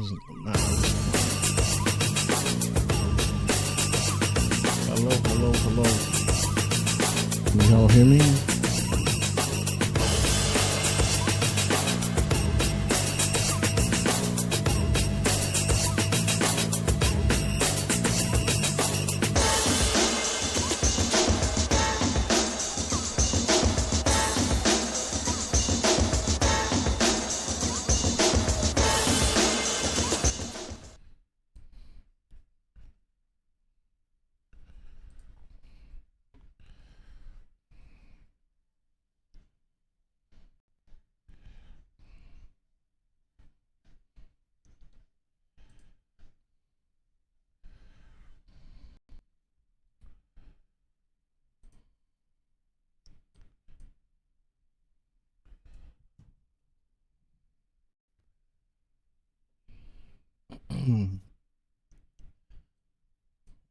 doesn't matter. Hello. Can you all hear me?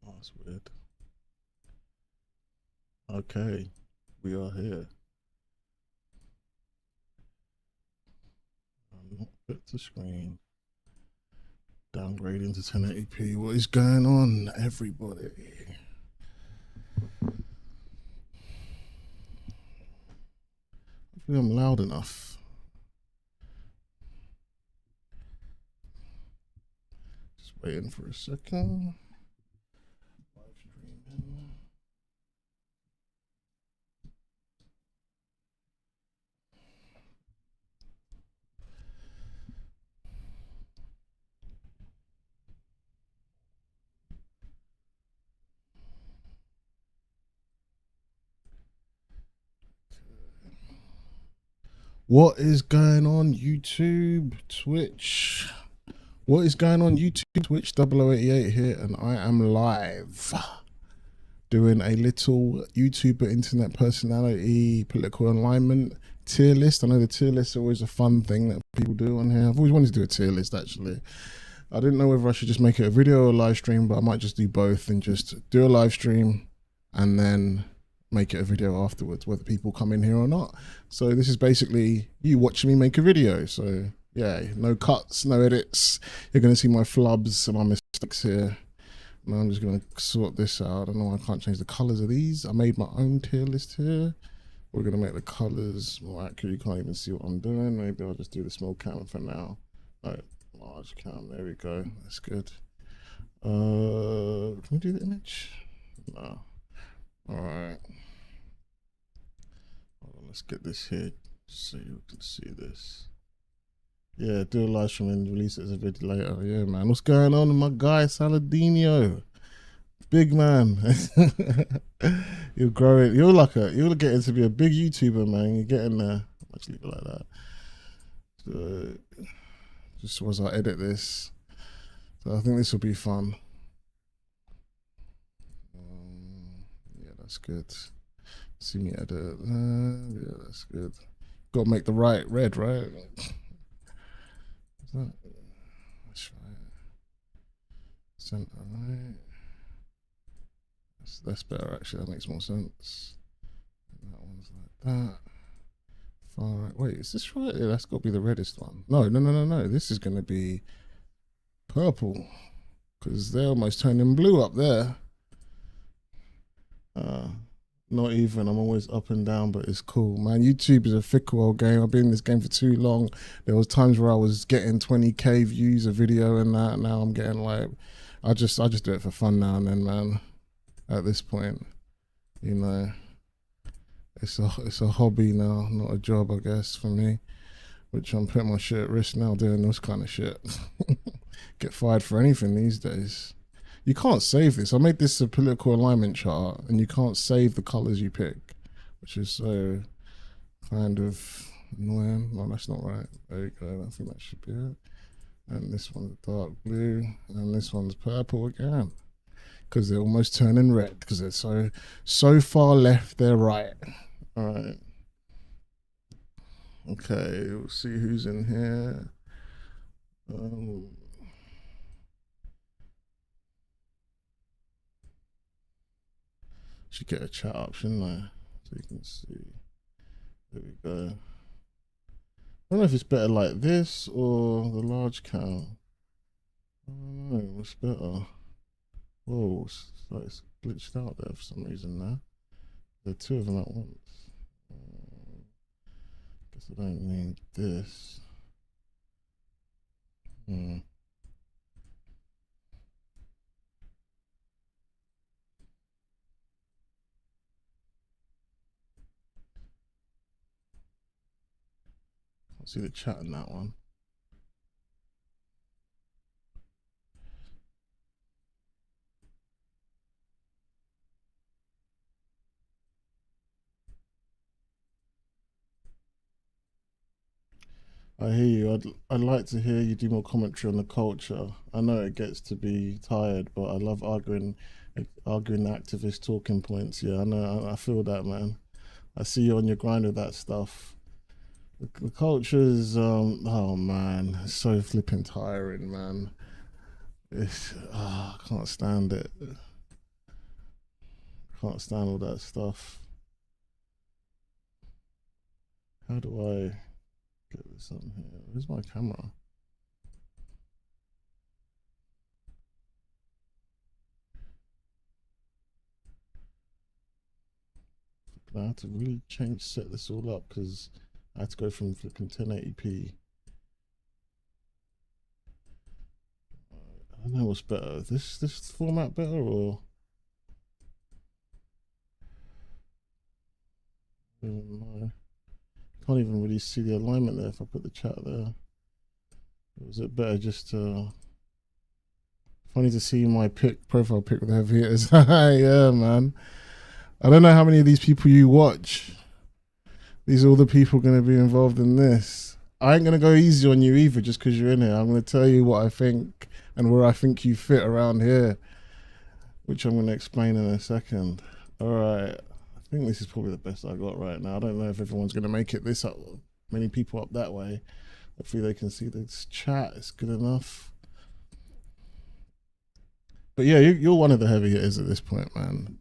Oh, that's weird. Okay, we are here. Not fit to screen. Downgrading to 1080p. What is going on, everybody? Hopefully I'm loud enough. Just waiting for a second. Live streaming. What is going on, YouTube, Twitch? What is going on, YouTube, Twitch? 0088 here, and I am live doing a little YouTuber, internet personality, political alignment tier list. I know the tier list is always a fun thing that people do on here. I've always wanted to do a tier list, actually. I didn't know whether I should just make it a video or a live stream, but I might just do both and just do a live stream and then make it a video afterwards, whether people come in here or not. So this is basically you watching me make a video. So yeah, no cuts, no edits. You're going to see my flubs and my mistakes here. And I'm just going to sort this out. I don't know why I can't change the colors of these. I made my own tier list here. We're going to make the colors more accurate. You can't even see what I'm doing. Maybe I'll just do the small cam for now. Right, large cam. There we go. That's good. Can we do the image? No. All right. Let's get this here so you can see this. Yeah, do a live stream and release it as a video later. Yeah, man. What's going on with my guy Saladino? Big man. You're growing. You're getting to be a big YouTuber, man. You're getting there. Let's leave it like that. So, just as I edit this. So I think this will be fun. Yeah, that's good. See me edit. Yeah, that's good. Got to make the right red, right? That's right. Center right. That's better, actually. That makes more sense. And that one's like that. Far right. Wait, is this right? Yeah, that's got to be the reddest one. No. This is going to be purple because they're almost turning blue up there. Not even. I'm always up and down, but it's cool, man. YouTube is a fickle old game. I've been in this game for too long. There was times where I was getting 20k views a video and that. Now I'm getting like, I just do it for fun now and then, man. At this point, you know, it's a hobby now, not a job, I guess, for me. Which I'm putting my shit at risk now doing this kind of shit. Get fired for anything these days. You can't save this. I made this a political alignment chart, and you can't save the colors you pick, which is so kind of annoying. No, that's not right. There you go. I think that should be it. And this one's dark blue, and this one's purple again, because they're almost turning red because they're so far left, they're right. All right. Okay, we'll see who's in here. Should get a chat up, shouldn't I? So you can see. There we go. I don't know if it's better like this or the large count. What's better? Whoa, it's glitched out there for some reason now. There are two of them at once. Guess I don't need this. Can't see the chat in that one. I hear you. I'd like to hear you do more commentary on the culture. I know it gets to be tired, but I love arguing activist talking points. Yeah, I know. I feel that, man. I see you on your grind with that stuff. The culture is, oh man, it's so flipping tiring, man. I can't stand it. Can't stand all that stuff. How do I get this on here? Where's my camera? I had to really set this all up because I had to go from flipping 1080p. I don't know what's better. This format better or? I don't know. Can't even really see the alignment there if I put the chat there. Was it better just to? Funny to see my profile pic with the heavy hitters. Yeah, man. I don't know how many of these people you watch. These are all the people going to be involved in this. I ain't going to go easy on you either just because you're in here. I'm going to tell you what I think and where I think you fit around here, which I'm going to explain in a second. All right. I think this is probably the best I got right now. I don't know if everyone's going to make it this up, many people up that way. Hopefully they can see this chat. It's good enough. But yeah, you're one of the heavy hitters at this point, man.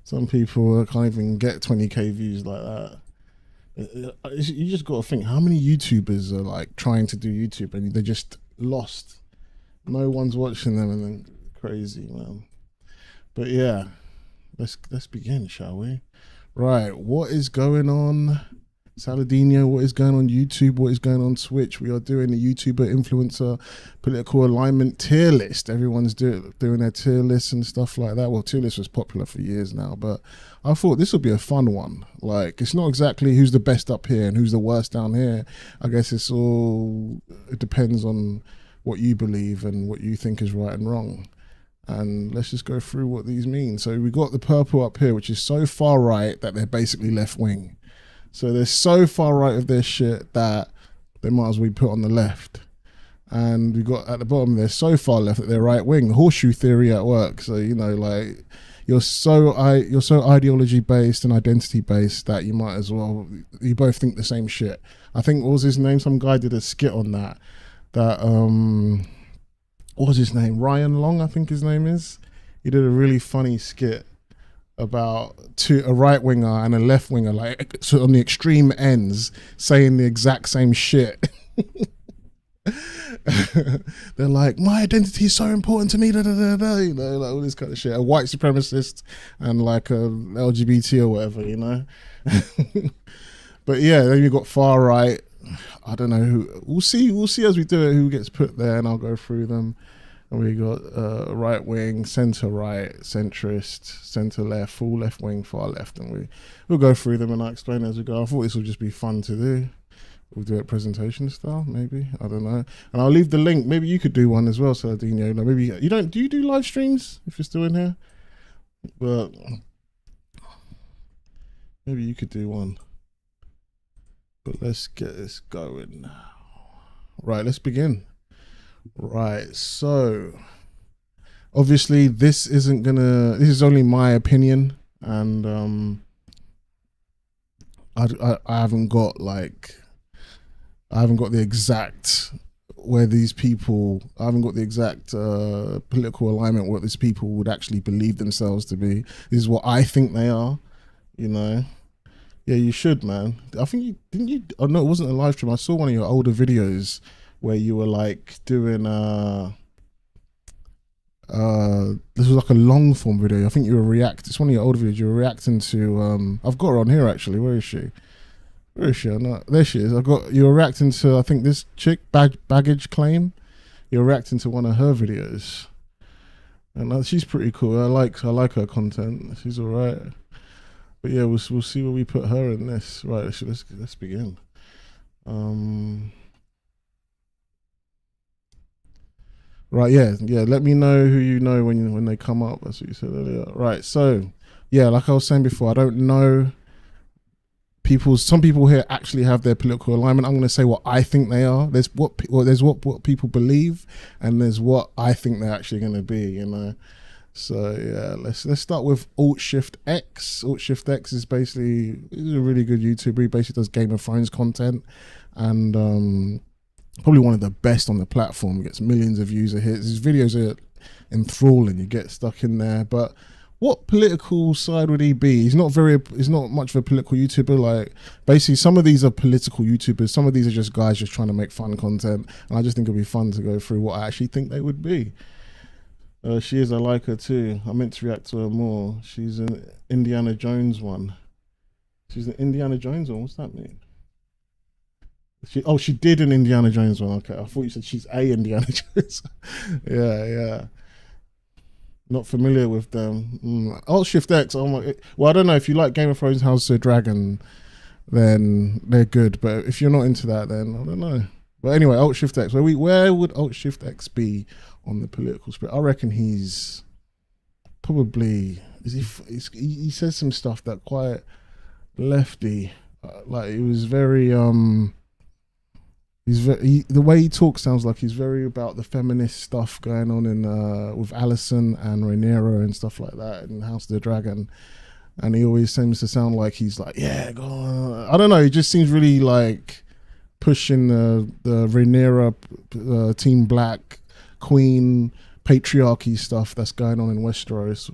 Some people can't even get 20k views like that. You just got to think how many YouTubers are like trying to do YouTube and they're just lost. No one's watching them and then crazy, man. But yeah, let's begin, shall we? Right, what is going on, Saladino? What is going on YouTube? What is going on Twitch? We are doing the YouTuber influencer political alignment tier list. Everyone's doing their tier lists and stuff like that. Well, tier list was popular for years now, but I thought this would be a fun one. Like, it's not exactly who's the best up here and who's the worst down here. I guess it depends on what you believe and what you think is right and wrong. And let's just go through what these mean. So we got the purple up here, which is so far right that they're basically left wing. So they're so far right of their shit that they might as well be put on the left. And we got at the bottom, they're so far left that they're right wing. The horseshoe theory at work. So, you know, like you're so ideology based and identity based that you might as well, you both think the same shit. I think, what was his name? Some guy did a skit on that. What was his name? Ryan Long, I think his name is. He did a really funny skit about a right winger and a left winger, like so on the extreme ends, saying the exact same shit. They're like, my identity is so important to me, da, da, da, da, you know, like all this kind of shit. A white supremacist and like a LGBT or whatever, you know. But yeah, then you've got far right. I don't know who. We'll see as we do it who gets put there, and I'll go through them. And we got right wing, centre right, centrist, centre left, full left wing, far left, and we'll go through them and I'll explain as we go. I thought this would just be fun to do. We'll do it presentation style, maybe. I don't know. And I'll leave the link. Maybe you could do one as well, Sardinio. Like maybe you don't. Do you do live streams if you're still in here? But maybe you could do one. But let's get this going now. Right, let's begin. Right, so obviously this is only my opinion, and I haven't got the exact political alignment, what these people would actually believe themselves to be. This is what I think they are, you know. Yeah, you should, man. I think oh no, it wasn't a live stream. I saw one of your older videos where you were like doing This was like a long form video. I think you were it's one of your older videos. You were reacting to I've got her on here actually. Where is she? Where is she? No, there she is. You were reacting to, I think, this chick, Baggage Claim. You're reacting to one of her videos, and she's pretty cool. I like her content. She's all right. But yeah, we'll see where we put her in this. Right, let's begin. Right, yeah. Let me know who you know when they come up. That's what you said earlier. Right, so yeah, like I was saying before, I don't know some people here actually have their political alignment. I'm going to say what I think they are. There's what people believe, and there's what I think they're actually going to be. You know. So yeah, let's start with Alt Shift X. Alt Shift X is he's a really good YouTuber. He basically does Game of Thrones content, and probably one of the best on the platform. He gets millions of views a hit. His videos are enthralling. You get stuck in there. But what political side would he be? He's not much of a political YouTuber. Like, basically, some of these are political YouTubers. Some of these are just guys just trying to make fun content. And I just think it'd be fun to go through what I actually think they would be. She is. I like her too. I meant to react to her more. She's an Indiana Jones one. She's an Indiana Jones one. What's that mean? She did an Indiana Jones one. Okay, I thought you said she's a Indiana Jones. yeah. Not familiar with them. Alt Shift X. Oh my. Well, I don't know if you like Game of Thrones, House of the Dragon, then they're good. But if you're not into that, then I don't know. But anyway, Alt Shift X. Where would Alt Shift X be on the political spectrum? I reckon he's probably. He says some stuff that quite lefty. Like, it was very the way he talks sounds like he's very about the feminist stuff going on in with Allison and Rhaenyra and stuff like that in House of the Dragon, and he always seems to sound like he's like, yeah, go on. I don't know, he just seems really like pushing the Rhaenyra Team Black Queen patriarchy stuff that's going on in Westeros,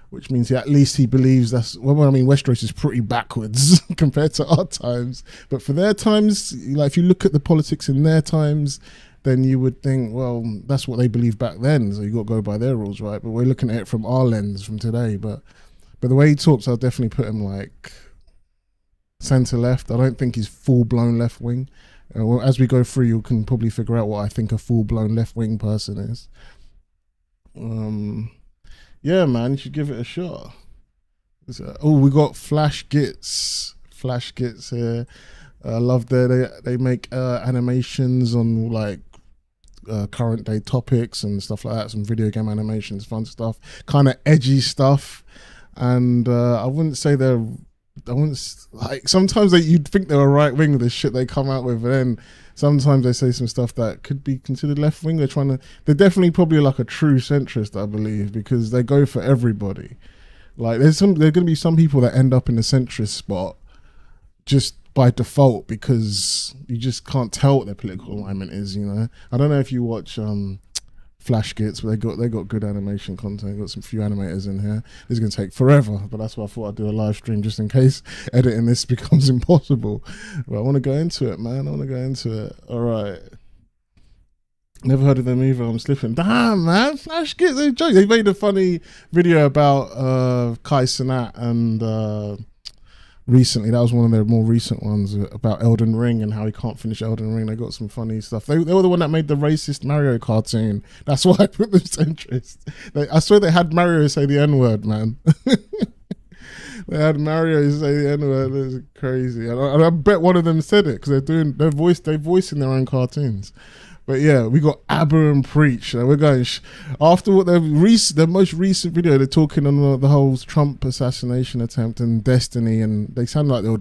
which means at least he believes Westeros is pretty backwards compared to our times. But for their times, like, if you look at the politics in their times, then you would think, well, that's what they believed back then, so you got to go by their rules, right? But we're looking at it from our lens from today. But the way he talks, I'll definitely put him like centre left. I don't think he's full blown left wing. Well, as we go through, you can probably figure out what I think a full blown left wing person is. Yeah, man, you should give it a shot. We got Flash Gits here. I love they make animations on like current day topics and stuff like that. Some video game animations, fun stuff, kind of edgy stuff. And I wouldn't say like, sometimes you'd think they were right wing with the shit they come out with, and then sometimes they say some stuff that could be considered left wing. They're definitely probably like a true centrist, I believe, because they go for everybody. Like, there's going to be some people that end up in the centrist spot just by default because you just can't tell what their political alignment is. You know, I don't know if you watch Flash Gits, but they got good animation content. Got some few animators in here. It's gonna take forever, but that's why I thought I'd do a live stream just in case editing this becomes impossible. But I want to go into it, man. I want to go into it. All right. Never heard of them either. I'm slipping. Damn, man. Flash Gits, they made a funny video about Kai Cenat and recently. That was one of their more recent ones about Elden Ring and how he can't finish Elden Ring. They got some funny stuff. They were the one that made the racist Mario cartoon. That's why I put them centrist. I swear they had Mario say the N-word, man. They had Mario say the N-word. It was crazy. And I bet one of them said it because they're voicing their own cartoons. But yeah, we got Abba and Preach. We're going after what their most recent video. They're talking on the whole Trump assassination attempt and Destiny, and they sound like they were.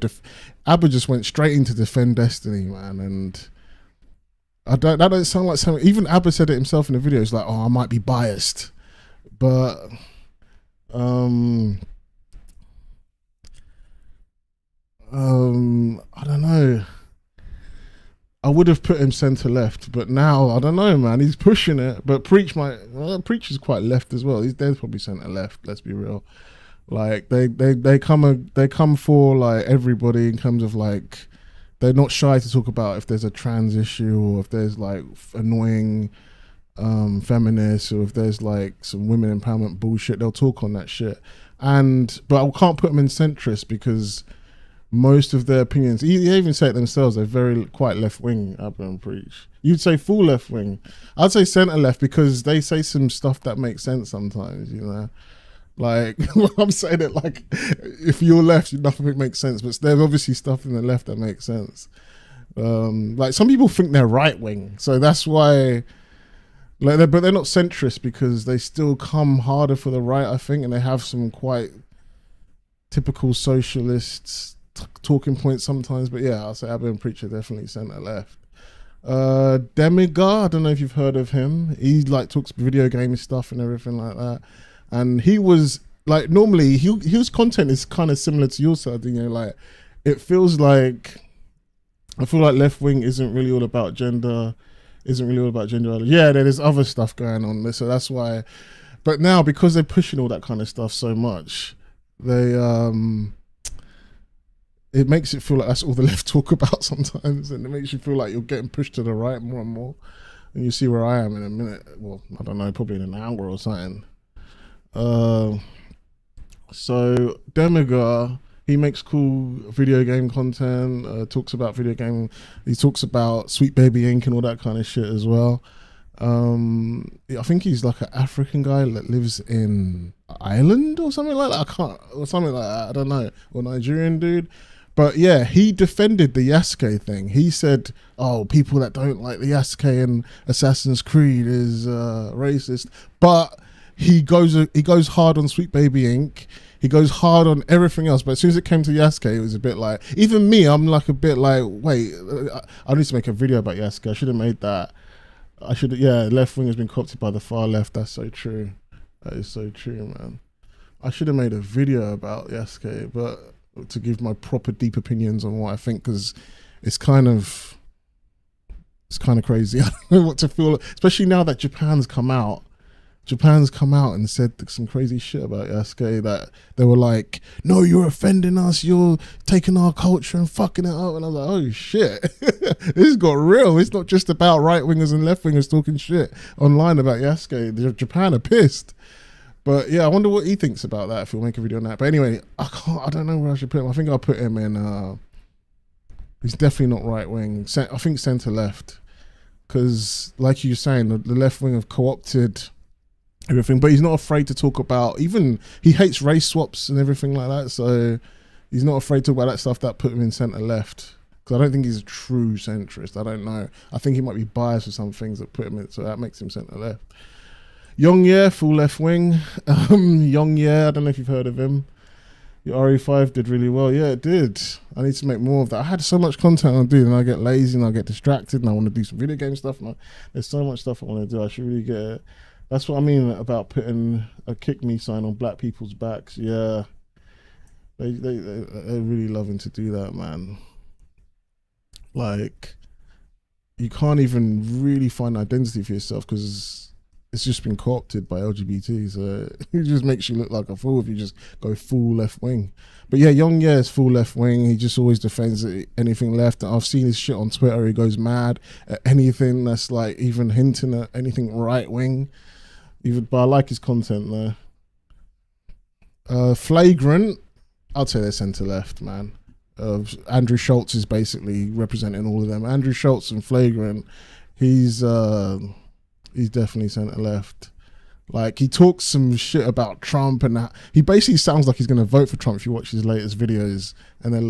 Abba just went straight in to defend Destiny, man, and that don't sound like something. Even Abba said it himself in the video. It's like, oh, I might be biased, but I don't know. I would have put him centre left, but now I don't know, man. He's pushing it, but Preach is quite left as well. They're probably centre left. Let's be real. Like they come for like everybody in terms of like they're not shy to talk about if there's a trans issue or if there's like annoying feminists, or if there's like some women empowerment bullshit, they'll talk on that shit. But I can't put them in centrist because most of their opinions, they even say it themselves, they're quite left wing. Abraham preach. You'd say full left wing. I'd say centre left because they say some stuff that makes sense sometimes, you know. Like I'm saying it like if you're left, nothing makes sense, but there's obviously stuff in the left that makes sense. Like some people think they're right wing, so that's why. But they're not centrist because they still come harder for the right, I think, and they have some quite typical socialists talking points sometimes. But yeah, I'll say Abraham Preacher definitely centre left. Demigod, I don't know if you've heard of him. He like talks video game stuff and everything like that. And he was like, normally his content is kind of similar to your side, you know, like it feels like, I feel like left wing isn't really all about gender, yeah, there's other stuff going on, so that's why. But now, because they're pushing all that kind of stuff so much, they it makes it feel like that's all the left talk about sometimes, and it makes you feel like you're getting pushed to the right more and more. And you see where I am in a minute. Well, I don't know, probably in an hour or something. So Demigod, he makes cool video game content, talks about video game, he talks about Sweet Baby Inc. and all that kind of shit as well. I think he's like an African guy that lives in Ireland or something like that. I don't know, or Nigerian dude. But yeah, he defended the Yasuke thing. He said, oh, people that don't like the Yasuke and Assassin's Creed is racist. But he goes hard on Sweet Baby Inc. He goes hard on everything else. But as soon as it came to Yasuke, it was a bit like, even me, I'm like a bit like, wait, I need to make a video about Yasuke. I should have made that. Left wing has been co-opted by the far left. That's so true. That is so true, man. I should have made a video about Yasuke, but to give my proper deep opinions on what I think, because it's kind of crazy. I don't know what to feel, especially now that Japan's come out and said some crazy shit about Yasuke, that they were like, no, you're offending us, you're taking our culture and fucking it up. And I was like, oh shit, this got real. It's not just about right wingers and left wingers talking shit online about Yasuke. Japan are pissed. But yeah, I wonder what he thinks about that, if we'll make a video on that. But anyway, I don't know where I should put him. I think I'll put him in, he's definitely not right wing. I think centre left. Because like you were saying, the left wing have co-opted everything, but he's not afraid to talk about, even he hates race swaps and everything like that, so he's not afraid to talk about that stuff that put him in centre left. Because I don't think he's a true centrist. I don't know. I think he might be biased with some things that put him in, so that makes him centre left. Young Ye, full left wing. Young Ye, I don't know if you've heard of him. Your RE5 did really well. Yeah, it did. I need to make more of that. I had so much content I do, and I get lazy and I get distracted, and I want to do some video game stuff. And there's so much stuff I want to do. I should really get it. That's what I mean about putting a kick me sign on black people's backs. Yeah, they're really loving to do that, man. Like, you can't even really find identity for yourself because it's just been co-opted by LGBT, so it just makes you look like a fool if you just go full left wing. But yeah, Young Ye is full left wing. He just always defends anything left. I've seen his shit on Twitter. He goes mad at anything that's like even hinting at anything right wing. But I like his content there. Flagrant, I'd say they're centre left, man. Andrew Schultz is basically representing all of them. Andrew Schultz and Flagrant, he's definitely centre left. Like, he talks some shit about Trump, and he basically sounds like he's going to vote for Trump if you watch his latest videos and their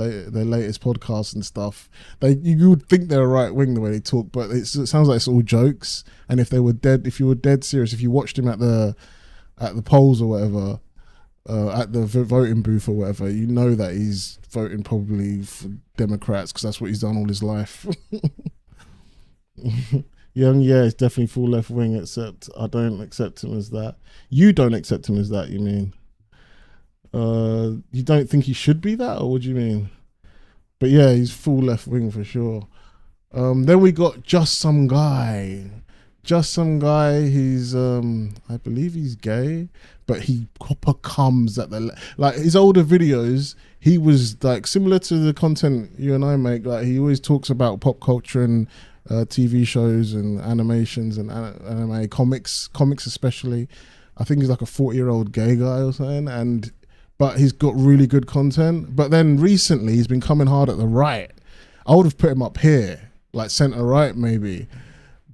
latest podcasts and stuff. You would think they're right wing the way they talk, but it sounds like it's all jokes. And if you were dead serious, if you watched him at the polls or whatever, at the voting booth or whatever, you know that he's voting probably for Democrats because that's what he's done all his life. Young, yeah, it's definitely full left wing, except I don't accept him as that. You don't accept him as that, you mean? You don't think he should be that, or what do you mean? But yeah, he's full left wing for sure. Then we got Just Some Guy. Just Some Guy, he's, I believe he's gay, but he proper comes at like his older videos, he was like similar to the content you and I make. Like he always talks about pop culture and TV shows and animations and anime comics especially. I think he's like a 40-year-old gay guy or something, but he's got really good content. But then recently he's been coming hard at the right. I would have put him up here, like center right maybe,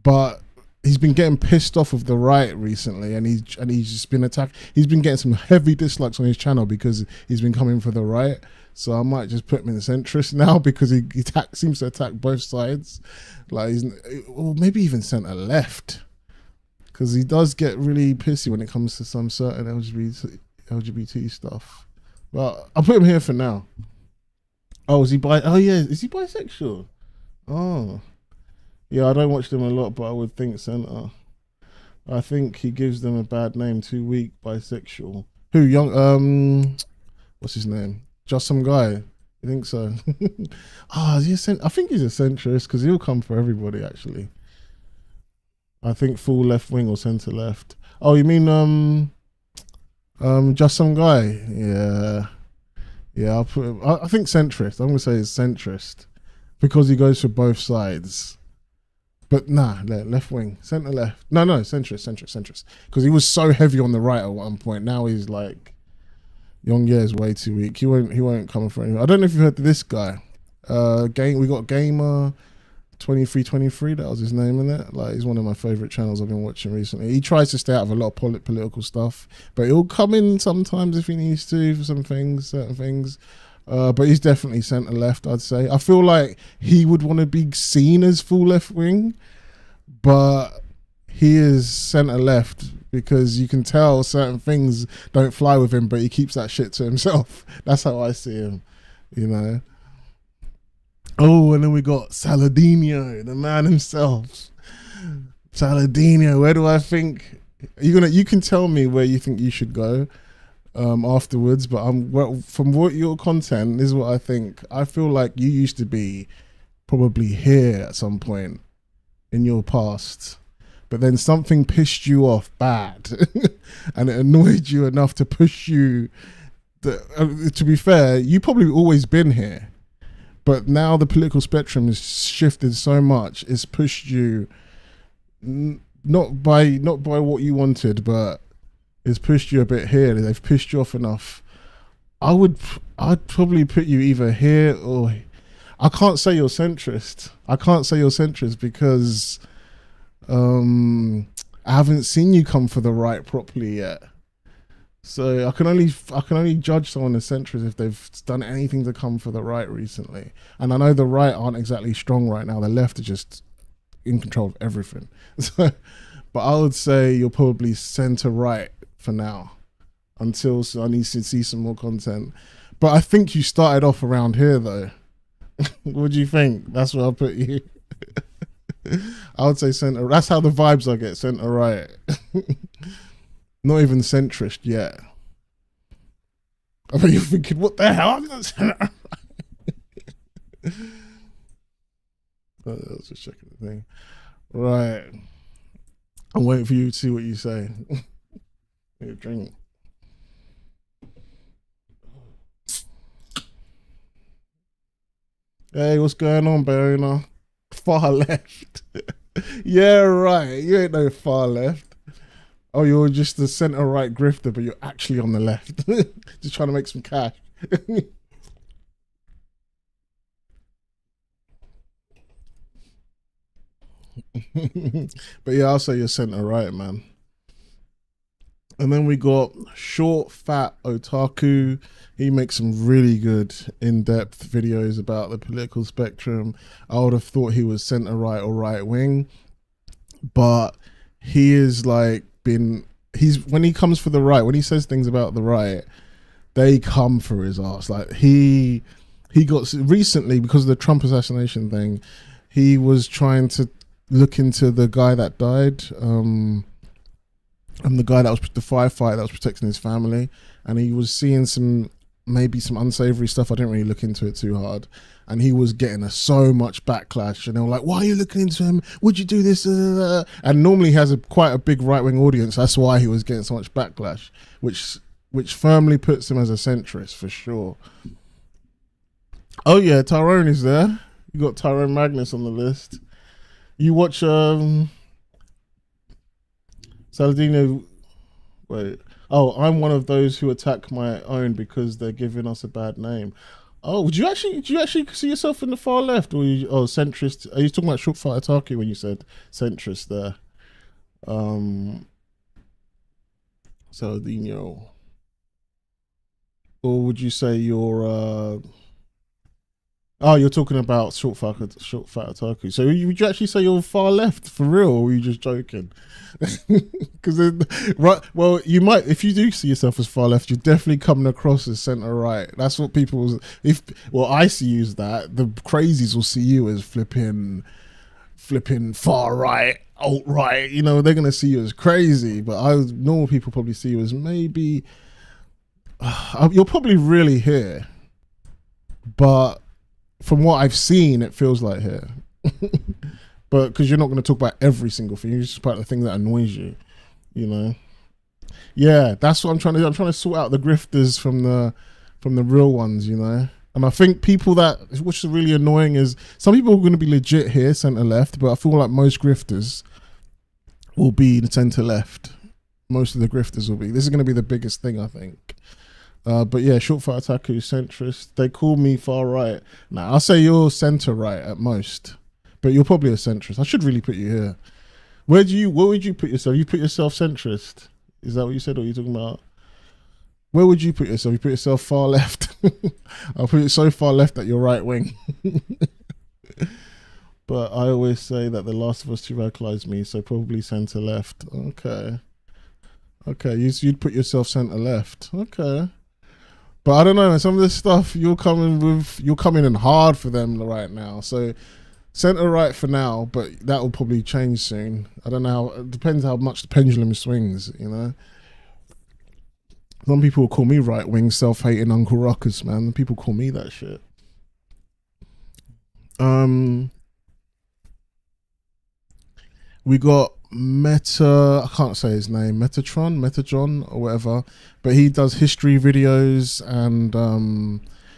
but he's been getting pissed off of the right recently, and he's just been attacked. He's been getting some heavy dislikes on his channel because he's been coming for the right. So I might just put him in the centrist now because he seems to attack both sides, like or maybe even center left, because he does get really pissy when it comes to some certain LGBT stuff. But I'll put him here for now. Oh, is he is he bisexual? Oh. Yeah, I don't watch them a lot, but I would think center. I think he gives them a bad name. Too weak, bisexual. Who? Young? What's his name? Just some guy. You think so? Is he I think he's a centrist because he'll come for everybody. Actually, I think full left wing or center left. Oh, you mean just some guy? Yeah. I'll put him. I think centrist. I'm gonna say he's centrist because he goes for both sides. But nah, left wing, center left. No, centrist. Because he was so heavy on the right at one point. Now he's like, Young is way too weak. He won't come for anything. I don't know if you heard of this guy. We got Gamer 2323. That was his name in it. Like he's one of my favorite channels I've been watching recently. He tries to stay out of a lot of political stuff, but he'll come in sometimes if he needs to for certain things. But he's definitely centre left, I'd say. I feel like he would want to be seen as full left wing, but he is centre left because you can tell certain things don't fly with him, but he keeps that shit to himself. That's how I see him, you know. Oh, and then we got Saladino, the man himself. Saladino, where do I think you can tell me where you think you should go afterwards, but from what your content this is what I think. I feel like you used to be probably here at some point in your past, but then something pissed you off bad and it annoyed you enough to push you to be fair, you probably always been here, but now the political spectrum has shifted so much, it's pushed you not by what you wanted, but it's pushed you a bit here. They've pissed you off enough. I'd probably put you either here or I can't say you're centrist. Because I haven't seen you come for the right properly yet. So I can only judge someone as centrist if they've done anything to come for the right recently. And I know the right aren't exactly strong right now. The left are just in control of everything. So, but I would say you're probably center right for now until I need to see some more content. But I think you started off around here though. What do you think? That's where I'll put you. I would say center. That's how the vibes I get, center right. Not even centrist yet. I bet you're thinking, what the hell? I'm not center right. I was just checking the thing. Right. I'm waiting for you to see what you say. Need a drink. Hey, what's going on, Barina? Far left. Yeah, right. You ain't no far left. Oh, you're just the center right grifter, but you're actually on the left. Just trying to make some cash. But yeah, I'll say you're center right, man. And then we got Short Fat Otaku. He makes some really good in-depth videos about the political spectrum. I would have thought he was center right or right wing, but he is like when he comes for the right, when he says things about the right, they come for his ass. Like he got recently, because of the Trump assassination thing, he was trying to look into the guy that died, and the guy that was the firefighter that was protecting his family, and he was seeing maybe some unsavory stuff. I didn't really look into it too hard, and he was getting so much backlash, and they were like, why are you looking into him? Would you do this? And normally he has quite a big right-wing audience. That's why he was getting so much backlash, which firmly puts him as a centrist for sure. Oh yeah, Tyrone is there. You got Tyrone Magnus on the list. You watch Saladino. Wait. Oh, I'm one of those who attack my own because they're giving us a bad name. Oh, do you actually see yourself in the far left, or centrist? Are you talking about Short Fire Taki when you said centrist there? Saladino, or would you say you're Oh, you're talking about short fat otaku. So would you actually say you're far left for real, or were you just joking? Because right, well, you might if you do see yourself as far left, you're definitely coming across as centre right. That's what people. If well, I see you as that. The crazies will see you as flipping far right, alt right. You know, they're gonna see you as crazy. But normal people probably see you as maybe. You're probably really here, but from what I've seen, it feels like here. But because you're not going to talk about every single thing, you're just about the thing that annoys you, you know. Yeah, that's what I'm trying to do. I'm trying to sort out the grifters from the real ones, you know. And I think people which is really annoying is some people are going to be legit here, centre left, but I feel like most grifters will be the centre left. Most of the grifters will be. This is going to be the biggest thing, I think. But yeah, Short Fire Otaku, centrist. They call me far right. Nah, I'll say you're centre right at most, but you're probably a centrist. I should really put you here. Where would you put yourself? You put yourself centrist. Is that what you said, or are you talking about? Where would you put yourself? You put yourself far left. I'll put it so far left that you're right wing. But I always say that The Last of Us 2 radicalized me, so probably centre left. Okay. You'd put yourself centre left. Okay. But I don't know, some of this stuff you're coming in hard for them right now. So centre right for now, but that will probably change soon. I don't know it depends how much the pendulum swings, you know. Some people will call me right wing, self-hating Uncle Ruckus, man. People call me that shit. We got I can't say his name, Metajon or whatever, but he does history videos, and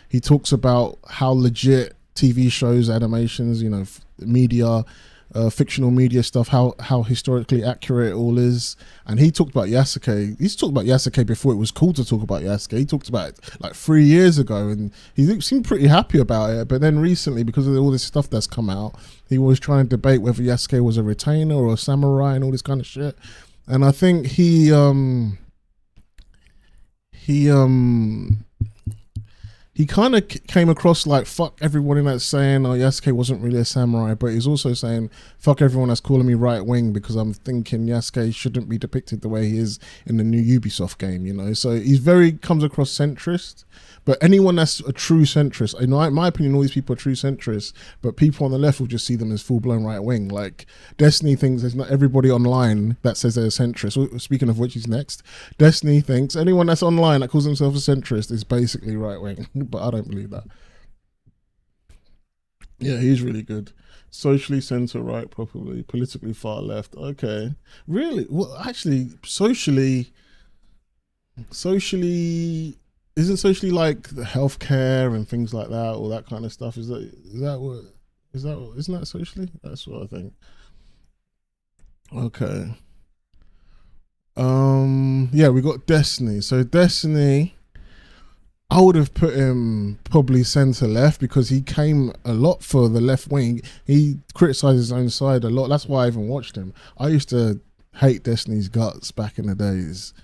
he talks about how legit TV shows, animations, you know, media, fictional media stuff, how historically accurate it all is. And he talked about Yasuke. He's talked about Yasuke before it was cool to talk about Yasuke. He talked about it like 3 years ago, and he seemed pretty happy about it. But then recently, because of all this stuff that's come out, he was trying to debate whether Yasuke was a retainer or a samurai and all this kind of shit. And I think he kind of came across like fuck everyone that's saying Yasuke wasn't really a samurai, but he's also saying fuck everyone that's calling me right wing because I'm thinking Yasuke shouldn't be depicted the way he is in the new Ubisoft game, you know. So he's comes across centrist, but anyone that's a true centrist, in my opinion, all these people are true centrists, but people on the left will just see them as full-blown right wing. Like Destiny thinks there's not everybody online that says they're a centrist. Speaking of which, he's next. Destiny thinks anyone that's online that calls themselves a centrist is basically right wing. But I don't believe that. Yeah, he's really good. Socially centre right, probably. Politically far left. Okay. Really? Well, actually, socially, isn't socially like the healthcare and things like that, all that kind of stuff? Isn't that socially? That's what I think. Okay. Yeah, we got Destiny. So Destiny, I would have put him probably centre left because he came a lot for the left wing. He criticised his own side a lot. That's why I even watched him. I used to hate Destiny's guts back in the days.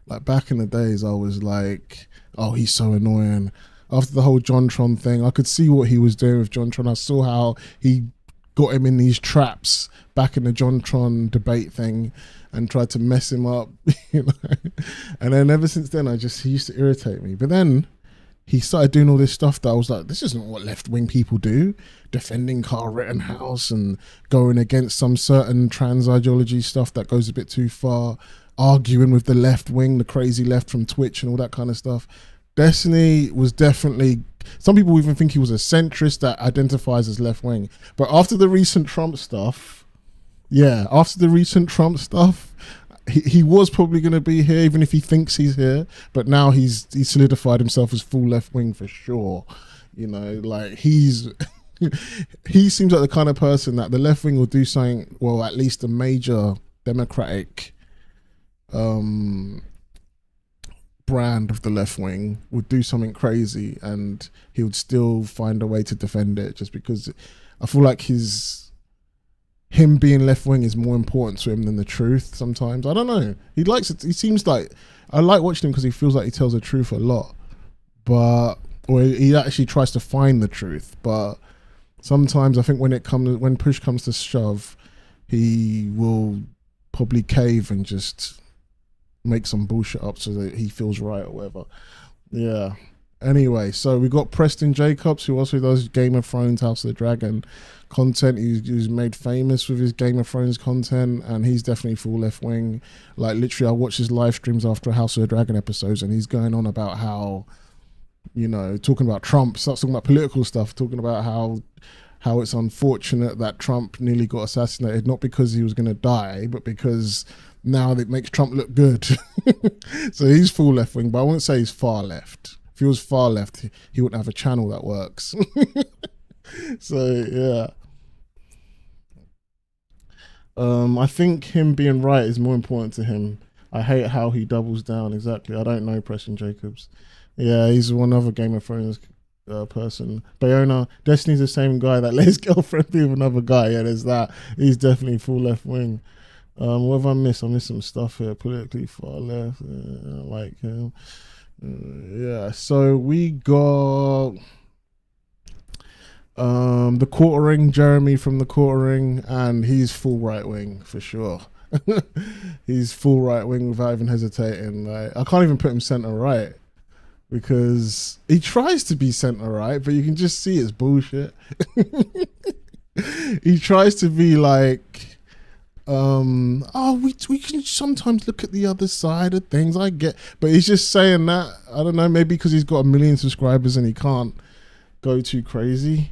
Like back in the days, I was like, oh, he's so annoying. After the whole JonTron thing, I could see what he was doing with JonTron. I saw how he got him in these traps back in the JonTron debate thing and tried to mess him up, you know. And then ever since then, he used to irritate me. But then he started doing all this stuff that I was like, this isn't what left-wing people do. Defending Carl Rittenhouse and going against some certain trans ideology stuff that goes a bit too far. Arguing with the left wing, the crazy left from Twitch and all that kind of stuff. Destiny was definitely, some people even think he was a centrist that identifies as left wing. But after the recent Trump stuff, he was probably going to be here, even if he thinks he's here. But now he's solidified himself as full left wing for sure. You know, like he seems like the kind of person that the left wing will do something. Well, at least a major Democratic brand of the left wing would do something crazy, and he would still find a way to defend it, just because I feel like him being left wing is more important to him than the truth. Sometimes I don't know. He likes it. He seems like I like watching him because he feels like he tells the truth a lot, or he actually tries to find the truth. But sometimes I think when push comes to shove, he will probably cave and just make some bullshit up so that he feels right or whatever. Yeah. Anyway, so we got Preston Jacobs, who also does Game of Thrones, House of the Dragon content. He's made famous with his Game of Thrones content, and he's definitely full left wing. Like literally, I watch his live streams after House of the Dragon episodes, and he's going on about how, you know, talking about Trump, starts talking about political stuff, talking about how it's unfortunate that Trump nearly got assassinated, not because he was going to die, but because now it makes Trump look good. So he's full left wing, but I wouldn't say he's far left. If he was far left, he wouldn't have a channel that works. So yeah, I think him being right is more important to him. I hate how he doubles down. Exactly. I don't know Preston Jacobs. Yeah, he's one other Game of Thrones person. Bayona, Destiny's the same guy that let his girlfriend be with another guy. Yeah, there's that. He's definitely full left wing. What have I missed? I missed some stuff here. Politically far left. Like him. Yeah, so we got the Quartering, Jeremy from the Quartering, and he's full right wing for sure. He's full right wing without even hesitating. Like, I can't even put him centre right because he tries to be centre right, but you can just see it's bullshit. He tries to be like, we can sometimes look at the other side of things. I get, but he's just saying that. I don't know, maybe because he's got 1 million subscribers and he can't go too crazy.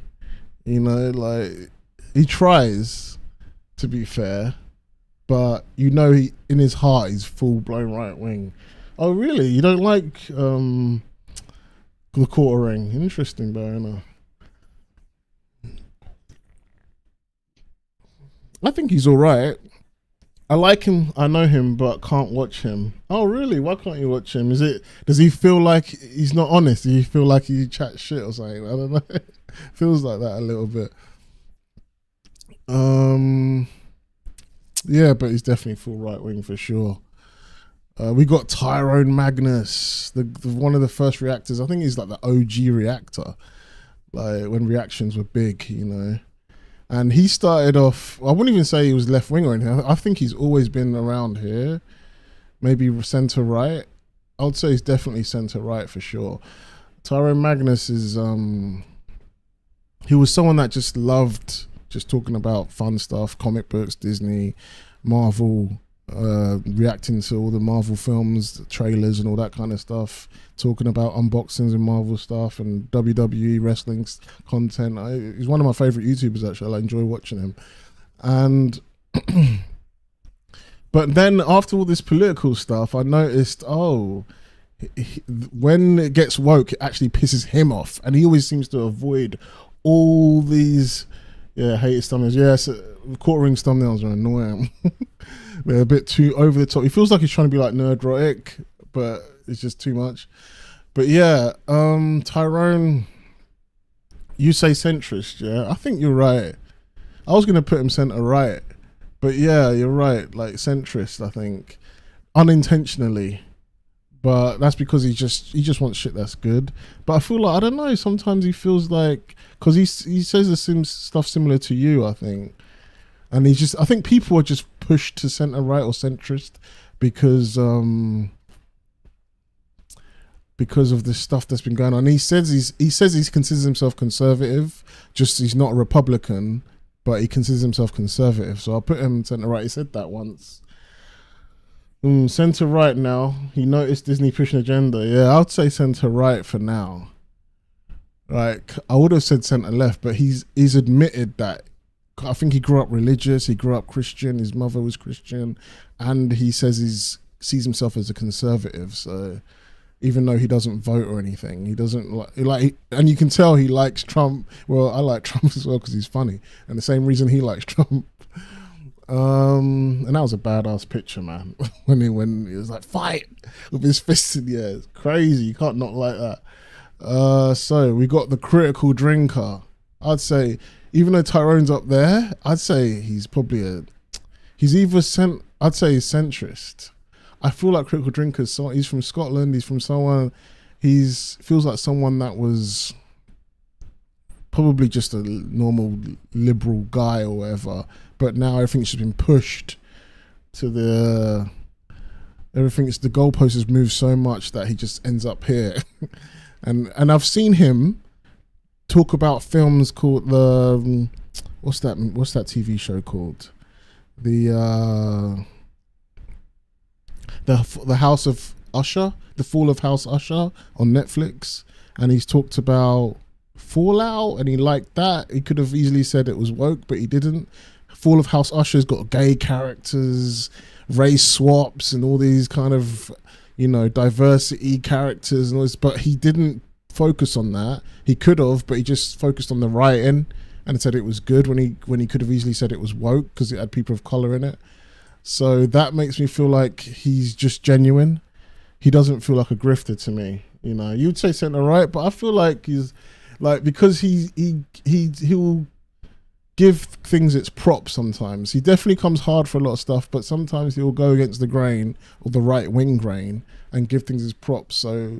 You know, like he tries to be fair, but you know, he in his heart he's full blown right wing. Oh, really? You don't like the Quartering? Interesting, Diana. I think he's all right. I like him. I know him, but can't watch him. Oh, really? Why can't you watch him? Does he feel like he's not honest? Do you feel like he chats shit or something? I don't know. Feels like that a little bit. Yeah, but he's definitely full right wing for sure. We got Tyrone Magnus, the one of the first reactors. I think he's like the OG reactor, like when reactions were big, you know. And he started off, I wouldn't even say he was left wing or anything. I think he's always been around here, maybe centre right. I would say he's definitely centre right for sure. Tyrone Magnus is, he was someone that just loved just talking about fun stuff, comic books, Disney, Marvel, reacting to all the Marvel films, the trailers and all that kind of stuff, talking about unboxings and Marvel stuff and WWE wrestling content. He's one of my favorite YouTubers actually. I enjoy watching him. And but then after all this political stuff, I noticed, when it gets woke, it actually pisses him off, and he always seems to avoid all these hated thumbnails. Yes, Quartering thumbnails are annoying. They're a bit too over the top. He feels like he's trying to be like nerdrotic, but it's just too much. But yeah, Tyrone, you say centrist, yeah? I think you're right. I was going to put him centre right, but yeah, you're right. Like centrist, I think, unintentionally, but that's because he just wants shit that's good. But I feel like, I don't know, sometimes he feels like, because he says the stuff similar to you, I think. And I think people are just pushed to centre right or centrist because of the stuff that's been going on. And he says he considers himself conservative, just he's not a Republican, but he considers himself conservative. So I'll put him centre right. He said that once. Centre right now. He noticed Disney pushing agenda. Yeah, I'd say centre right for now. Like, I would have said centre left, but he's admitted that. I think he grew up religious, he grew up Christian, his mother was Christian, and he says he sees himself as a conservative. So even though he doesn't vote or anything. He doesn't and you can tell he likes Trump. Well, I like Trump as well because he's funny, and the same reason he likes Trump. And that was a badass picture, man. when he was like, fight, with his fists in the air. It's crazy. You can't not like that. So we got the critical drinker. I'd say, even though Tyrone's up there, I'd say he's probably he's either I'd say he's centrist. I feel like critical drinker. He's from Scotland. He's from someone. Feels like someone that was probably just a normal liberal guy or whatever. But now everything's just been pushed to the goalpost has moved so much that he just ends up here. and I've seen him talk about films called what's that TV show called? The House of Usher, The Fall of House Usher on Netflix, and he's talked about Fallout, and he liked that. He could have easily said it was woke, but he didn't. Fall of House Usher's got gay characters, race swaps, and all these kind of, diversity characters and all this, but he didn't focus on that. He could have, but he just focused on the writing and said it was good when he could have easily said it was woke because it had people of color in it. So that makes me feel like he's just genuine. He doesn't feel like a grifter to me. You'd say centre right, but I feel like he's like, because he'll give things its props sometimes. He definitely comes hard for a lot of stuff, but sometimes he'll go against the grain or the right wing grain and give things its props. So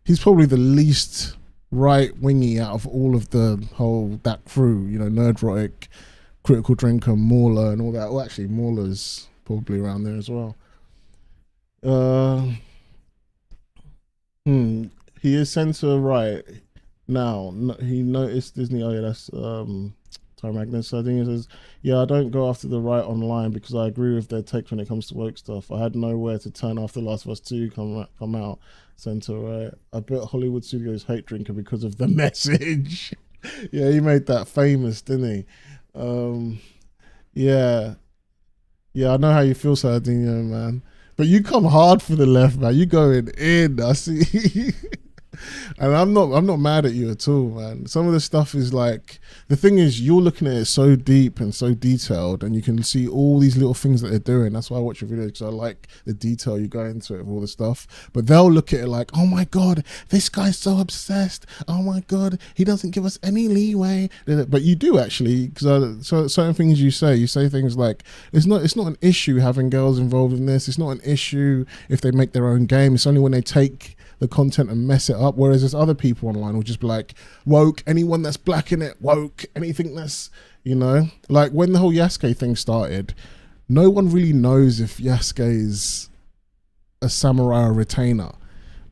he's probably the least right wingy out of all of that crew, Nerdrotic, Critical Drinker, Mauler and all that. Well, actually Mauler's probably around there as well. He is centre right now. He noticed Disney. Oh yeah, that's Ty Magnus. I think he says, yeah, I don't go after the right online because I agree with their take when it comes to woke stuff. I had nowhere to turn after Last of Us 2 come out. Centre right. I bet Hollywood studios hate Drinker because of the message. Yeah, he made that famous, didn't he? Yeah, I know how you feel, Sardinio, man. But you come hard for the left, man. You going in, I see. And I'm not mad at you at all, man. Some of the stuff is like, the thing is, you're looking at it so deep and so detailed, and you can see all these little things that they're doing. That's why I watch your videos, because I like the detail you go into it with all the stuff. But they'll look at it like, oh my god, this guy's so obsessed. Oh my god, he doesn't give us any leeway. But you do actually, because so certain things you say things like, it's not an issue having girls involved in this. It's not an issue if they make their own game. It's only when they take the content and mess it up. Whereas there's other people online who'll just be like, woke, anyone that's black in it, woke, anything that's, like when the whole Yasuke thing started, no one really knows if Yasuke is a samurai or retainer.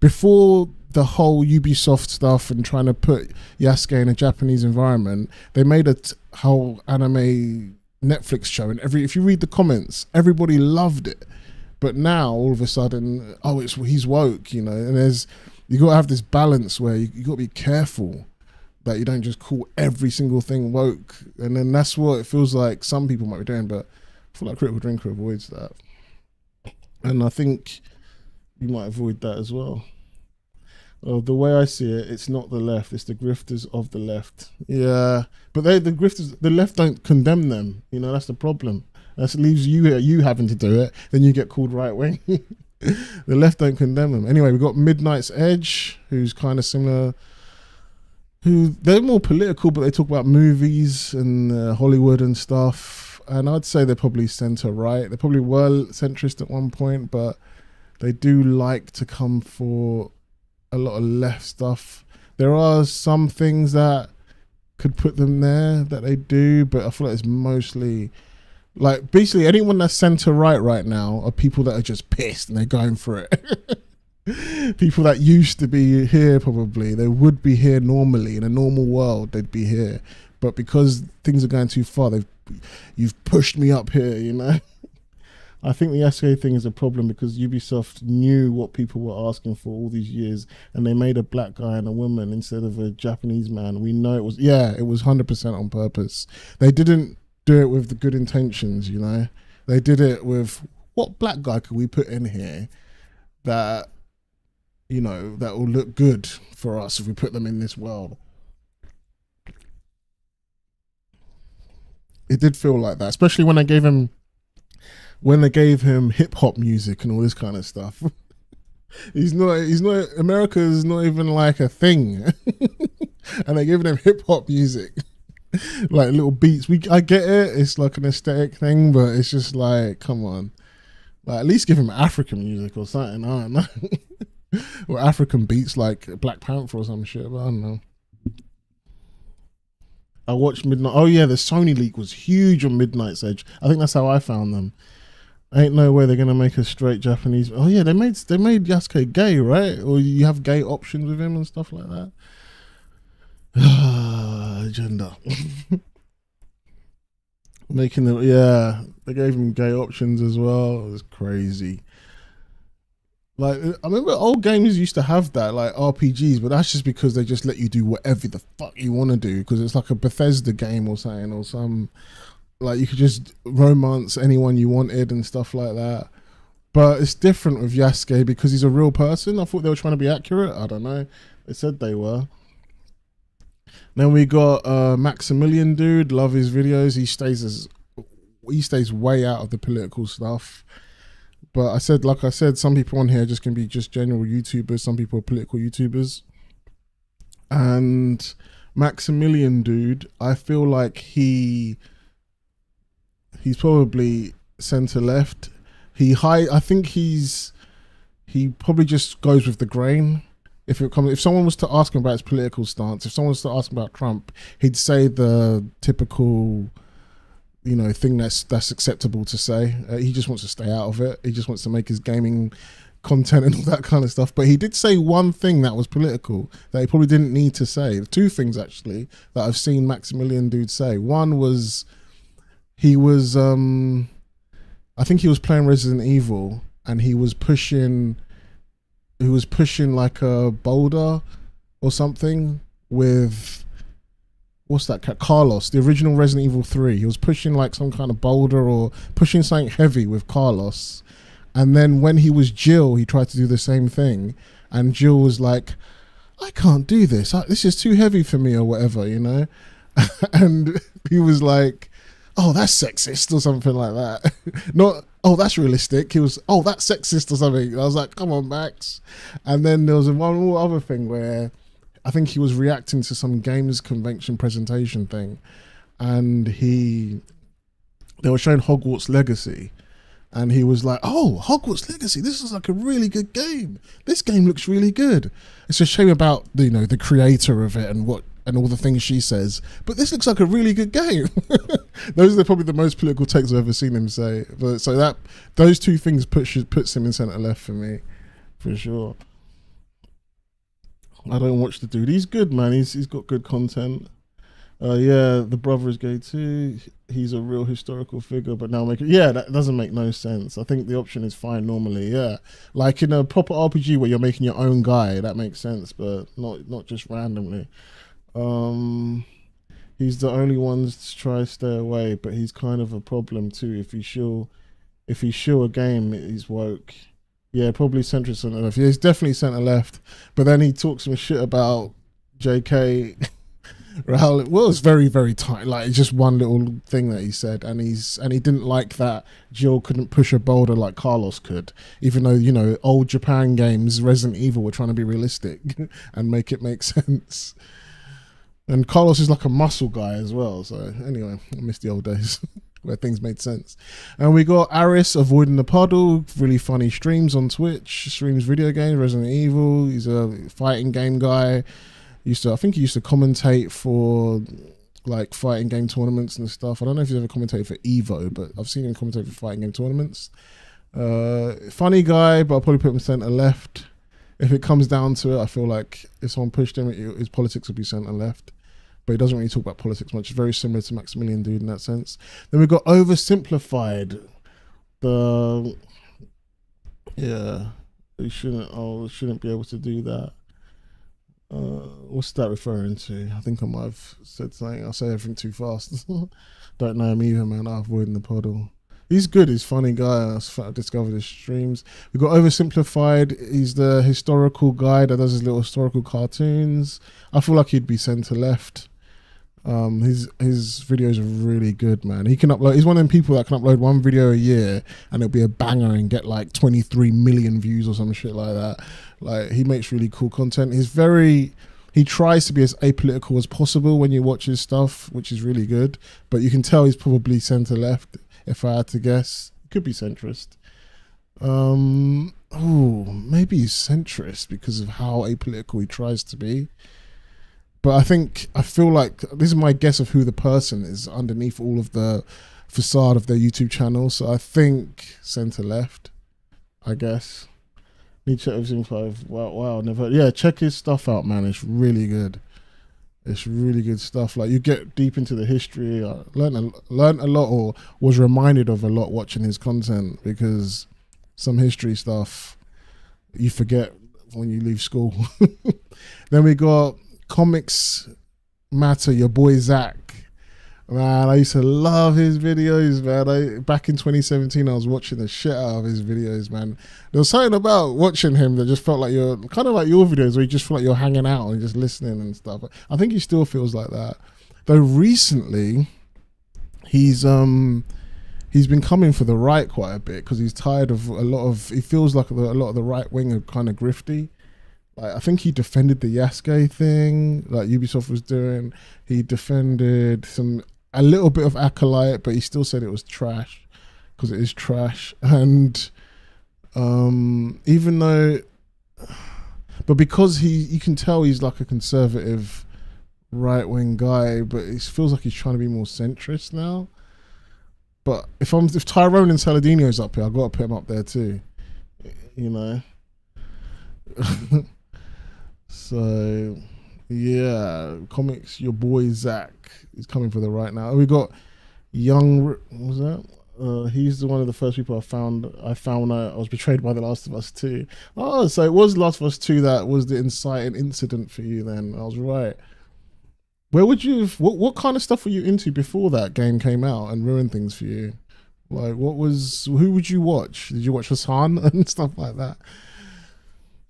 Before the whole Ubisoft stuff and trying to put Yasuke in a Japanese environment, they made a whole anime Netflix show, and if you read the comments, everybody loved it. But now all of a sudden, he's woke, and you got to have this balance where you got to be careful that you don't just call every single thing woke, and then that's what it feels like some people might be doing. But I feel like Critical Drinker avoids that, and I think you might avoid that as well. The way I see it, it's not the left; it's the grifters of the left. Yeah, but the grifters, the left don't condemn them. That's the problem. That leaves you having to do it. Then you get called right wing. The left don't condemn them. Anyway, we've got Midnight's Edge, who's kind of similar. They're more political, but they talk about movies and Hollywood and stuff. And I'd say they're probably centre right. They probably were centrist at one point, but they do like to come for a lot of left stuff. There are some things that could put them there that they do, but I feel like it's mostly, like, basically anyone that's centre right now are people that are just pissed and they're going for it. People that used to be here, probably they would be here normally in a normal world, they'd be here, but because things are going too far, you've pushed me up here. I think the Yasuke thing is a problem because Ubisoft knew what people were asking for all these years, and they made a black guy and a woman instead of a Japanese man. We know it was 100% on purpose. They didn't do it with the good intentions, They did it with, what black guy could we put in here that you know, that will look good for us if we put them in this world. It did feel like that, especially when they gave him hip hop music and all this kind of stuff. He's not. America's not even like a thing, and they're giving him hip hop music, like little beats. I get it. It's like an aesthetic thing, but it's just like, come on, like at least give him African music or something. I don't know, or African beats like Black Panther or some shit. But I don't know. I watched Midnight. Oh yeah, the Sony leak was huge on Midnight's Edge. I think that's how I found them. Ain't no way they're gonna make a straight Japanese. Oh yeah, they made Yasuke gay, right? Or you have gay options with him and stuff like that. Agenda. Making them, yeah, they gave him gay options as well. It was crazy. Like, I remember old games used to have that, like RPGs, but that's just because they just let you do whatever the fuck you want to do, because it's like a Bethesda game or something, or some, like you could just romance anyone you wanted and stuff like that. But it's different with Yasuke because he's a real person. I thought they were trying to be accurate. I don't know. They said they were. Then we got Maximilian dude. Love his videos. He stays way out of the political stuff. But like I said, some people on here just can be just general YouTubers. Some people are political YouTubers. And Maximilian dude, I feel like he's probably center left. I think he probably just goes with the grain. If someone was to ask him about his political stance, if someone was to ask him about Trump, he'd say the typical, you know, thing that's acceptable to say. He just wants to stay out of it. He just wants to make his gaming content and all that kind of stuff. But he did say one thing that was political that he probably didn't need to say. Two things actually that I've seen Maximilian dude say. One was he was I think he was playing Resident Evil and he was pushing like a boulder or something with, what's that cat? Carlos, the original Resident Evil 3. He was pushing like some kind of boulder or pushing something heavy with Carlos. And then when he was Jill, he tried to do the same thing. And Jill was like, I can't do this. This is too heavy for me or whatever, you know? And he was like, oh, that's sexist or something like that. Not, oh, that's realistic. He was, oh, that's sexist or something. I was like, come on, Max. And then there was one more other thing where I think he was reacting to some games convention presentation thing. And they were showing Hogwarts Legacy. And he was like, oh, Hogwarts Legacy, this is like a really good game. This game looks really good. It's a shame about, you know, the creator of it and all the things she says, but this looks like a really good game. Those are probably the most political takes I've ever seen him say. But so that those two things puts him in centre left for me, for sure. I don't watch the dude. He's good, man. He's got good content. Yeah, the brother is gay too. He's a real historical figure, but now that doesn't make no sense. I think the option is fine normally. Yeah, like in a proper RPG where you're making your own guy, that makes sense, but not just randomly. He's the only one to try to stay away, but he's kind of a problem too. If he's sure a game, he's woke. Yeah, probably centrist centre left. Yeah, he's definitely centre left. But then he talks some shit about JK. Raul, well, it's very, very tight. Like, it's just one little thing that he said, and he didn't like that Jill couldn't push a boulder like Carlos could, even though, you know, old Japan games, Resident Evil, were trying to be realistic and make it make sense. And Carlos is like a muscle guy as well. So anyway, I miss the old days where things made sense. And we got Aris avoiding the puddle, really funny streams on Twitch, streams video games, Resident Evil. He's a fighting game guy. I think he used to commentate for like fighting game tournaments and stuff. I don't know if he's ever commentated for Evo, but I've seen him commentate for fighting game tournaments. Funny guy, but I'll probably put him center left. If it comes down to it, I feel like if someone pushed him, his politics would be center left. But he doesn't really talk about politics much. It's very similar to Maximilian dude in that sense. Then we've got oversimplified. He shouldn't be able to do that. What's that referring to? I think I might have said something. I'll say everything too fast. Don't know him either, man. I'm avoiding the puddle. He's good. He's a funny guy. I discovered his streams. We got Oversimplified. He's the historical guy that does his little historical cartoons. I feel like he'd be centre left. His videos are really good, man. He can upload. He's one of them people that can upload one video a year and it'll be a banger and get like 23 million views or some shit like that. Like, he makes really cool content. He tries to be as apolitical as possible when you watch his stuff, which is really good. But you can tell he's probably centre left. If I had to guess, could be centrist. Maybe he's centrist because of how apolitical he tries to be. But I feel like this is my guess of who the person is underneath all of the facade of their YouTube channel. So I think centre left, I guess. Need to check everything 5. Wow, never. Yeah, check his stuff out, man. It's really good. It's really good stuff. Like, you get deep into the history. I learned a lot, or was reminded of a lot watching his content, because some history stuff you forget when you leave school. Then we got Comics Matter, your boy Zach. Man, I used to love his videos, man. Back in 2017, I was watching the shit out of his videos, man. There was something about watching him that just felt like you're kind of like your videos, where you just feel like you're hanging out and just listening and stuff. I think he still feels like that. Though recently, he's been coming for the right quite a bit, because he's tired of he feels like a lot of the right wing are kind of grifty. Like, I think he defended the Yasuke thing, like Ubisoft was doing. He defended a little bit of Acolyte, but he still said it was trash, because it is trash. And even though, but because you can tell he's like a conservative right-wing guy, but it feels like he's trying to be more centrist now. But if Tyrone and Saladino's up here, I've got to put him up there too, you know. So yeah, Comics, your boy Zach is coming for the right now. We got Young, what was that? He's one of the first people I found when I was betrayed by The Last of Us 2. Oh, so it was Last of Us 2 that was the inciting incident for you then. I was right. Where would you, what kind of stuff were you into before that game came out and ruined things for you? Like, who would you watch? Did you watch Hassan and stuff like that?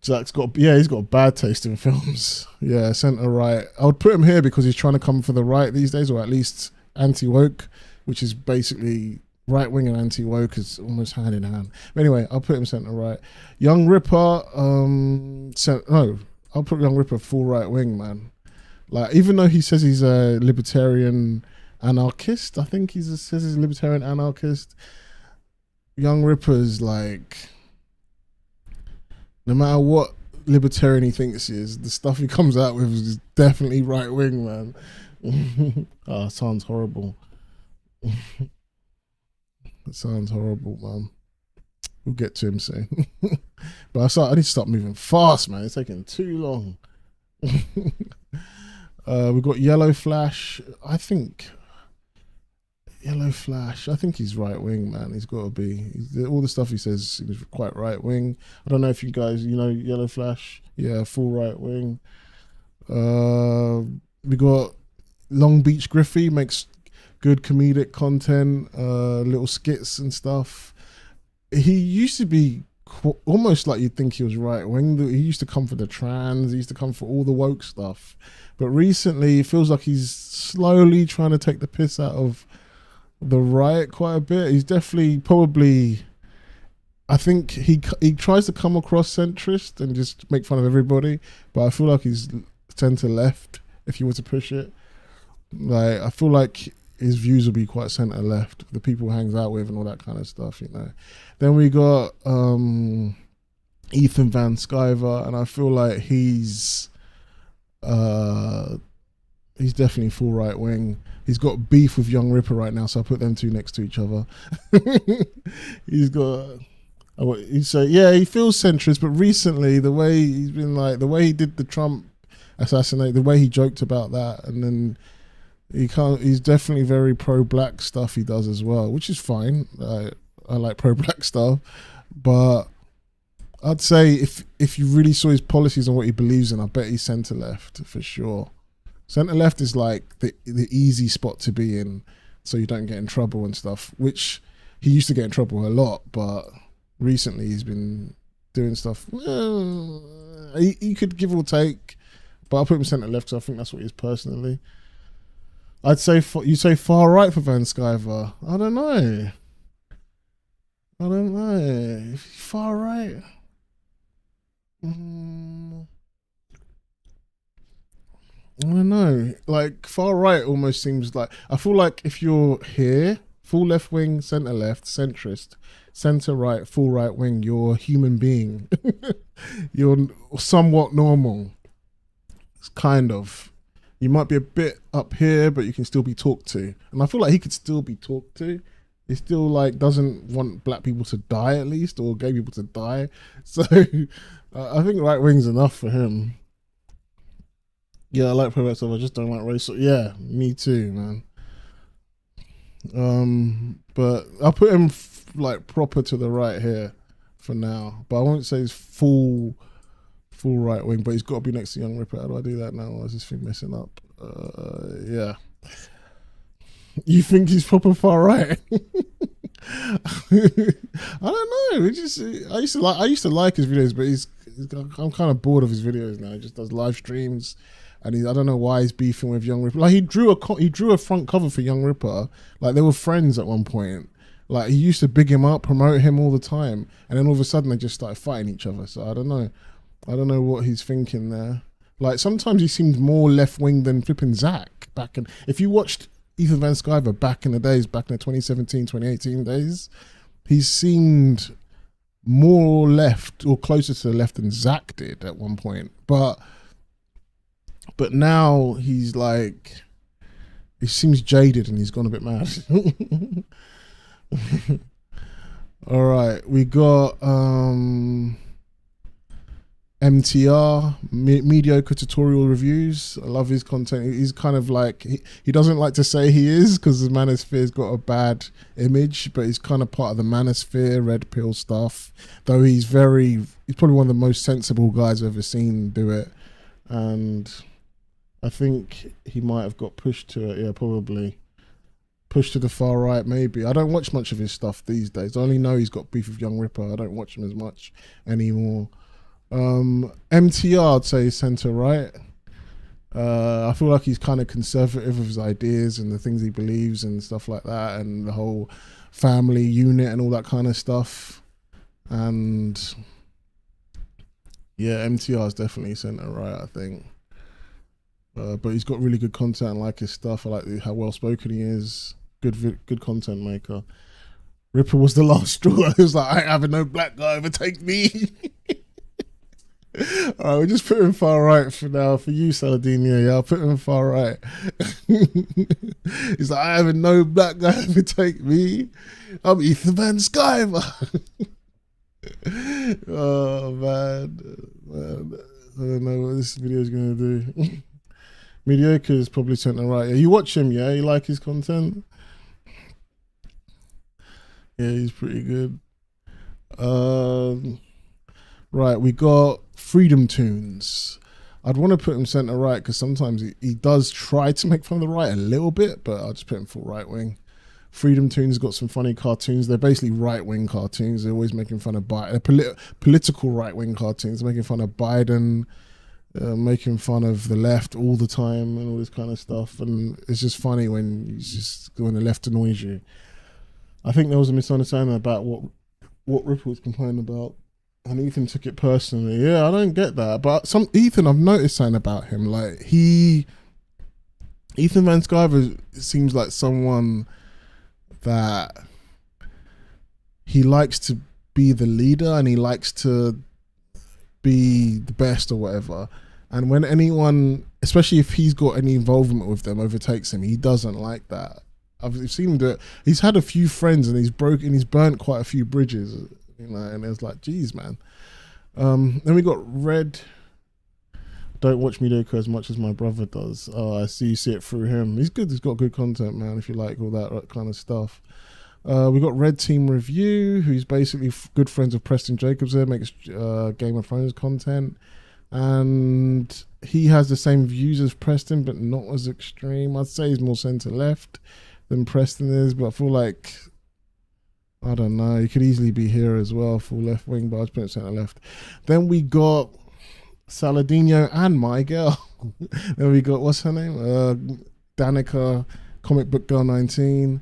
Zach's he's got a bad taste in films. Yeah, centre right. I would put him here because he's trying to come for the right these days, or at least anti-woke, which is basically right wing and anti-woke is almost hand in hand. But anyway, I'll put him centre right. Young Ripper, I'll put Young Ripper full right wing, man. Like, even though he says he's a libertarian anarchist, I think says he's a libertarian anarchist. Young Ripper's like, no matter what libertarian he thinks he is, the stuff he comes out with is definitely right wing, man. Oh, sounds horrible. It sounds horrible, man. We'll get to him soon. But I need to stop moving fast, man. It's taking too long. We've got Yellow Flash. I think he's right wing, man. He's got to be. All the stuff he says is quite right wing. I don't know if you guys, Yellow Flash. Yeah, full right wing. We got Long Beach Griffey, makes good comedic content, little skits and stuff. He used to be almost like you'd think he was right wing. He used to come for the trans. He used to come for all the woke stuff. But recently, it feels like he's slowly trying to take the piss out of the right quite a bit. He's definitely probably, I think he tries to come across centrist and just make fun of everybody, but I feel like he's centre left if you were to push it. Like, I feel like his views will be quite centre left, the people he hangs out with and all that kind of stuff, Then we got Ethan Van Sciver, and I feel like he's definitely full right wing. He's got beef with Young Ripper right now, so I put them two next to each other. He feels centrist, but recently the way he's been, like, the way he did the Trump assassinate, the way he joked about that, and then he's definitely very pro-black stuff he does as well, which is fine. I like pro-black stuff, but I'd say if you really saw his policies and what he believes in, I bet he's centre left for sure. Centre left is like the easy spot to be in, so you don't get in trouble and stuff, which he used to get in trouble a lot, but recently he's been doing stuff. He could give or take, but I'll put him centre left because I think that's what he is personally. I'd say you say far right for Van Sciver. I don't know. Far right. I don't know. Like far right almost seems like, I feel like if you're here, full left wing, centre left, centrist, centre right, full right wing, you're a human being. You're somewhat normal. It's kind of. You might be a bit up here, but you can still be talked to. And I feel like he could still be talked to. He still like doesn't want black people to die at least, or gay people to die. So I think right wing's enough for him. Yeah, I like progressive. I just don't like racial. Yeah, me too, man. But I'll put him like proper to the right here for now. But I won't say he's full right wing. But he's got to be next to Young Ripper. How do I do that now? Or is this thing messing up? Yeah. You think he's proper far right? I don't know. I used to like his videos, but I'm kind of bored of his videos now. He just does live streams, and I don't know why he's beefing with Young Ripper. Like he drew a front cover for Young Ripper. Like they were friends at one point. Like he used to big him up, promote him all the time, and then all of a sudden they just started fighting each other. So I don't know what he's thinking there. Like sometimes he seemed more left wing than flipping Zach back in. If you watched Ethan Van Sciver back in the 2017, 2018 days, he seemed more left or closer to the left than Zach did at one point. But now he's like, he seems jaded and he's gone a bit mad. All right, we got MTR, mediocre tutorial reviews. I love his content. He's kind of like, he doesn't like to say he is because the manosphere's got a bad image, but he's kind of part of the manosphere, red pill stuff. Though he's probably one of the most sensible guys I've ever seen do it. And I think he might have got pushed to it. Yeah, probably. Pushed to the far right, maybe. I don't watch much of his stuff these days. I only know he's got beef with Young Ripper. I don't watch him as much anymore. MTR, I'd say centre right. I feel like he's kind of conservative with his ideas and the things he believes and stuff like that, and the whole family unit and all that kind of stuff. And yeah, MTR is definitely centre right, I think. But he's got really good content. I like his stuff. I like how well spoken he is. Good content maker. Ripper was the last straw. He was like, I ain't having no black guy overtake me. All right, we'll just put him far right for now. For you, Saladino, yeah, I'll put him far right. He's like, I having no black guy overtake me. I'm Ethan Van Sciver. Oh man, I don't know what this video is gonna do. Mediocre is probably centre right. Yeah, you watch him, yeah? You like his content? Yeah, he's pretty good. Right, we got Freedom Tunes. I'd want to put him centre right because sometimes he does try to make fun of the right a little bit, but I'll just put him full right wing. Freedom Tunes got some funny cartoons. They're basically right wing cartoons. They're always making fun of political right wing cartoons, making fun of Biden, making fun of the left all the time and all this kind of stuff. And it's just funny when the left annoys you. I think there was a misunderstanding about what Ripple was complaining about. And Ethan took it personally. Yeah, I don't get that. But Ethan, I've noticed something about him. Like Ethan Van Sciver seems like someone that he likes to be the leader and he likes to be the best or whatever. And when anyone, especially if he's got any involvement with them, overtakes him, he doesn't like that. I've seen him do it. He's had a few friends and he's burnt quite a few bridges. And it's like, geez, man. Then we got Red. Don't watch Mediocre as much as my brother does. Oh, I see you see it through him. He's good. He's got good content, man, if you like all that kind of stuff. We got Red Team Review, who's basically good friends of Preston Jacobs there, makes Game of Thrones content. And he has the same views as Preston, but not as extreme. I'd say he's more centre-left than Preston is, but I feel like I don't know. He could easily be here as well, full left wing, but I was putting centre left. Then we got Saladino and my girl. Then we got, what's her name? Danica, comic book girl 19.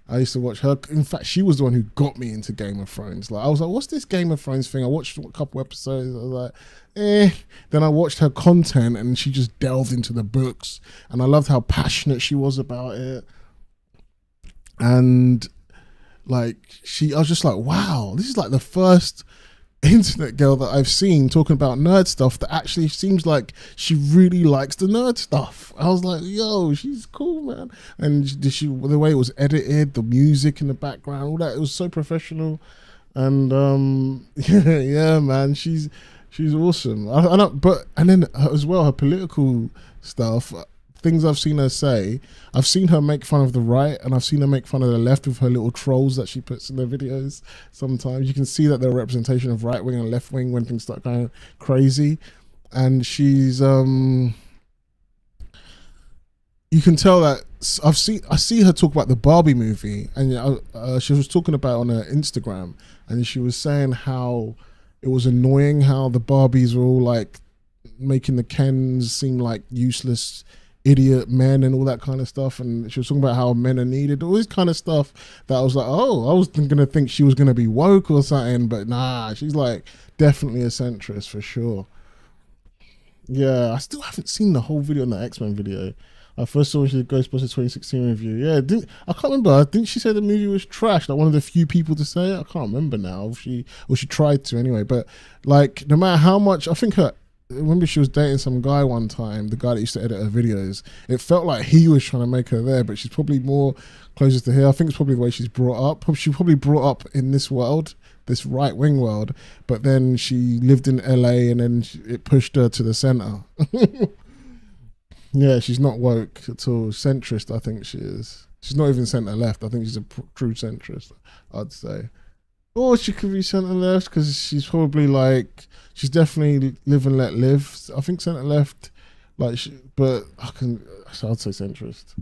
I used to watch her. In fact, she was the one who got me into Game of Thrones. Like, I was like, what's this Game of Thrones thing? I watched a couple episodes. I was like, eh. Then I watched her content and she just delved into the books. And I loved how passionate she was about it. And like, I was just like, wow, this is like the first internet girl that I've seen talking about nerd stuff that actually seems like she really likes the nerd stuff. I was like, yo, she's cool, man. And the way it was edited, the music in the background, all that, it was so professional. And yeah, man, she's awesome. And then as well, her political stuff, things I've seen her say, I've seen her make fun of the right and I've seen her make fun of the left with her little trolls that she puts in their videos. Sometimes you can see that they're a representation of right wing and left wing when things start going crazy. And she's you can tell that I see her talk about the Barbie movie, and she was talking about it on her Instagram, and she was saying how it was annoying how the Barbies were all like making the Kens seem like useless idiot men and all that kind of stuff. And she was talking about how men are needed, all this kind of stuff that I was like, oh, I was gonna think she was gonna be woke or something, but nah, she's like definitely a centrist for sure. Yeah, I still haven't seen the whole video on the X-Men video. I first saw she did Ghostbusters 2016 review. Yeah, I can't remember. Didn't she say the movie was trash? Like one of the few people to say it. I can't remember now. She tried to anyway. But like, no matter how much, I remember she was dating some guy one time, the guy that used to edit her videos. It felt like he was trying to make her there, but she's probably more closer to here. I think it's probably the way she's brought up. She probably brought up in this world, this right-wing world, but then she lived in LA and then it pushed her to the center. Yeah, she's not woke at all. Centrist, I think she is. She's not even center-left. I think she's a true centrist, I'd say. Or she could be centre left because she's probably like, she's definitely live and let live. I think centre left, but I'd say centrist.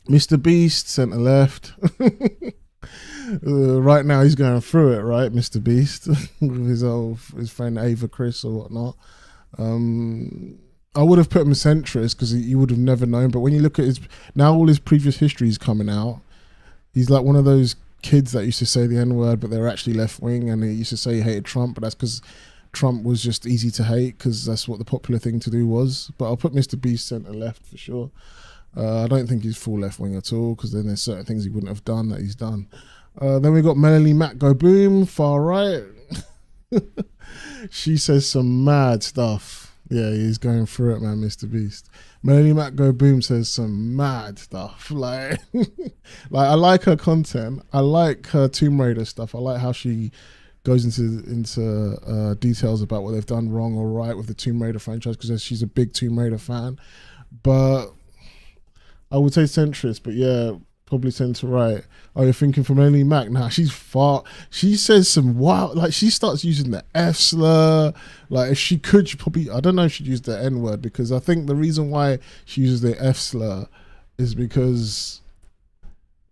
Mr. Beast, centre left. Right now he's going through it, right, Mr. Beast, with his friend Ava Chris or whatnot. I would have put him centrist because you would have never known. But when you look at all his previous history is coming out, he's like one of those kids that used to say the N-word, but they're actually left-wing, and he used to say he hated Trump, but that's because Trump was just easy to hate because that's what the popular thing to do was. But I'll put Mr. Beast centre-left for sure. I don't think he's full left-wing at all because then there's certain things he wouldn't have done that he's done. Then we got Melanie Mac Go Boom, far right. She says some mad stuff. Yeah, he's going through it, man, Mr. Beast. Melanie Mac Go Boom says some mad stuff. Like I like her content. I like her Tomb Raider stuff. I like how she goes into details about what they've done wrong or right with the Tomb Raider franchise because she's a big Tomb Raider fan. But I would say centrist, but yeah, probably centre right. Oh, you're thinking from Melanie Mac? Nah, she's far. She says some wild, like she starts using the F slur. Like if she could, she probably, I don't know if she'd use the N word because I think the reason why she uses the F slur is because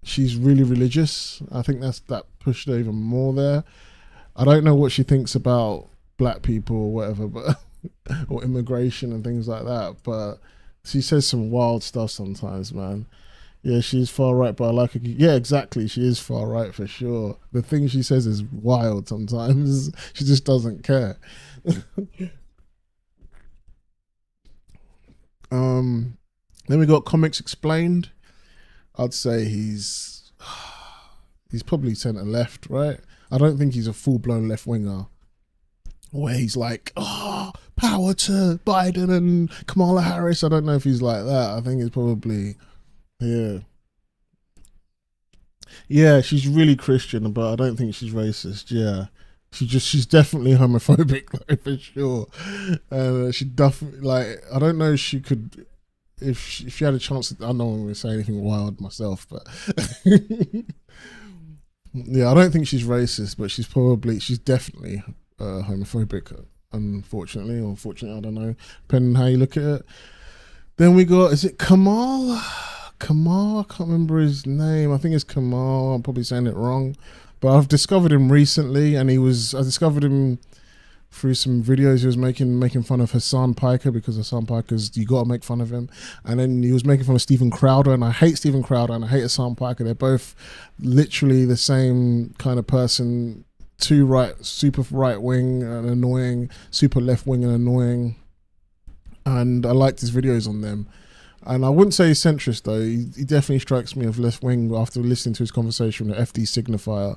she's really religious. I think that pushed her even more there. I don't know what she thinks about black people or whatever, but or immigration and things like that. But she says some wild stuff sometimes, man. Yeah, she's far right, but I like her. Yeah, exactly. She is far right for sure. The thing she says is wild sometimes. She just doesn't care. Then we got Comics Explained. I'd say he's probably centre left, right? I don't think he's a full-blown left-winger where he's like, power to Biden and Kamala Harris. I don't know if he's like that. I think it's probably... Yeah, she's really Christian, but I don't think she's racist. Yeah, she's definitely homophobic, like, for sure. She definitely, like, I don't know if she could, if she had a chance. I don't want to say anything wild myself, but yeah, I don't think she's racist, but she's definitely homophobic. Unfortunately, or fortunately, I don't know, depending on how you look at it. Then we got, is it Kamal Kamal, I can't remember his name. I think it's Kamal. I'm probably saying it wrong. But I've discovered him recently, and I discovered him through some videos he was making fun of Hassan Piker, because Hassan Piker's, you got to make fun of him. And then he was making fun of Stephen Crowder, and I hate Stephen Crowder and I hate Hassan Piker. They're both literally the same kind of person. Super right wing and annoying, super left wing and annoying. And I liked his videos on them. And I wouldn't say he's centrist though. He definitely strikes me as left wing after listening to his conversation with FD Signifier.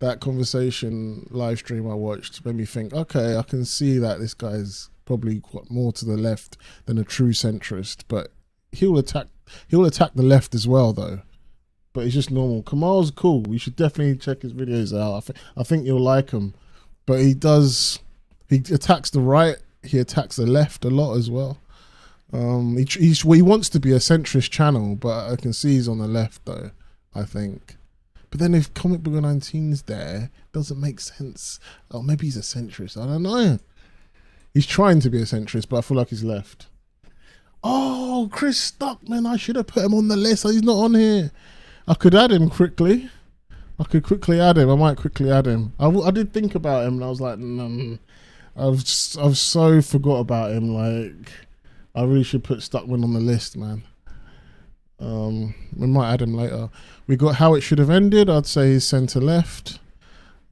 That conversation live stream I watched made me think, okay, I can see that this guy's probably quite more to the left than a true centrist, but he'll attack the left as well though. But he's just normal. Kamal's cool. You should definitely check his videos out. I think you'll like him. But he attacks the right, he attacks the left a lot as well. He wants to be a centrist channel, but I can see he's on the left though, I think. But then if Comic Book 19's there, it doesn't make sense. Oh, maybe he's a centrist. I don't know. He's trying to be a centrist, but I feel like he's left. Oh, Chris Stockman. I should have put him on the list. He's not on here. I could add him quickly. I could quickly add him. I might quickly add him. I did think about him, and I was like, I've so forgot about him. Like, I really should put Stockman on the list, man. We might add him later. We got How It Should Have Ended. I'd say he's centre left.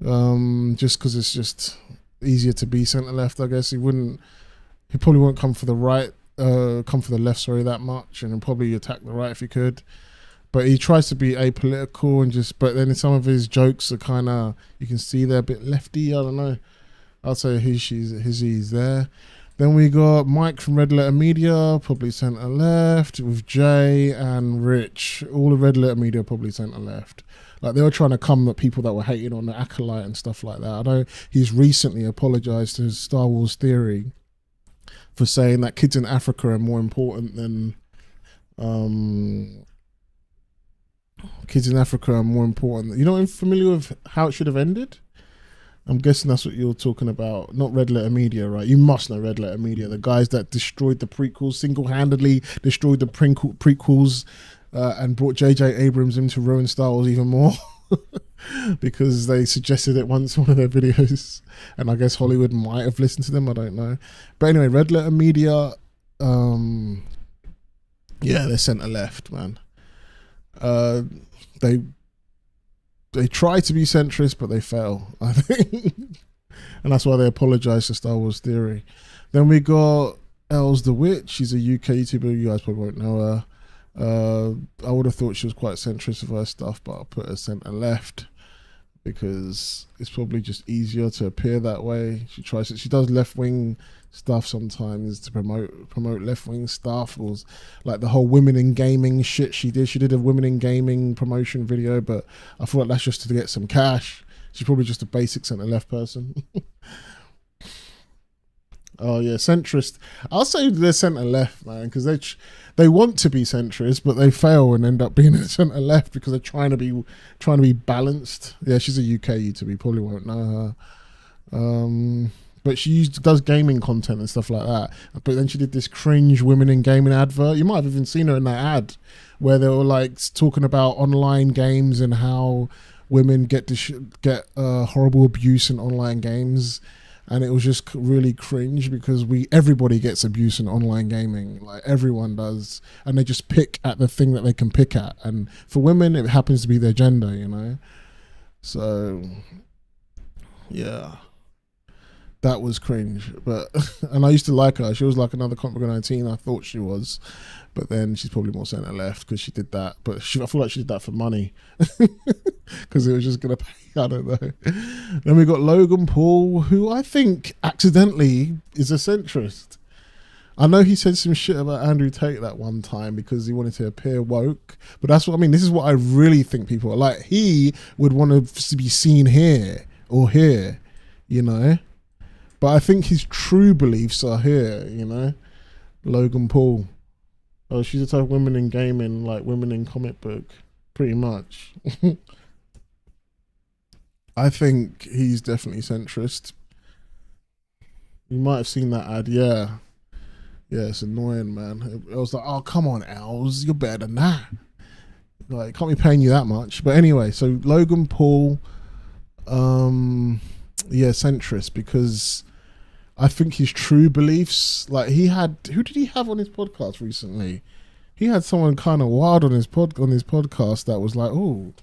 Just because it's just easier to be centre left, I guess. He probably won't come for the right, come for the left, sorry, that much, and he'll probably attack the right if he could. But he tries to be apolitical but then some of his jokes are kind of, you can see they're a bit lefty. I don't know. I'll say he's there. Then we got Mike from Red Letter Media, probably centre left, with Jay and Rich. All the Red Letter Media probably centre left. Like, they were trying to come at people that were hating on the Acolyte and stuff like that. I know he's recently apologised to his Star Wars Theory for saying that kids in Africa are more important than kids in Africa are more important. You know, I'm familiar with How It Should Have Ended? I'm guessing that's what you're talking about. Not Red Letter Media, right? You must know Red Letter Media. The guys that destroyed the prequels, single-handedly destroyed the prequels and brought J.J. Abrams in to ruin Star Wars even more. Because they suggested it once in one of their videos. And I guess Hollywood might have listened to them. I don't know. But anyway, Red Letter Media, yeah, they're centre-left, man. They try to be centrist, but they fail, I think. And that's why they apologise to Star Wars Theory. Then we got Els the Witch. She's a UK YouTuber. You guys probably won't know her. I would have thought she was quite centrist with her stuff, but I'll put her centre left because it's probably just easier to appear that way. She does left wing stuff sometimes to promote left wing stuff, or like the whole women in gaming shit she did a women in gaming promotion video, but I thought that's just to get some cash. She's probably just a basic centre left person. Oh yeah, centrist. I'll say they're centre left, man, because they want to be centrist, but they fail and end up being a centre left because they're trying to be balanced. Yeah, she's a UK YouTuber. You probably won't know her. But she does gaming content and stuff like that. But then she did this cringe women in gaming advert. You might have even seen her in that ad where they were like talking about online games and how women get horrible abuse in online games. And it was just really cringe because everybody gets abuse in online gaming. Like, everyone does. And they just pick at the thing that they can pick at. And for women, it happens to be their gender, you know? So, yeah. That was cringe. And I used to like her. She was like another Comic Book 19. I thought she was. But then she's probably more centre left because she did that. But I feel like she did that for money. Because it was just going to pay. I don't know. Then we got Logan Paul, who I think accidentally is a centrist. I know he said some shit about Andrew Tate that one time because he wanted to appear woke. But that's what I mean. This is what I really think people are like. He would want to be seen here or here, you know. But I think his true beliefs are here, you know. Logan Paul. Oh, she's the type of women in gaming, like women in comic book, pretty much. I think he's definitely centrist. You might have seen that ad, yeah. Yeah, it's annoying, man. I was like, oh, come on, Els, you're better than that. Like, can't be paying you that much. But anyway, so Logan Paul, yeah, centrist, because I think his true beliefs, like he had, who did he have on his podcast recently? He had someone kind of wild on his podcast that was like, oh,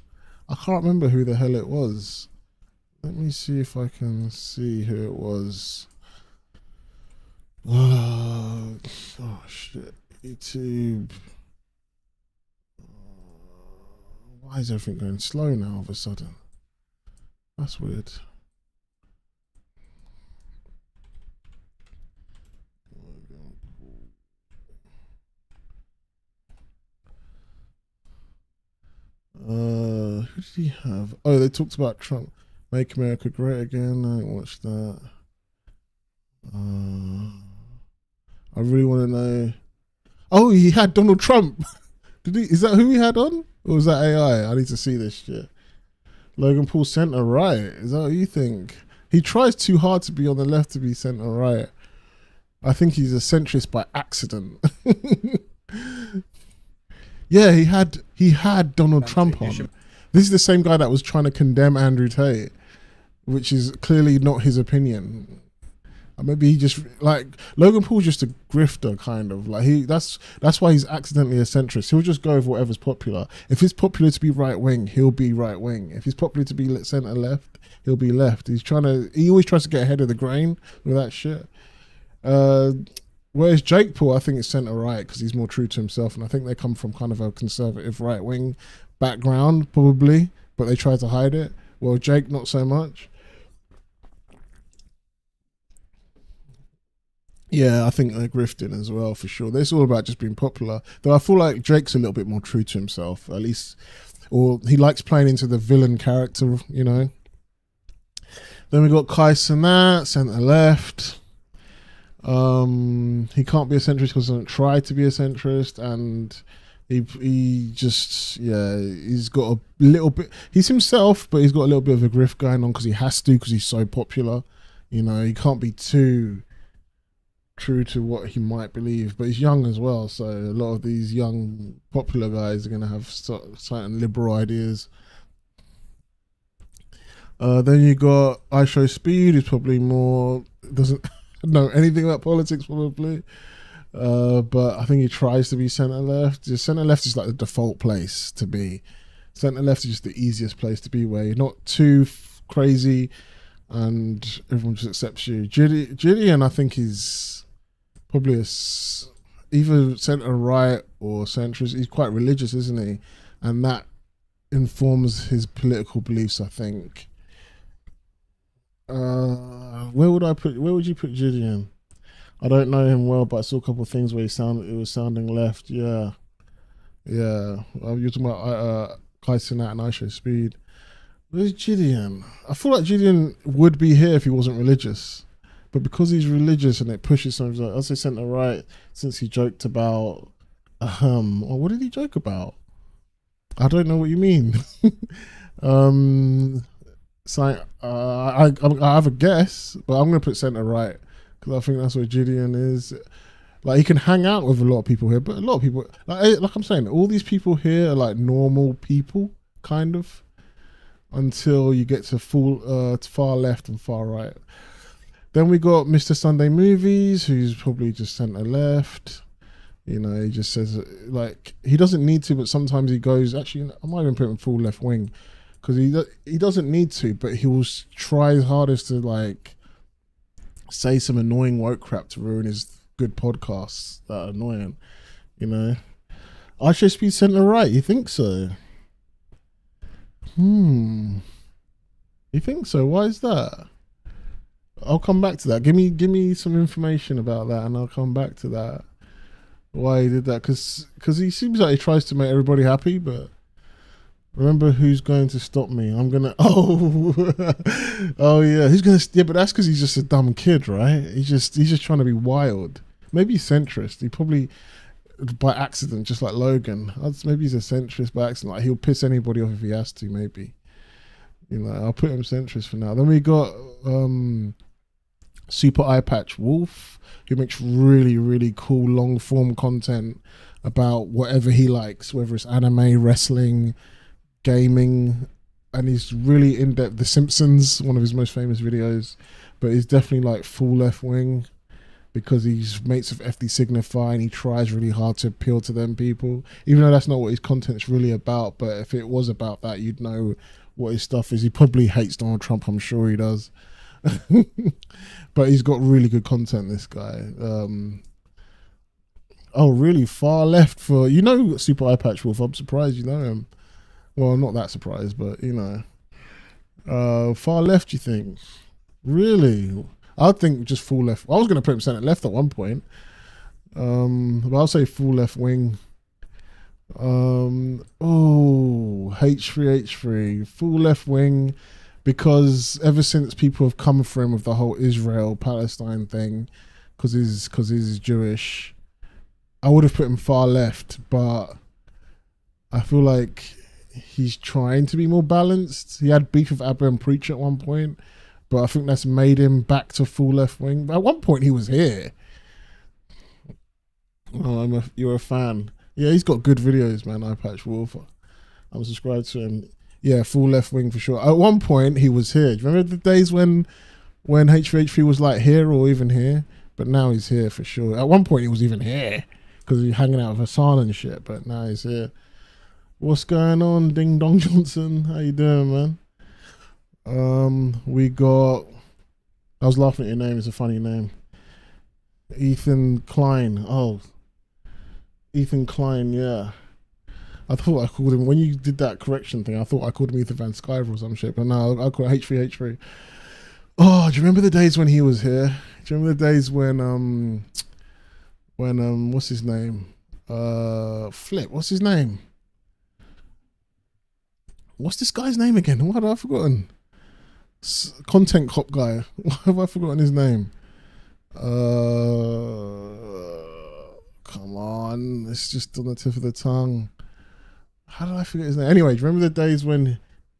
I can't remember who the hell it was. Let me see if I can see who it was. Oh shit, YouTube. Why is everything going slow now all of a sudden? That's weird. Who did he have? Oh, they talked about Trump, Make America Great Again. I didn't watch that. I really want to know. Oh, he had Donald Trump. Did he? Is that who he had on? Or was that AI? I need to see this shit. Logan Paul centre right. Is that what you think? He tries too hard to be on the left to be centre right. I think he's a centrist by accident. Yeah, he had Donald Trump on. This is the same guy that was trying to condemn Andrew Tate, which is clearly not his opinion. Maybe he just, like, Logan Paul's just a grifter, kind of. Like, that's why he's accidentally a centrist. He'll just go with whatever's popular. If it's popular to be right wing, he'll be right wing. If it's popular to be centre left, he'll be left. He always tries to get ahead of the grain with that shit. Whereas Jake Paul, I think, is centre right because he's more true to himself, and I think they come from kind of a conservative right wing background, probably, but they try to hide it. Well, Jake, not so much. Yeah, I think they're grifting as well, for sure. It's all about just being popular. Though I feel like Drake's a little bit more true to himself, at least, or he likes playing into the villain character, you know. Then we got Kai Cenat, centre left. He can't be a centrist because he doesn't try to be a centrist, and he just, yeah, he's got a little bit, he's himself, but he's got a little bit of a grift going on because he has to, because he's so popular. You know, he can't be too true to what he might believe, but he's young as well, so a lot of these young popular guys are going to have certain liberal ideas. Then you got I Show Speed, who's probably more, doesn't know anything about politics probably, but I think he tries to be centre left. Just centre left is like the default place to be. Centre left is just the easiest place to be, where you're not too crazy and everyone just accepts you. Gideon, I think, is probably either centre right or centrist. He's quite religious, isn't he? And that informs his political beliefs, I think. Where would you put Gideon? I don't know him well, but I saw a couple of things where it was sounding left. Yeah. You're talking about Kai Cenat and I Show Speed. Where's Gideon? I feel like Gideon would be here if he wasn't religious. But because he's religious and it pushes something, like, I'll say centre right, since he joked about, or what did he joke about? I don't know what you mean. So I have a guess, but I'm going to put centre right because I think that's where Gideon is. Like, he can hang out with a lot of people here, but a lot of people, like I'm saying, all these people here are like normal people, kind of, until you get to far left and far right. Then we got Mr. Sunday Movies, who's probably just centre left. You know, he just says, like, he doesn't need to, but sometimes he goes, actually, I might even put him full left wing, because he doesn't need to, but he will try his hardest to, like, say some annoying woke crap to ruin his good podcasts that are annoying, you know. I should be centre right, you think so? You think so? Why is that? I'll come back to that. Give me some information about that, and I'll come back to that. Why he did that? Because he seems like he tries to make everybody happy, but remember who's going to stop me? I'm gonna. Oh, oh yeah. Who's gonna? Yeah, but that's because he's just a dumb kid, right? He's just trying to be wild. Maybe he's centrist. He probably by accident, just like Logan. Maybe he's a centrist by accident. Like, he'll piss anybody off if he has to. Maybe. You know, I'll put him centrist for now. Then we got Super Eye Patch Wolf, who makes really, really cool long form content about whatever he likes, whether it's anime, wrestling, gaming, and he's really in depth. The Simpsons, one of his most famous videos, but he's definitely like full left wing because he's mates with FD Signify and he tries really hard to appeal to them people, even though that's not what his content's really about. But if it was about that, you'd know what his stuff is. He probably hates Donald Trump, I'm sure he does. But he's got really good content, this guy. Oh, really far left for, you know, Super Eye Patch Wolf. I'm surprised you know him. Well, I'm not that surprised, but you know, far left. You think? Really? I think just full left. I was going to put him centre left at one point, but I'll say full left wing. Oh, H3H3, full left wing, because ever since people have come for him with the whole Israel Palestine thing, because he's Jewish, I would have put him far left, but I feel like he's trying to be more balanced. He had beef with Abba and Preach at one point, but I think that's made him back to full left wing. But at one point he was here. Oh, you're a fan. Yeah, he's got good videos, man. Eye Patch Wolf. I'm subscribed to him. Yeah, full left wing for sure. At one point he was here. Do you remember the days when H3H3 was like here or even here? But now he's here for sure. At one point he was even here because he was hanging out with Hassan and shit, but now he's here. What's going on, Ding Dong Johnson? How you doing, man? We got, I was laughing at your name, it's a funny name. Ethan Klein. Oh, Ethan Klein, yeah. I thought I called him, when you did that correction thing, I thought I called him Ethan Van Skyver or some shit, but no, I call it H3H3. Oh, do you remember the days when he was here? Do you remember the days when what's his name? Flip, what's his name? What's this guy's name again? What have I forgotten? Content cop guy. Why have I forgotten his name? Come on. It's just on the tip of the tongue. How did I forget his name? Anyway, do you remember the days when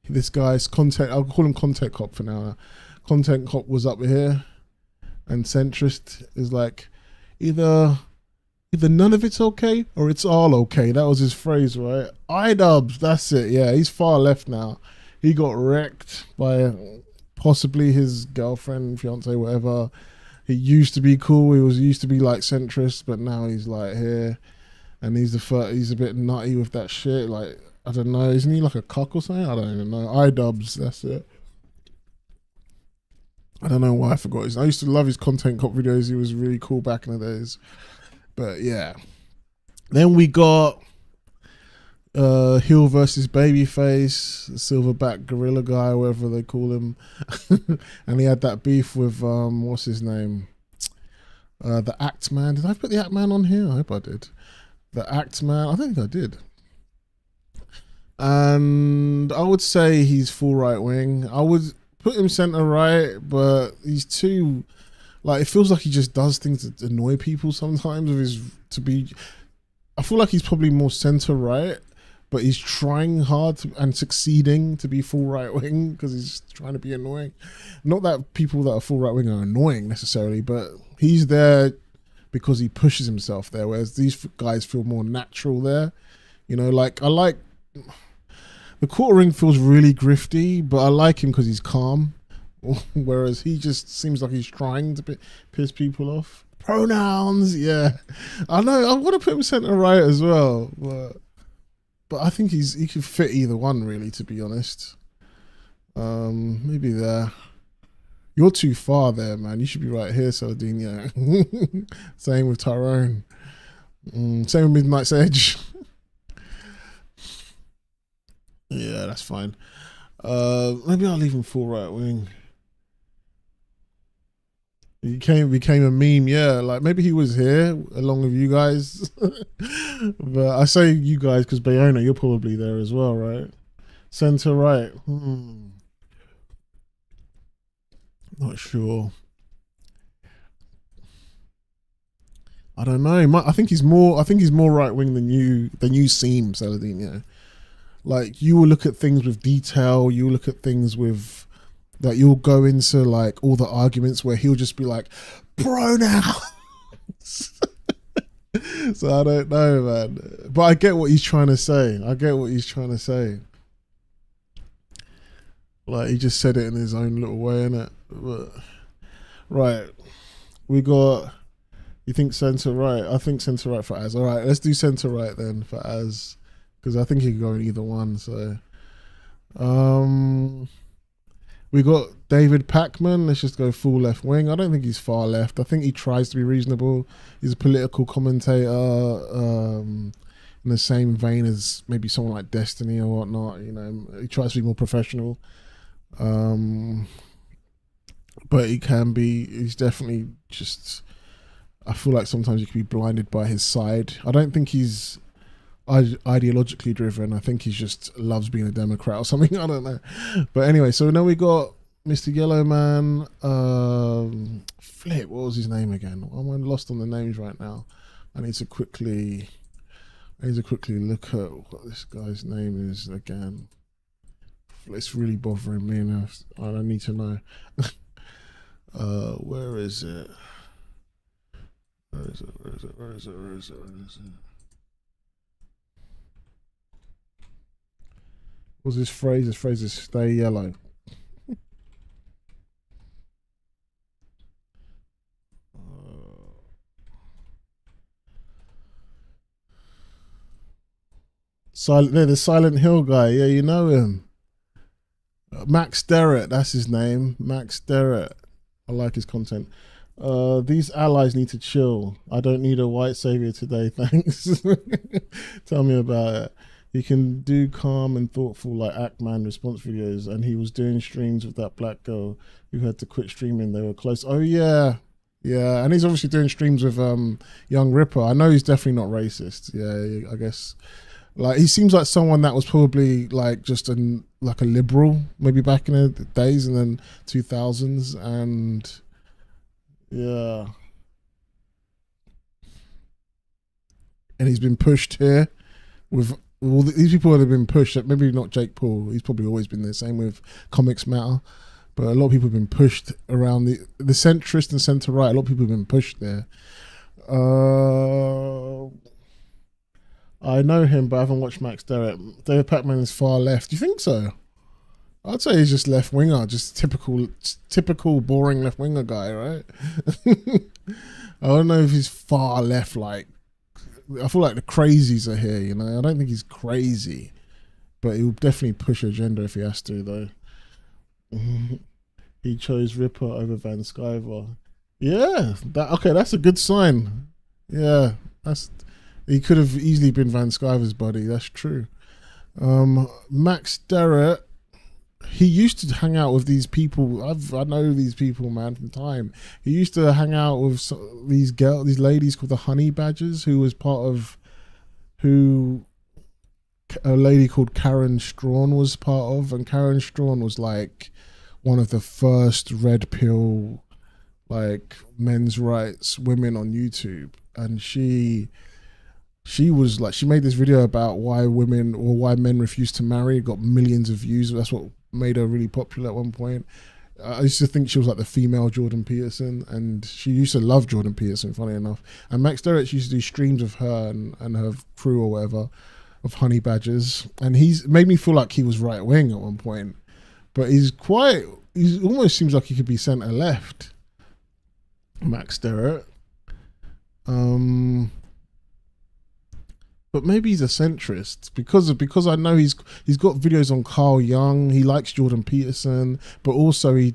this guy's content, I'll call him Content Cop for now. Content Cop was up here and centrist is like either none of it's okay or it's all okay. That was his phrase, right? iDubbbz, that's it. Yeah, he's far left now. He got wrecked by possibly his girlfriend, fiance, whatever. He used to be cool. He used to be like centrist, but now he's like here, and he's a bit nutty with that shit. Like, I don't know, isn't he like a cuck or something? I don't even know. iDubbbz, that's it. I don't know why I forgot his. I used to love his Content Cop videos. He was really cool back in the days. But yeah, then we got Hill versus Babyface, Silverback Gorilla guy, whatever they call him, and he had that beef with what's his name, the Act Man. Did I put the Act Man on here? I hope I did. The Act Man, I think I did. And I would say he's full right wing. I would put him center right, but he's too. Like, it feels like he just does things to annoy people sometimes. I feel like he's probably more center right, but he's trying hard and succeeding to be full right wing because he's trying to be annoying. Not that people that are full right wing are annoying necessarily, but he's there because he pushes himself there. Whereas these guys feel more natural there. You know, like the Quarter Ring feels really grifty, but I like him because he's calm. Whereas he just seems like he's trying to piss people off. Pronouns, yeah. I know, I want to put him center right as well, but I think he could fit either one really, to be honest. Maybe there. You're too far there, man. You should be right here, Sardinia. Same with Tyrone. Same with Midnight's Edge. Yeah, that's fine. Maybe I'll leave him full right wing. He became a meme, yeah. Like, maybe he was here along with you guys. But I say you guys because Bayona, you're probably there as well, right? Center right. Not sure. I don't know. I think he's more right wing than you seem, Saladin. Yeah. Like, you will look at things with detail. You will look at things with that you'll go into like all the arguments where he'll just be like, pronouns. So I don't know, man. But I get what he's trying to say. Like, he just said it in his own little way, innit? But, right. We got... You think centre right? I think centre right for Az. All right, let's do centre right then for Az, because I think he can go in either one. So, we got David Pacman. Let's just go full left wing. I don't think he's far left. I think he tries to be reasonable. He's a political commentator, in the same vein as maybe someone like Destiny or whatnot. You know, he tries to be more professional. But he can be. He's definitely just. I feel like sometimes you can be blinded by his side. I don't think he's ideologically driven. I think he just loves being a Democrat or something. I don't know. But anyway, so now we got Mr. Yellowman. Flip, what was his name again? I'm lost on the names right now. I need to quickly look at what this guy's name is again. It's really bothering me now. I don't need to know. Where is it? Where is it? What's his phrase? His phrase is stay yellow. The Silent Hill guy. Yeah, you know him. Max Derrett, that's his name. Max Derrett. I like his content. These allies need to chill. I don't need a white savior today, thanks. Tell me about it. He can do calm and thoughtful like Ackman response videos, and he was doing streams with that black girl who had to quit streaming. They were close. Oh yeah, yeah, and he's obviously doing streams with Young Ripper. I know he's definitely not racist. Yeah, I guess. Like, he seems like someone that was probably like just like a liberal, maybe back in the days and then 2000s, and yeah, and he's been pushed here with all these people that have been pushed. Maybe not Jake Paul. He's probably always been the same with Comics Matter, but a lot of people have been pushed around the centrist and centre right. A lot of people have been pushed there. I know him, but I haven't watched Max Derrett. David Pacman is far left. Do you think so? I'd say he's just left winger, just typical boring left winger guy, right? I don't know if he's far left. Like, I feel like the crazies are here. You know, I don't think he's crazy, but he'll definitely push agenda if he has to, though. He chose Ripper over Van Sciver. Yeah, that's a good sign. Yeah, he could have easily been Van Sciver's buddy. That's true. Max Derrett. He used to hang out with these people. I know these people, man, from time. He used to hang out with these ladies called the Honey Badgers, who was part of a lady called Karen Strawn was part of, and Karen Strawn was like one of the first red pill, like, men's rights women on YouTube, and she was like, she made this video about why men refuse to marry. It got millions of views. That's what made her really popular at one point. I used to think she was like the female Jordan Peterson, and she used to love Jordan Peterson, funny enough. And Max Derrett used to do streams of her and her crew or whatever of Honey Badgers, and he's made me feel like he was right wing at one point, but he almost seems like he could be centre left. Max Derrett. But maybe he's a centrist because I know he's got videos on Carl Jung. He likes Jordan Peterson, but also he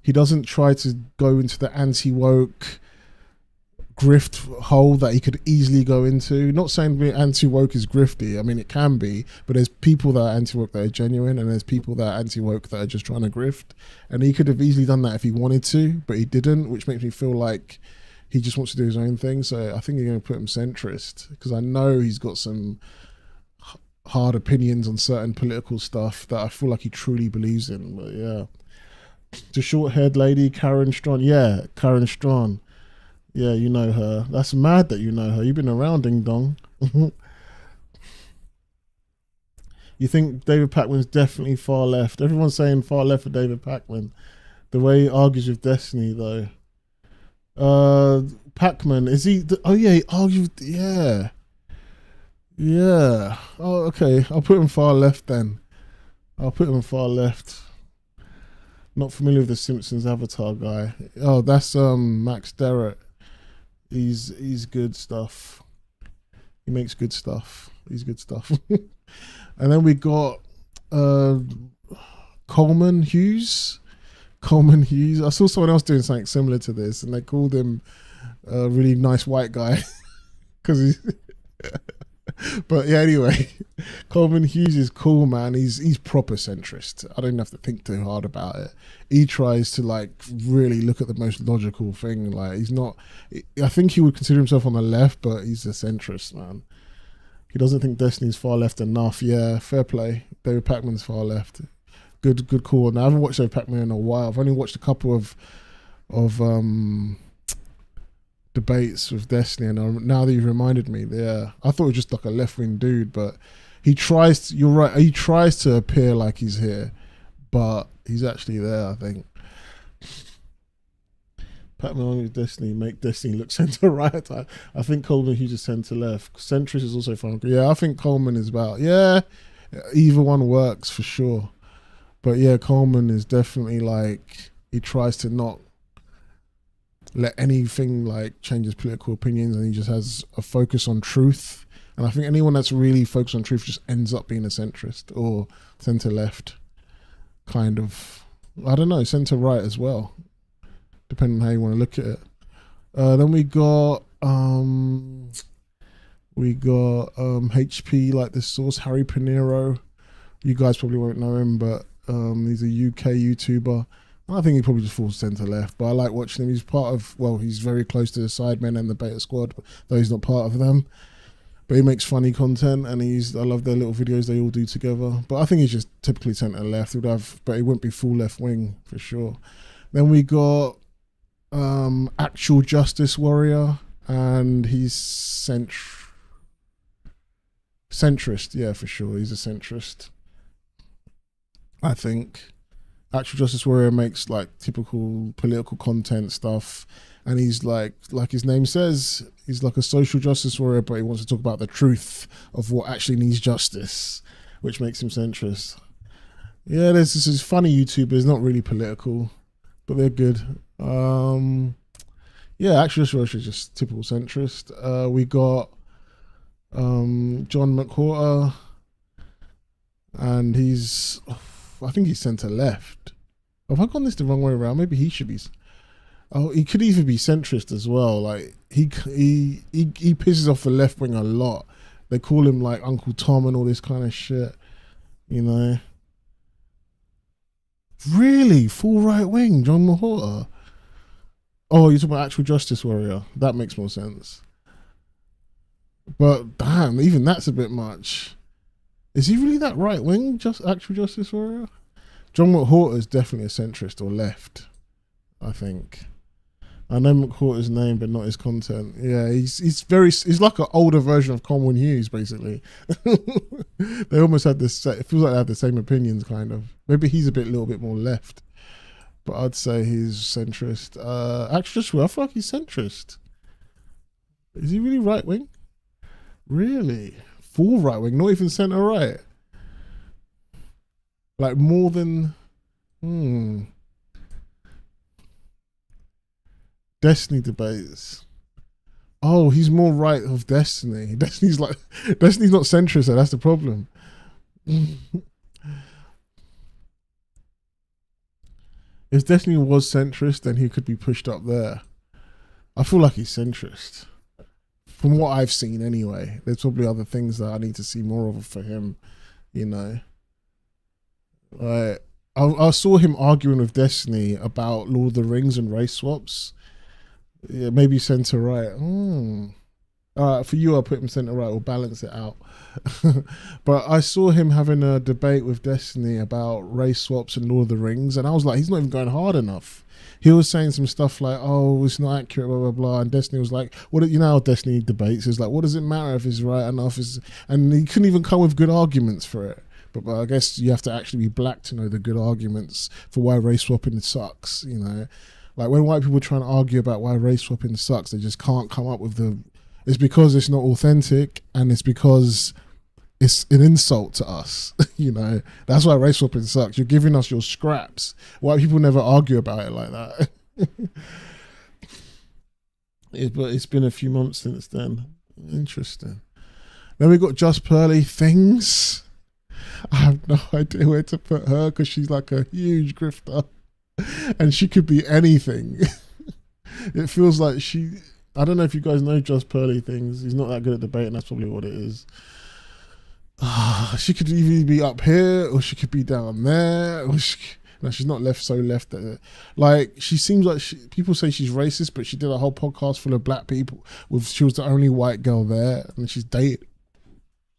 doesn't try to go into the anti-woke grift hole that he could easily go into. Not saying being anti-woke is grifty. I mean, it can be, but there's people that are anti-woke that are genuine, and there's people that are anti-woke that are just trying to grift. And he could have easily done that if he wanted to, but he didn't, which makes me feel like he just wants to do his own thing. So I think you're going to put him centrist, because I know he's got some hard opinions on certain political stuff that I feel like he truly believes in. But yeah, the short-haired lady, Karen Strawn. Yeah, Karen Strawn. Yeah, you know her. That's mad that you know her. You've been around, Ding Dong. You think David Pakman's definitely far left? Everyone's saying far left for David Pakman. The way he argues with Destiny, though. Pakman, is he? Oh yeah, he argues. Yeah, yeah. Oh, okay. I'll put him far left then. I'll put him far left. Not familiar with the Simpsons Avatar guy. Oh, that's Max Derrick. He's good stuff. He makes good stuff. He's good stuff. And then we got Coleman Hughes. Coleman Hughes. I saw someone else doing something similar to this, and they called him a really nice white guy because he's. But yeah, anyway, Coleman Hughes is cool, man. He's proper centrist. I don't have to think too hard about it. He tries to like really look at the most logical thing. Like he's not. I think he would consider himself on the left, but he's a centrist, man. He doesn't think Destiny's far left enough. Yeah, fair play. David Pakman's far left. Good call. Now I haven't watched David Pakman in a while. I've only watched a couple of debates with Destiny, and now that you've reminded me, yeah, I thought it was just like a left-wing dude, but he tries to, you're right, he tries to appear like he's here, but he's actually there, I think. Pakman with Destiny, make Destiny look centre-right. I think Coleman Hughes is centre-left. Centrist is also fun. Yeah, I think Coleman is about, yeah, either one works for sure. But yeah, Coleman is definitely like, he tries to not let anything like change his political opinions, and he just has a focus on truth. And I think anyone that's really focused on truth just ends up being a centrist or centre left, kind of. I don't know, centre right as well, depending on how you want to look at it. Then we got HP, like this source, Harry Pinero. You guys probably won't know him, but he's a UK YouTuber. I think he probably just falls centre left, but I like watching him. He's part of, well, he's very close to the Sidemen and the Beta Squad, though he's not part of them. But he makes funny content, and I love their little videos they all do together. But I think he's just typically centre left. But he wouldn't be full left wing for sure. Then we got Actual Justice Warrior, and he's centrist. Yeah, for sure, he's a centrist, I think. Actual Justice Warrior makes like typical political content stuff, and he's like his name says, he's like a social justice warrior, but he wants to talk about the truth of what actually needs justice, which makes him centrist. Yeah, there's this funny YouTubers, not really political, but they're good. Yeah, Actual Justice Warrior is just typical centrist. We got John McWhorter, and I think he's centre left. Have I gone this the wrong way around? Maybe he should be. Oh, he could even be centrist as well. Like he pisses off the left wing a lot. They call him like Uncle Tom and all this kind of shit. You know. Really, full right wing, John McWhorter. Oh, you're talking about Actual Justice Warrior. That makes more sense. But damn, even that's a bit much. Is he really that right wing? Just Actual Justice Warrior? John McWhorter is definitely a centrist or left, I think. I know McWhorter's name, but not his content. Yeah, he's like an older version of Coleman Hughes, basically. They almost had this. It feels like they had the same opinions, kind of. Maybe he's a little bit more left, but I'd say he's centrist. Actually, I feel like he's centrist. Is he really right wing? Really? Full right wing, not even centre right. Like more than Destiny debates. Oh, he's more right of Destiny. Destiny's not centrist, so that's the problem. If Destiny was centrist, then he could be pushed up there. I feel like he's centrist. From what I've seen anyway. There's probably other things that I need to see more of for him, you know. I saw him arguing with Destiny about Lord of the Rings and race swaps. Yeah, maybe centre right. All right, for you, I'll put him centre right. We'll balance it out. But I saw him having a debate with Destiny about race swaps and Lord of the Rings, and I was like, he's not even going hard enough. He was saying some stuff like, "Oh, it's not accurate," blah blah blah, and Destiny was like, "What? You know how Destiny debates is like, what does it matter if it's right enough?" And he couldn't even come with good arguments for it. But I guess you have to actually be black to know the good arguments for why race swapping sucks, you know. Like when white people try to argue about why race swapping sucks, they just can't come up with the... It's because it's not authentic, and it's because it's an insult to us, you know. That's why race swapping sucks. You're giving us your scraps. White people never argue about it like that. But it's been a few months since then. Interesting. Then we got Just Pearly Things. I have no idea where to put her because she's like a huge grifter and she could be anything. It feels like I don't know if you guys know Just Pearly Things. He's not that good at debating. That's probably what it is. She could either be up here or she could be down there. Or no, she's not left so left. Like, she seems like people say she's racist, but she did a whole podcast full of black people. She was the only white girl there, and she's dated.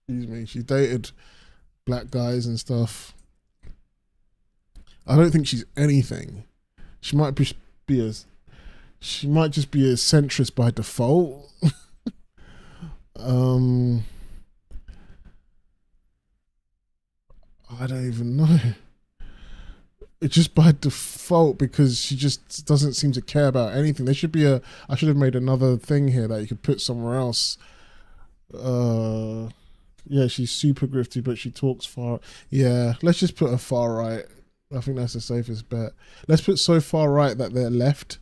Excuse me. She dated black guys and stuff. I don't think she's anything. She might just be a centrist by default. I don't even know. It's just by default because she just doesn't seem to care about anything. I should have made another thing here that you could put somewhere else. Yeah, she's super grifty, but she talks far. Yeah, let's just put her far right. I think that's the safest bet. Let's put so far right that they're left.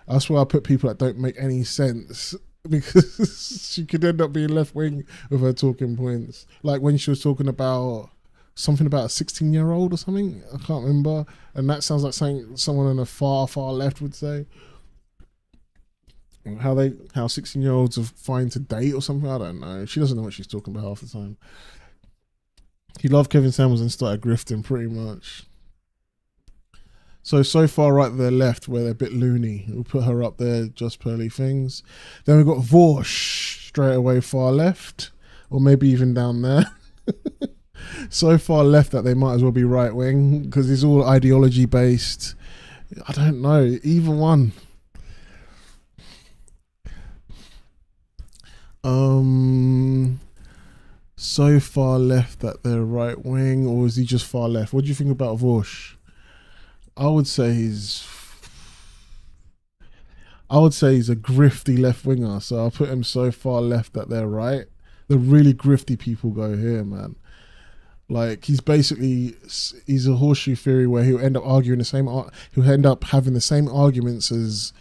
That's why I put people that don't make any sense, because she could end up being left wing with her talking points. Like when she was talking about something about a 16-year-old or something. I can't remember. And that sounds like something someone on the far, far left would say. How 16-year-olds are fine to date or something. I don't know. She doesn't know what she's talking about half the time. He loved Kevin Samuels and started grifting pretty much. So far right they're left where they're a bit loony. We'll put her up there, Just Pearly Things. Then we've got Vorsh straight away far left, or maybe even down there. So far left that they might as well be right wing because it's all ideology based. I don't know, either one. So far left that they're right wing, or is he just far left? What do you think about Vorsh? I would say he's a grifty left winger, so I'll put him so far left that they're right. The really grifty people go here, man. Like he's a horseshoe theory where he'll end up having the same arguments as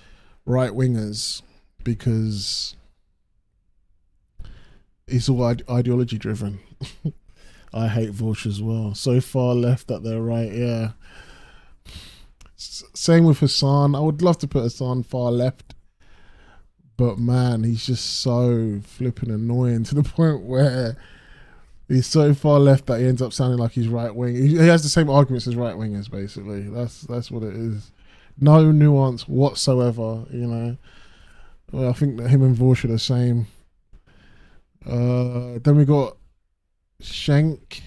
right wingers because it's all ideology driven. I hate Vorsh as well. So far left that they're right, yeah. Same with Hassan. I would love to put Hassan far left, but man, he's just so flipping annoying to the point where he's so far left that he ends up sounding like he's right wing. He has the same arguments as right wingers, basically. That's what it is. No nuance whatsoever, you know. Well, I think that him and Vorsh are the same. Then we got Schenk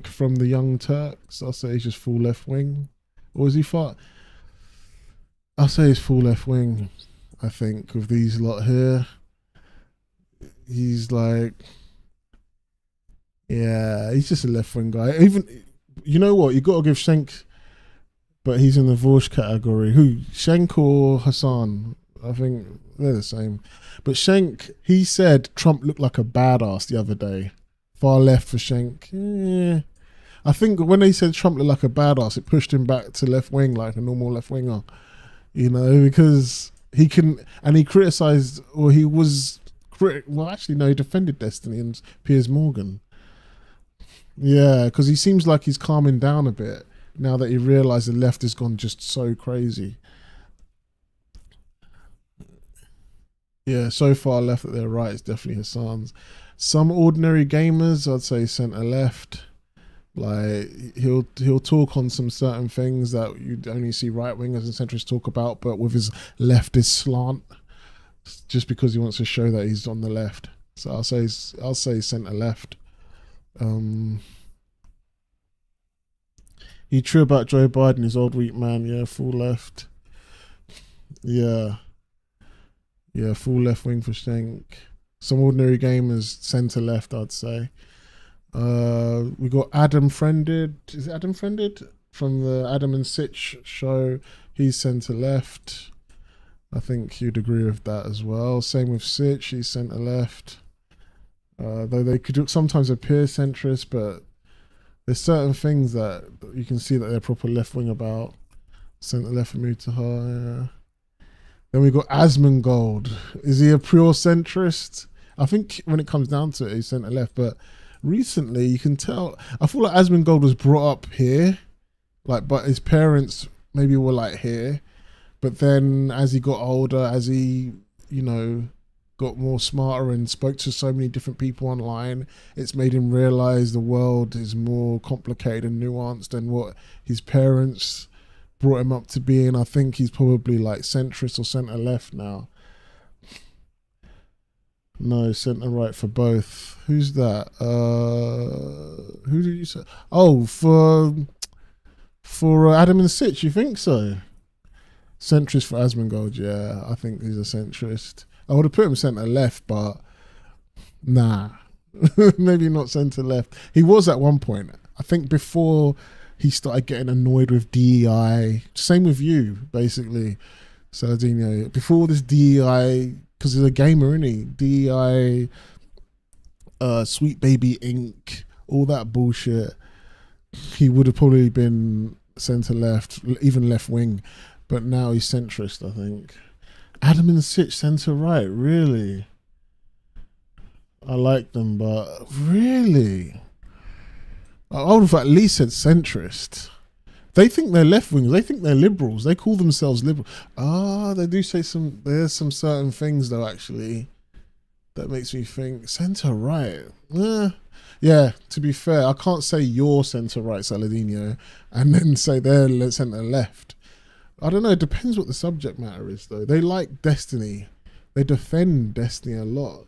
from the Young Turks. I'll say he's just full left wing. Or is he far? I'll say he's full left wing, I think, with these lot here. He's like, yeah, he's just a left wing guy. Even, you know what? You got to give Schenk, but he's in the Vorsh category. Who? Schenk or Hassan? I think they're the same. But Schenk, he said Trump looked like a badass the other day. Far left for Schenk. Yeah. I think when they said Trump looked like a badass, it pushed him back to left wing like a normal left winger. You know, because he criticized, or he was, well, actually, no, he defended Destiny and Piers Morgan. Yeah, because he seems like he's calming down a bit now that he realized the left has gone just so crazy. Yeah, so far left that they're right, it's definitely Hassan's. Some ordinary gamers, I'd say centre left. Like he'll talk on some certain things that you'd only see right wingers and centrists talk about, but with his leftist slant, just because he wants to show that he's on the left. So I'll say centre left. He true about Joe Biden, his old weak man. Yeah, full left. Yeah, full left wing for Schenk. Some ordinary gamers centre left, I'd say. We got Adam Friended. Is it Adam Friended from the Adam and Sitch show? He's centre left. I think you'd agree with that as well. Same with Sitch. He's centre left. Though they could sometimes appear centrist, but there's certain things that you can see that they're proper left wing about. Centre left for Mutaha. Yeah. Then we got Asmongold. Is he a pure centrist? I think when it comes down to it, he's centre left, but recently you can tell. I feel like Asmongold was brought up here, like, but his parents maybe were like here, but then as he got older, as he, you know, got more smarter and spoke to so many different people online, it's made him realize the world is more complicated and nuanced than what his parents brought him up to be. And I think he's probably like centrist or centre left now. No, centre right for both. Who's that? Who did you say? Oh, for Adam and Sitch, you think so? Centrist for Asmongold, yeah. I think he's a centrist. I would have put him centre left, but nah. Maybe not centre left. He was at one point. I think before he started getting annoyed with DEI. Same with you, basically, Sardinio. Before this DEI, because he's a gamer, isn't he? DEI, Sweet Baby Inc., all that bullshit. He would have probably been centre left, even left wing, but now he's centrist, I think. Adam and Sitch centre right, really? I like them, but really? I would have at least said centrist. They think they're left wingers. They think they're liberals. They call themselves liberal. They do say there's some certain things though, actually, that makes me think centre right. Yeah, to be fair, I can't say you're centre right, Saladino, and then say they're centre left. I don't know. It depends what the subject matter is, though. They like Destiny. They defend Destiny a lot.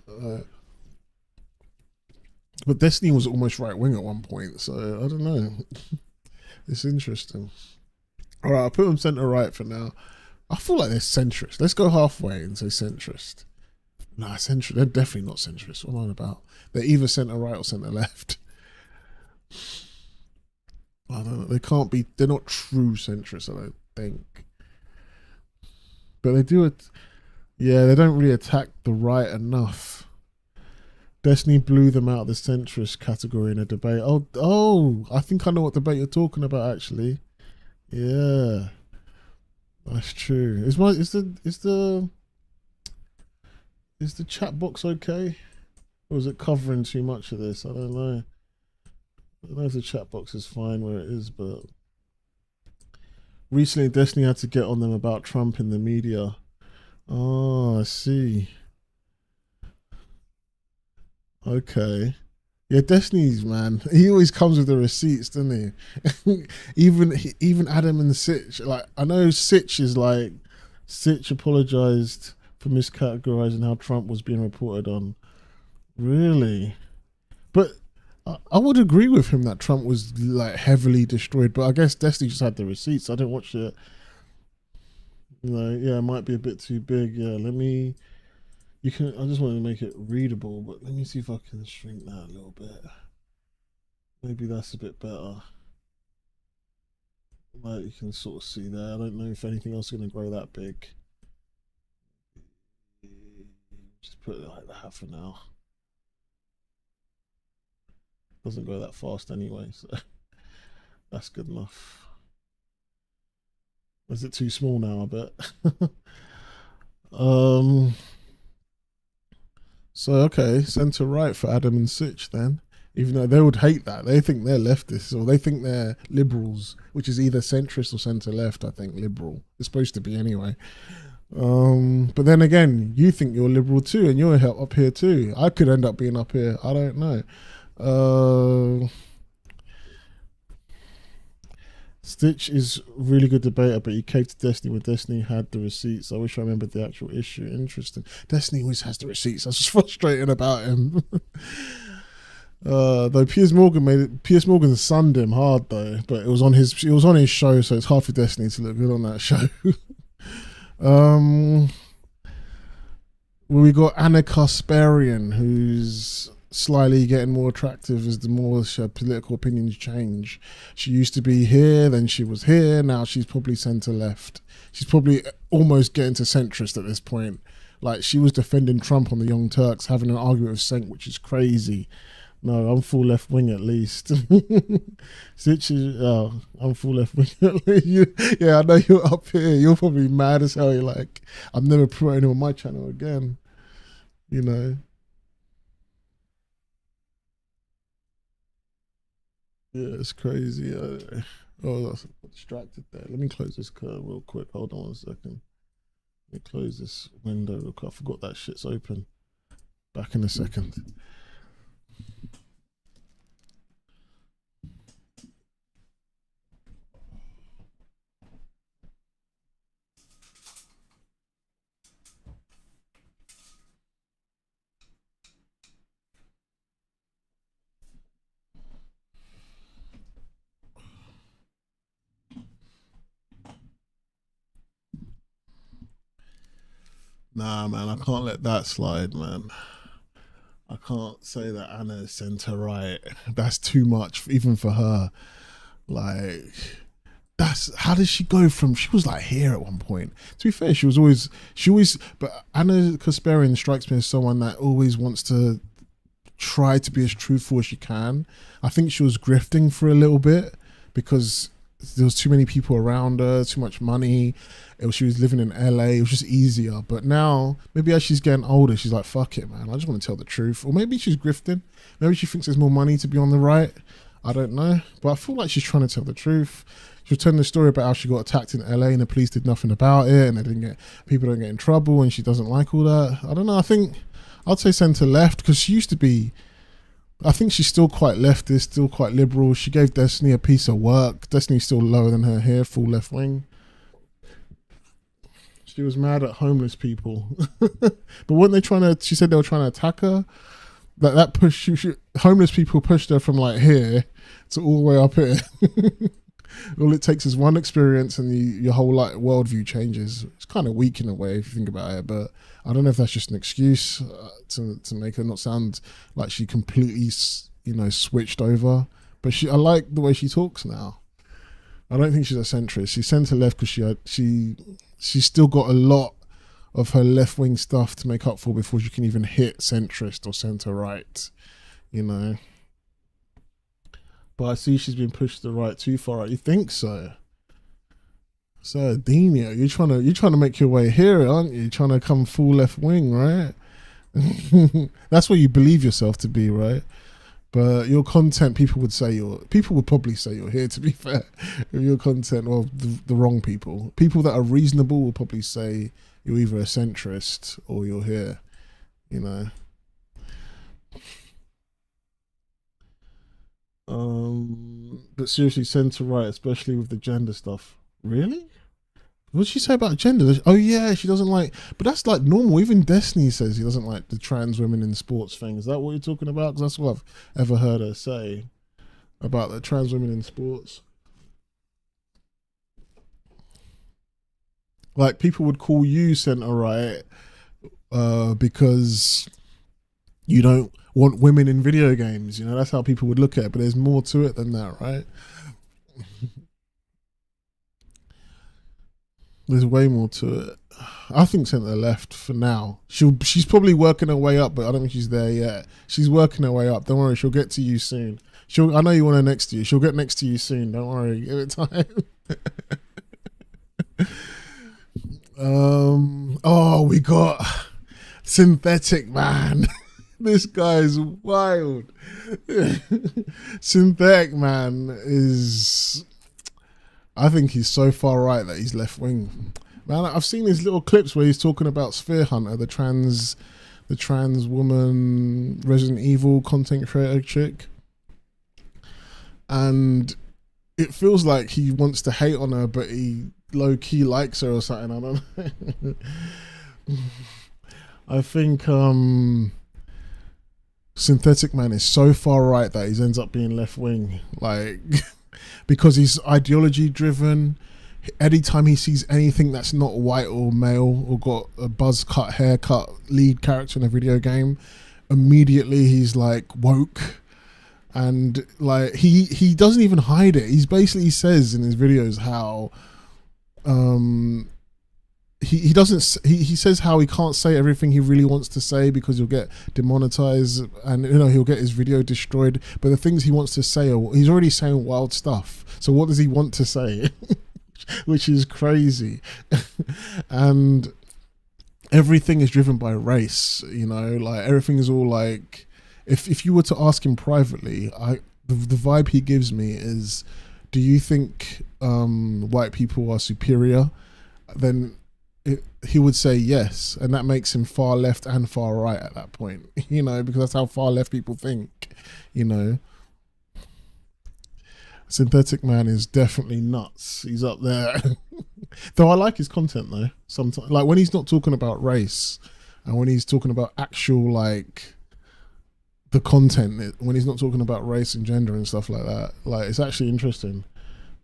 But Destiny was almost right wing at one point, so I don't know. It's interesting. All right, I'll put them centre right for now. I feel like they're centrist. Let's go halfway and say centrist. Nah, centrist. They're definitely not centrist. What am I on about? They're either centre right or centre left. I don't know. They can't be. They're not true centrists, I don't think. But they do it. Yeah, they don't really attack the right enough. Destiny blew them out of the centrist category in a debate. Oh, I think I know what debate you're talking about, actually. Yeah, that's true. Is the chat box okay, or is it covering too much of this? I don't know. I don't know if the chat box is fine where it is, but recently Destiny had to get on them about Trump in the media. Oh, I see. Okay. Yeah, Destiny's, man. He always comes with the receipts, doesn't he? even Adam and Sitch. Like, I know Sitch apologized for miscategorizing how Trump was being reported on. Really? But I would agree with him that Trump was like heavily destroyed. But I guess Destiny just had the receipts. I didn't watch it. Yeah, it might be a bit too big. Yeah, I just want to make it readable, but let me see if I can shrink that a little bit. Maybe that's a bit better. Like, you can sort of see there. I don't know if anything else is going to grow that big. Just put it like that for now. Doesn't go that fast anyway, so that's good enough. Is it too small now, I bet? So, okay, centre right for Adam and Sitch then. Even though they would hate that. They think they're leftists, or they think they're liberals, which is either centrist or centre left, I think. Liberal. It's supposed to be anyway. But then again, you think you're liberal too, and you're up here too. I could end up being up here. I don't know. Stitch is a really good debater, but he caved to Destiny when Destiny had the receipts. I wish I remembered the actual issue. Interesting. Destiny always has the receipts. That's just frustrating about him. Though Piers Morgan sunned him hard though, but it was on his show, so it's hard for Destiny to look good on that show. Well, we got Anna Kasparian, who's slyly getting more attractive as the more her political opinions change. She used to be here, then she was here, now she's probably centre left. She's probably almost getting to centrist at this point. Like, she was defending Trump on the Young Turks, having an argument with Cenk, which is crazy. No, I'm full left wing at least. I'm full left wing at least. Yeah, I know you're up here. You're probably mad as hell. You're like, I'm never promoting on my channel again. You know. Yeah, it's crazy. Oh, I got distracted there. Let me close this curve real quick. Hold on 1 second. Let me close this window real quick. I forgot that shit's open. Back in a second. Nah, man, I can't let that slide, man. I can't say that Anna is centre right. That's too much, even for her. Like, that's how did she go from? She was like here at one point. To be fair, she always. But Anna Kasparian strikes me as someone that always wants to try to be as truthful as she can. I think she was grifting for a little bit because there was too many people around her, too much money. She was living in LA. It was just easier. But now, maybe as she's getting older, she's like, fuck it, man. I just want to tell the truth. Or maybe she's grifting. Maybe she thinks there's more money to be on the right. I don't know. But I feel like she's trying to tell the truth. She was telling the story about how she got attacked in LA and the police did nothing about it and people don't get in trouble and she doesn't like all that. I don't know. I think I'd say centre left because she used to be. I think she's still quite leftist, still quite liberal. She gave Destiny a piece of work. Destiny's still lower than her here, full left wing. She was mad at homeless people. But weren't they trying to, she said they were trying to attack her? That push, homeless people pushed her from like here to all the way up here. All it takes is one experience and your whole like worldview changes. It's kind of weak in a way if you think about it, but I don't know if that's just an excuse to make her not sound like she completely, switched over. But I like the way she talks now. I don't think she's a centrist. She's centre left because she's still got a lot of her left wing stuff to make up for before she can even hit centrist or centre right. But I see she's been pushed to the right too far. You think so? So Dina, you're trying to make your way here, aren't you? You're trying to come full left wing, right? That's what you believe yourself to be, right? But your content, people would probably say you're here. To be fair, your content, well, the wrong people that are reasonable will probably say you're either a centrist or you're here. But seriously, centre right, especially with the gender stuff. Really? What did she say about gender? Oh yeah, she doesn't like, but that's like normal. Even Destiny says he doesn't like the trans women in sports thing. Is that what you're talking about? Because that's what I've ever heard her say about the trans women in sports. Like, people would call you centre right because you don't want women in video games. That's how people would look at it. But there's more to it than that, right? There's way more to it. I think centre left for now. She's probably working her way up, but I don't think she's there yet. She's working her way up. Don't worry, she'll get to you soon. I know you want her next to you. She'll get next to you soon. Don't worry, give it time. Oh, we got Synthetic Man. This guy is wild. Synthetic Man is, I think he's so far right that he's left wing. Man, I've seen these little clips where he's talking about Sphere Hunter, the trans woman Resident Evil content creator chick. And it feels like he wants to hate on her, but he low key likes her or something. I don't know. I think Synthetic Man is so far right that he ends up being left wing, like because he's ideology driven. Anytime he sees anything that's not white or male or got a buzz cut haircut lead character in a video game, immediately he's like woke, and like he doesn't even hide it. He's basically says in his videos how he doesn't he says how he can't say everything he really wants to say because he'll get demonetized, and he'll get his video destroyed. But the things he wants to say he's already saying wild stuff, so what does he want to say? Which is crazy. And everything is driven by race, like everything is all like, if you were to ask him privately, the vibe he gives me is, do you think white people are superior? Then he would say yes, and that makes him far left and far right at that point, because that's how far left people think. Synthetic Man is definitely nuts. He's up there. Though I like his content though. Sometimes, like when he's not talking about race, and when he's talking about actual like the content, when he's not talking about race and gender and stuff like that, like it's actually interesting.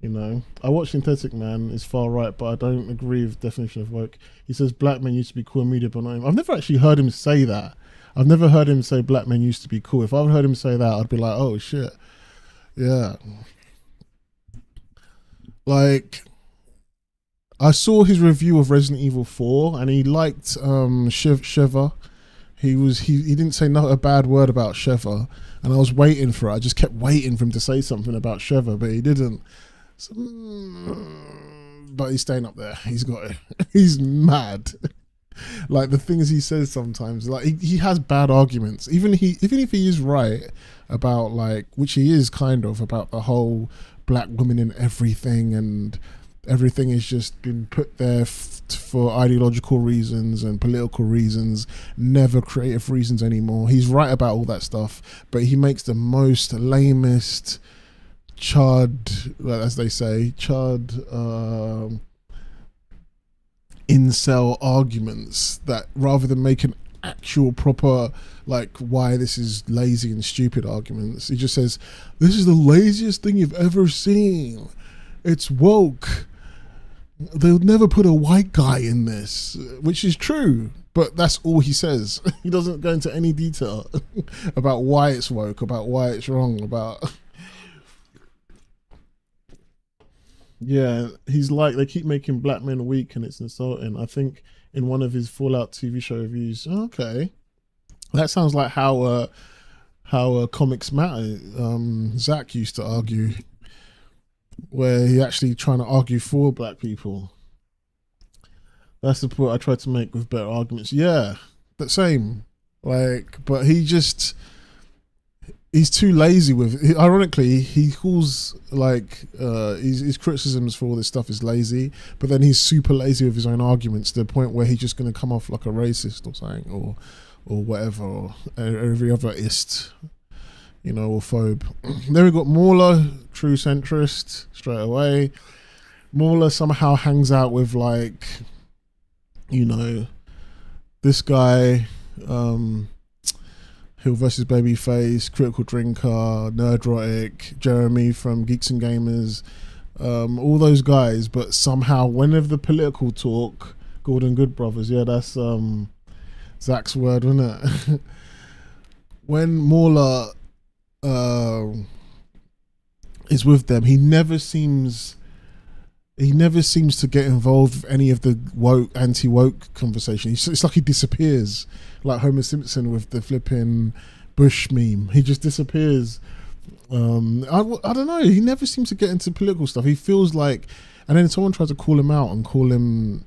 I watch Synthetic Man, is far right, but I don't agree with definition of woke. He says black men used to be cool in media, but not. I've never actually heard him say that. I've never heard him say black men used to be cool. If I've heard him say that, I'd be like, oh shit, yeah. Like, I saw his review of Resident Evil 4, and he liked Sheva. He didn't say not a bad word about Sheva, and I was waiting for it. I just kept waiting for him to say something about Sheva, but he didn't. So, but he's staying up there. He's got it. He's mad. Like the things he says sometimes, like he has bad arguments. Even if he is right about, like, which he is kind of, about the whole black women in everything, and everything has just been put there for ideological reasons and political reasons, never creative reasons anymore. He's right about all that stuff, but he makes the most lamest chud, as they say, incel arguments, that rather than make an actual proper, like, why this is lazy and stupid arguments, he just says, this is the laziest thing you've ever seen. It's woke. They would never put a white guy in this, which is true, but that's all he says. He doesn't go into any detail about why it's woke, about why it's wrong, about... Yeah, he's like, they keep making black men weak and it's insulting. I think in one of his Fallout TV show reviews, okay, that sounds like how Comics Matter, Zach used to argue, where he actually trying to argue for black people. That's the point I tried to make with better arguments. Yeah, the same. Like, but he's too lazy with. Ironically, he calls like his criticisms for all this stuff is lazy, but then he's super lazy with his own arguments to the point where he's just going to come off like a racist or something, or whatever, or every other ist, or phobe. Then we got Mauler, true centrist, straight away. Mauler somehow hangs out with, like, this guy, Hill versus Babyface, Critical Drinker, Nerdrotic, Jeremy from Geeks and Gamers, all those guys. But somehow, whenever the political talk, Gordon Good Brothers, yeah, that's Zach's word, wasn't it? When Mauler is with them, he never seems to get involved with any of the woke, anti-woke conversation. It's like he disappears, like Homer Simpson with the flipping Bush meme. He just disappears. I don't know. He never seems to get into political stuff. He feels like, and then someone tried to call him out and call him,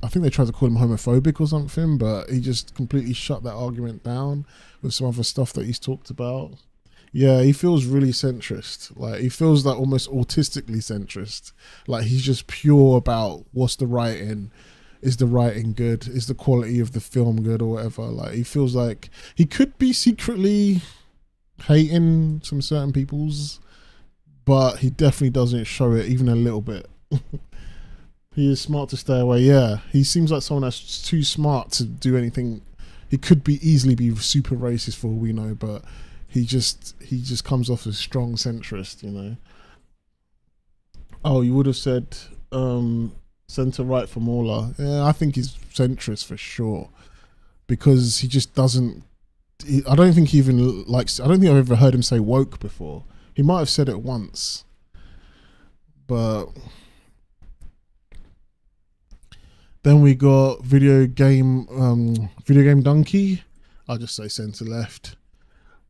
I think they tried to call him homophobic or something, but he just completely shut that argument down with some other stuff that he's talked about. Yeah, he feels really centrist. Like, he feels like almost autistically centrist. Like, he's just pure about what's the writing. Is the writing good? Is the quality of the film good or whatever? Like, he feels like he could be secretly hating some certain people's, but he definitely doesn't show it even a little bit. He is smart to stay away. Yeah, he seems like someone that's too smart to do anything. He could easily be super racist for all we know, but he just comes off as strong centrist, Oh, you would have said centre right for Mauler. Yeah, I think he's centrist for sure, because he just doesn't I don't think he even likes. I don't think I've ever heard him say woke before. He might have said it once, but then we got video game donkey. I'll just say centre left.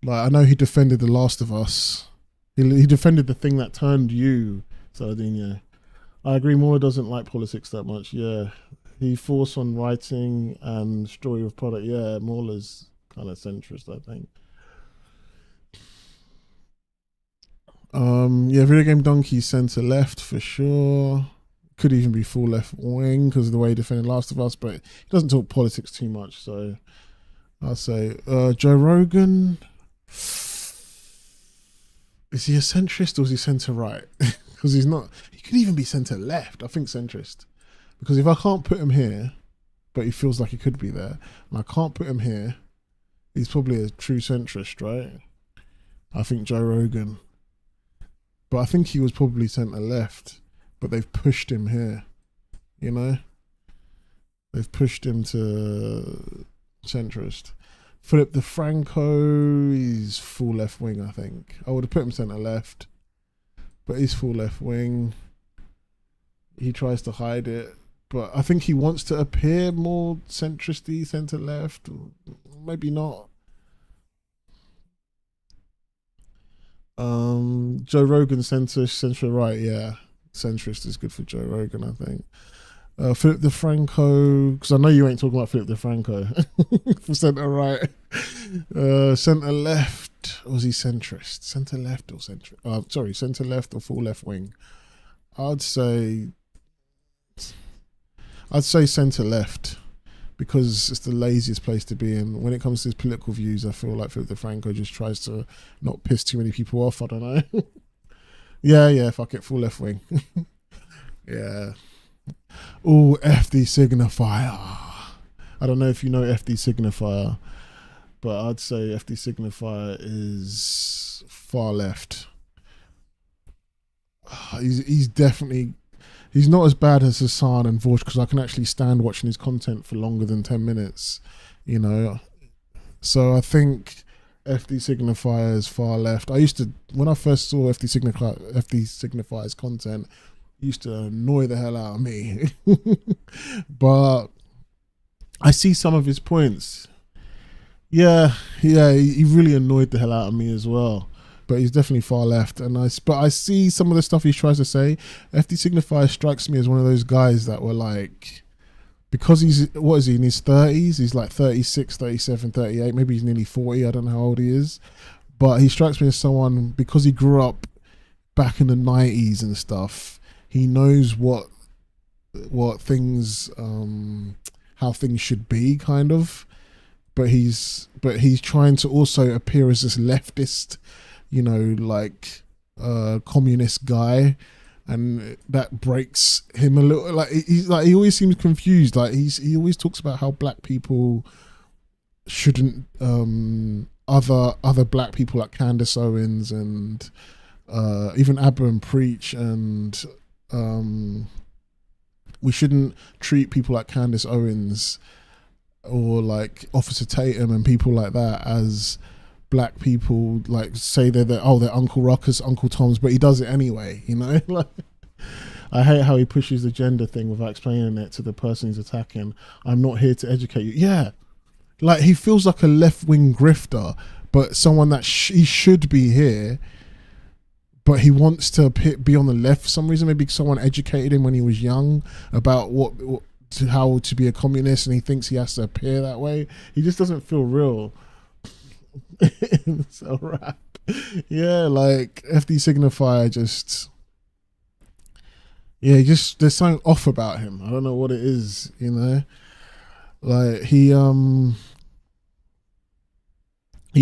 Like, I know he defended The Last of Us. He defended the thing that turned you, Sardinio. I agree. Moore doesn't like politics that much. Yeah, he forced on writing and story of product. Yeah, Mauler's kind of centrist, I think. Yeah, video game donkey centre left for sure. Could even be full left wing because of the way he defended Last of Us, but he doesn't talk politics too much. So I'll say Joe Rogan. Is he a centrist or is he centre right? Because he's not. He could even be centre left. I think centrist. Because if I can't put him here, but he feels like he could be there, and I can't put him here, he's probably a true centrist, right? I think Joe Rogan. But I think he was probably centre left, but they've pushed him here, you know? They've pushed him to centrist. Philip DeFranco, he's full left wing, I think. I would have put him centre left, but he's full left wing. He tries to hide it, but I think he wants to appear more centristy, centre left. Maybe not. Joe Rogan centre right, yeah. Centrist is good for Joe Rogan, I think. Philip DeFranco, because I know you ain't talking about Philip DeFranco for centre right. Centre left, or was he centrist? Centre left or centrist? Sorry, centre left or full left wing. I'd say centre left because it's the laziest place to be in. When it comes to his political views, I feel like Philip DeFranco just tries to not piss too many people off. I don't know. yeah, fuck it, full left wing. Yeah. Oh, FD Signifier. I don't know if you know FD Signifier, but I'd say FD Signifier is far left. He's definitely. He's not as bad as Hassan and Vorsh because I can actually stand watching his content for longer than 10 minutes, you know. So I think FD Signifier is far left. I used to, when I first saw FD Signifier's content, it used to annoy the hell out of me. But I see some of his points. Yeah, he really annoyed the hell out of me as well. But he's definitely far left, but I see some of the stuff he tries to say. FD Signifier strikes me as one of those guys that were like, because he's, what is he, in his 30s? He's like 36, 37, 38, maybe he's nearly 40, I don't know how old he is. But he strikes me as someone, because he grew up back in the 90s and stuff, he knows what things, how things should be, kind of. But he's trying to also appear as this leftist, you know, like communist guy, and that breaks him a little. Like he always seems confused. Like he always talks about how black people shouldn't other black people like Candace Owens and even Abba and Preach, and we shouldn't treat people like Candace Owens or like Officer Tatum and people like that as black people, like say they're Uncle Ruckus, Uncle Tom's, but he does it anyway, you know. Like, I hate how he pushes the gender thing without explaining it to the person he's attacking. I'm not here to educate you. Yeah, like he feels like a left-wing grifter, but someone that he should be here, but he wants to be on the left for some reason. Maybe someone educated him when he was young about how to be a communist, and he thinks he has to appear that way. He just doesn't feel real. So rap. Yeah, like FD Signifier just there's something off about him. I don't know what it is, you know. Like he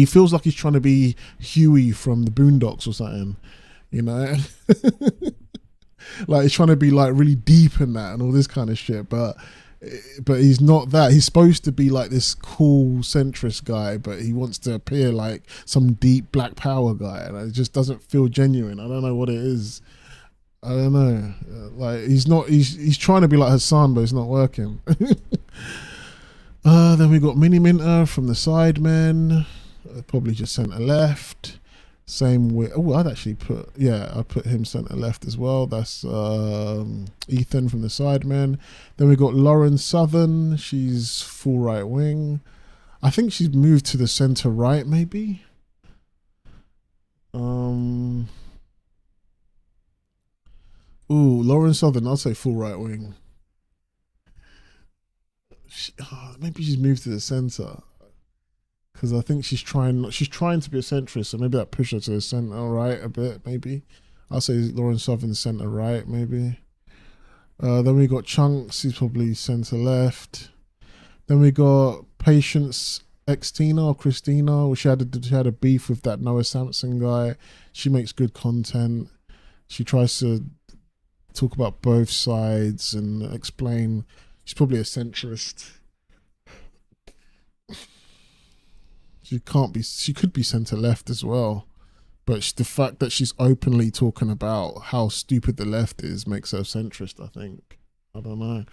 feels like he's trying to be Huey from the Boondocks or something, you know. Like he's trying to be like really deep in that and all this kind of shit, but he's not that. He's supposed to be like this cool centrist guy, but he wants to appear like some deep black power guy, and it just doesn't feel genuine. I don't know what it is. I don't know. Like he's trying to be like Hassan, but it's not working. Then we got Mini Minter from the Sidemen, probably just centre left. Same with, oh, I'd actually put, yeah, I put him centre left as well. That's Ethan from the Sidemen. Then we got Lauren Southern. She's full right wing. I think she's moved to the centre right, maybe. Ooh, Lauren Southern. I'll say full right wing. Maybe she's moved to the centre. Because I think she's trying to be a centrist, so maybe that push her to the centre right a bit, maybe. I'll say Lauren Southern centre right, maybe. Then we got Chunks, he's probably centre left. Then we got Patience Xtina or Christina, she had a beef with that Noah Sampson guy. She makes good content. She tries to talk about both sides and explain. She's probably a centrist. She could be centre left as well, but the fact that she's openly talking about how stupid the left is makes her centrist, I think. I don't know.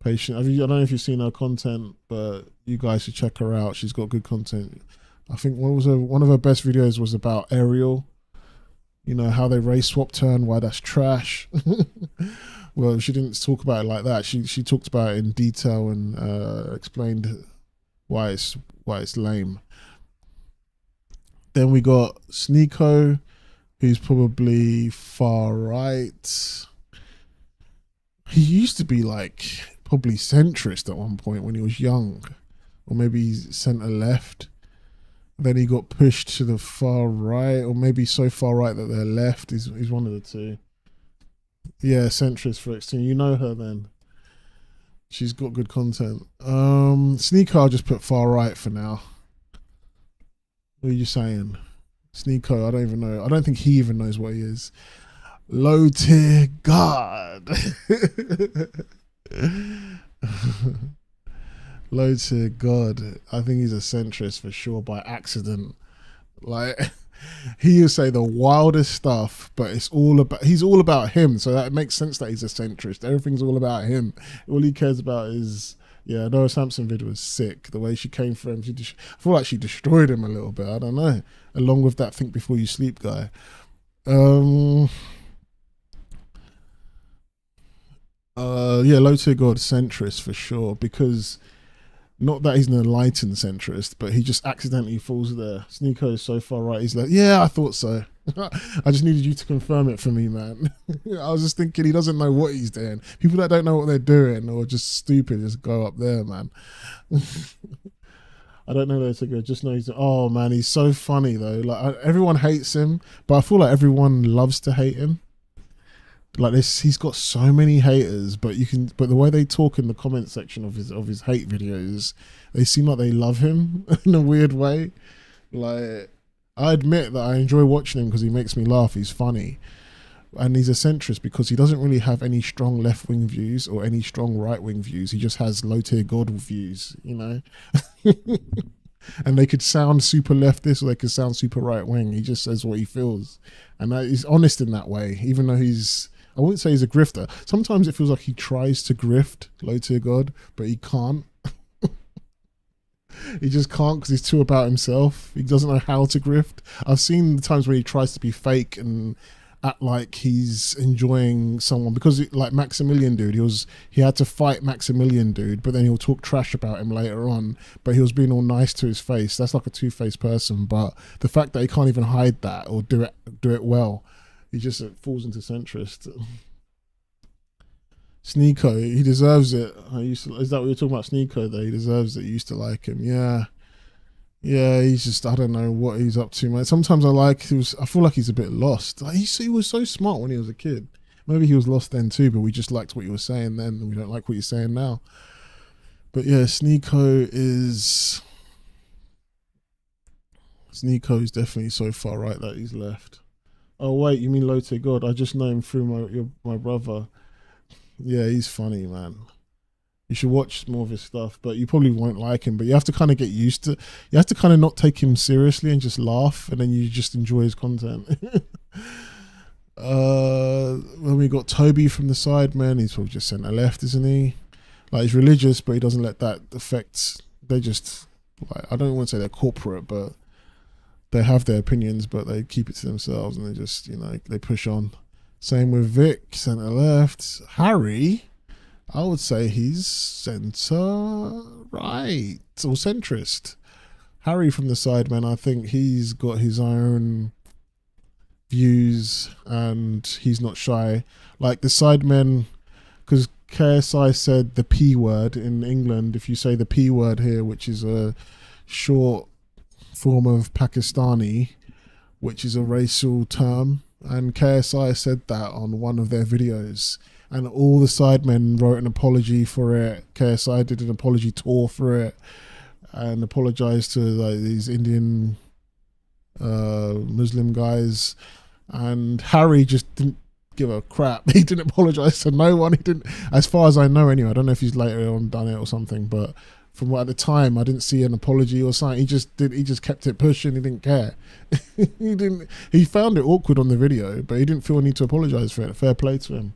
Patient. I don't know if you've seen her content, but you guys should check her out. She's got good content. I think one of her best videos was about Ariel. You know, how they race swapped her and why that's trash. Well, she didn't talk about it like that. She talked about it in detail and explained why it's lame. Then we got Sneeko, who's probably far right. He used to be like probably centrist at one point when he was young, or maybe he's centre left. Then he got pushed to the far right, or maybe so far right that they're left. He's one of the two. Yeah, centrist for extreme. You know her then. She's got good content. Sneeko, I'll just put far right for now. What are you saying? Sneeko, I don't even know. I don't think he even knows what he is. Low tier God. Low tier God. I think he's a centrist for sure by accident. Like, he will say the wildest stuff, but he's all about him. So that makes sense that he's a centrist. Everything's all about him. All he cares about is, yeah, Noah Sampson video was sick. The way she came for him, I feel like she destroyed him a little bit. I don't know. Along with that Think Before You Sleep guy. Yeah, low tier God centrist for sure, because not that he's an enlightened centrist, but he just accidentally falls there. Sneeko is so far right. He's like, yeah, I thought so. I just needed you to confirm it for me, man. I was just thinking he doesn't know what he's doing. People that don't know what they're doing or just stupid just go up there, man. I don't know where to go. Just know oh man, he's so funny though. Like everyone hates him, but I feel like everyone loves to hate him. Like this, he's got so many haters, but the way they talk in the comment section of his hate videos, they seem like they love him in a weird way. Like, I admit that I enjoy watching him because he makes me laugh. He's funny, and he's a centrist because he doesn't really have any strong left wing views or any strong right wing views. He just has low tier God views, you know. And they could sound super leftist or they could sound super right wing. He just says what he feels, and he's honest in that way, even though I wouldn't say he's a grifter. Sometimes it feels like he tries to grift low tier God, but he can't. He just can't because he's too about himself. He doesn't know how to grift. I've seen the times where he tries to be fake and act like he's enjoying someone, because like Maximilian dude, he had to fight Maximilian dude, but then he'll talk trash about him later on, but he was being all nice to his face. That's like a two-faced person. But the fact that he can't even hide that or do it well, he just falls into centrist. Sneeko, he deserves it. Is that what you're talking about? Sneeko though, he deserves it. You used to like him. Yeah, he's just, I don't know what he's up to, man. Sometimes I feel like he's a bit lost. Like, he was so smart when he was a kid. Maybe he was lost then too, but we just liked what he was saying then and we don't like what he's saying now. But yeah, Sneeko is definitely so far right that he's left. Oh wait, you mean low tier God? I just know him through my brother. Yeah, he's funny, man. You should watch more of his stuff, but you probably won't like him. But you have to kind of get used to. You have to kind of not take him seriously and just laugh, and then you just enjoy his content. When we got Toby from the Sidemen, he's probably just centre left, isn't he? Like, he's religious, but he doesn't let that affect. They just, like, I don't want to say they're corporate, but they have their opinions, but they keep it to themselves, and they just, they push on. Same with Vic, centre left. Harry, I would say he's centre right or centrist. Harry from the Sidemen, I think he's got his own views and he's not shy. Like the Sidemen, because KSI said the P word in England. If you say the P word here, which is a short form of Pakistani, which is a racial term, and KSI said that on one of their videos, and all the Sidemen wrote an apology for it. KSI did an apology tour for it and apologized to like these Indian Muslim guys, and Harry just didn't give a crap. He didn't apologize to no one. He didn't, as far as I know anyway. I don't know if he's later on done it or something, but from what at the time I didn't see an apology or something. He just kept it pushing. He didn't care. He found it awkward on the video, but he didn't feel a need to apologize for it. Fair play to him.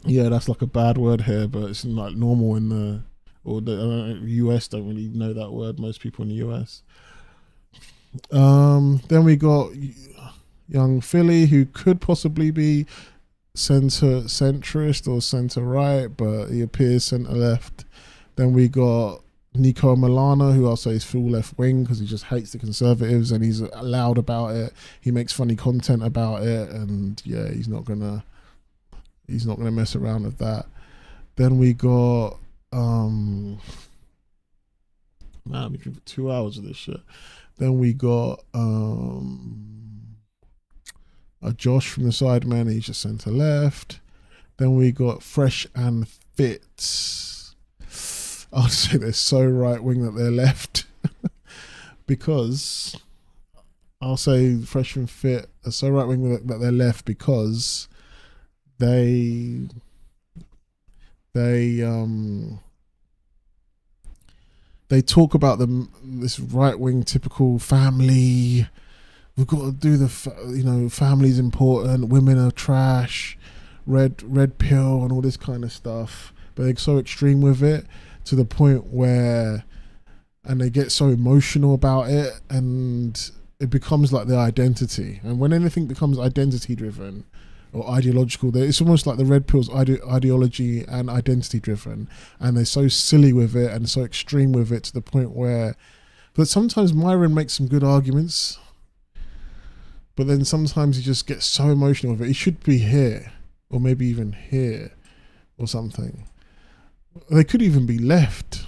Yeah, that's like a bad word here, but it's like normal in the US don't really know that word. Most people in the US. Then we got young Philly, who could possibly be centrist or centre right, but he appears centre left. Then we got Nico Milana, who I'll say is full left wing because he just hates the Conservatives and he's loud about it. He makes funny content about it, and yeah, he's not gonna mess around with that. Then we got man, we can put 2 hours of this shit. Then we got a Josh from the Sidemen, he's just centre left. Then we got Fresh and Fit. I'll say they're so right wing that they're left. Because I'll say Fresh and Fit are so right wing that they're left because they talk about this right wing typical family. We've got to do family's important. Women are trash. Red pill and all this kind of stuff. But they're so extreme with it to the point where, and they get so emotional about it, and it becomes like their identity. And when anything becomes identity driven or ideological, it's almost like the red pill's ideology and identity driven, and they're so silly with it and so extreme with it to the point where, but sometimes Myron makes some good arguments, but then sometimes he just gets so emotional with it. He should be here or maybe even here or something. They could even be left,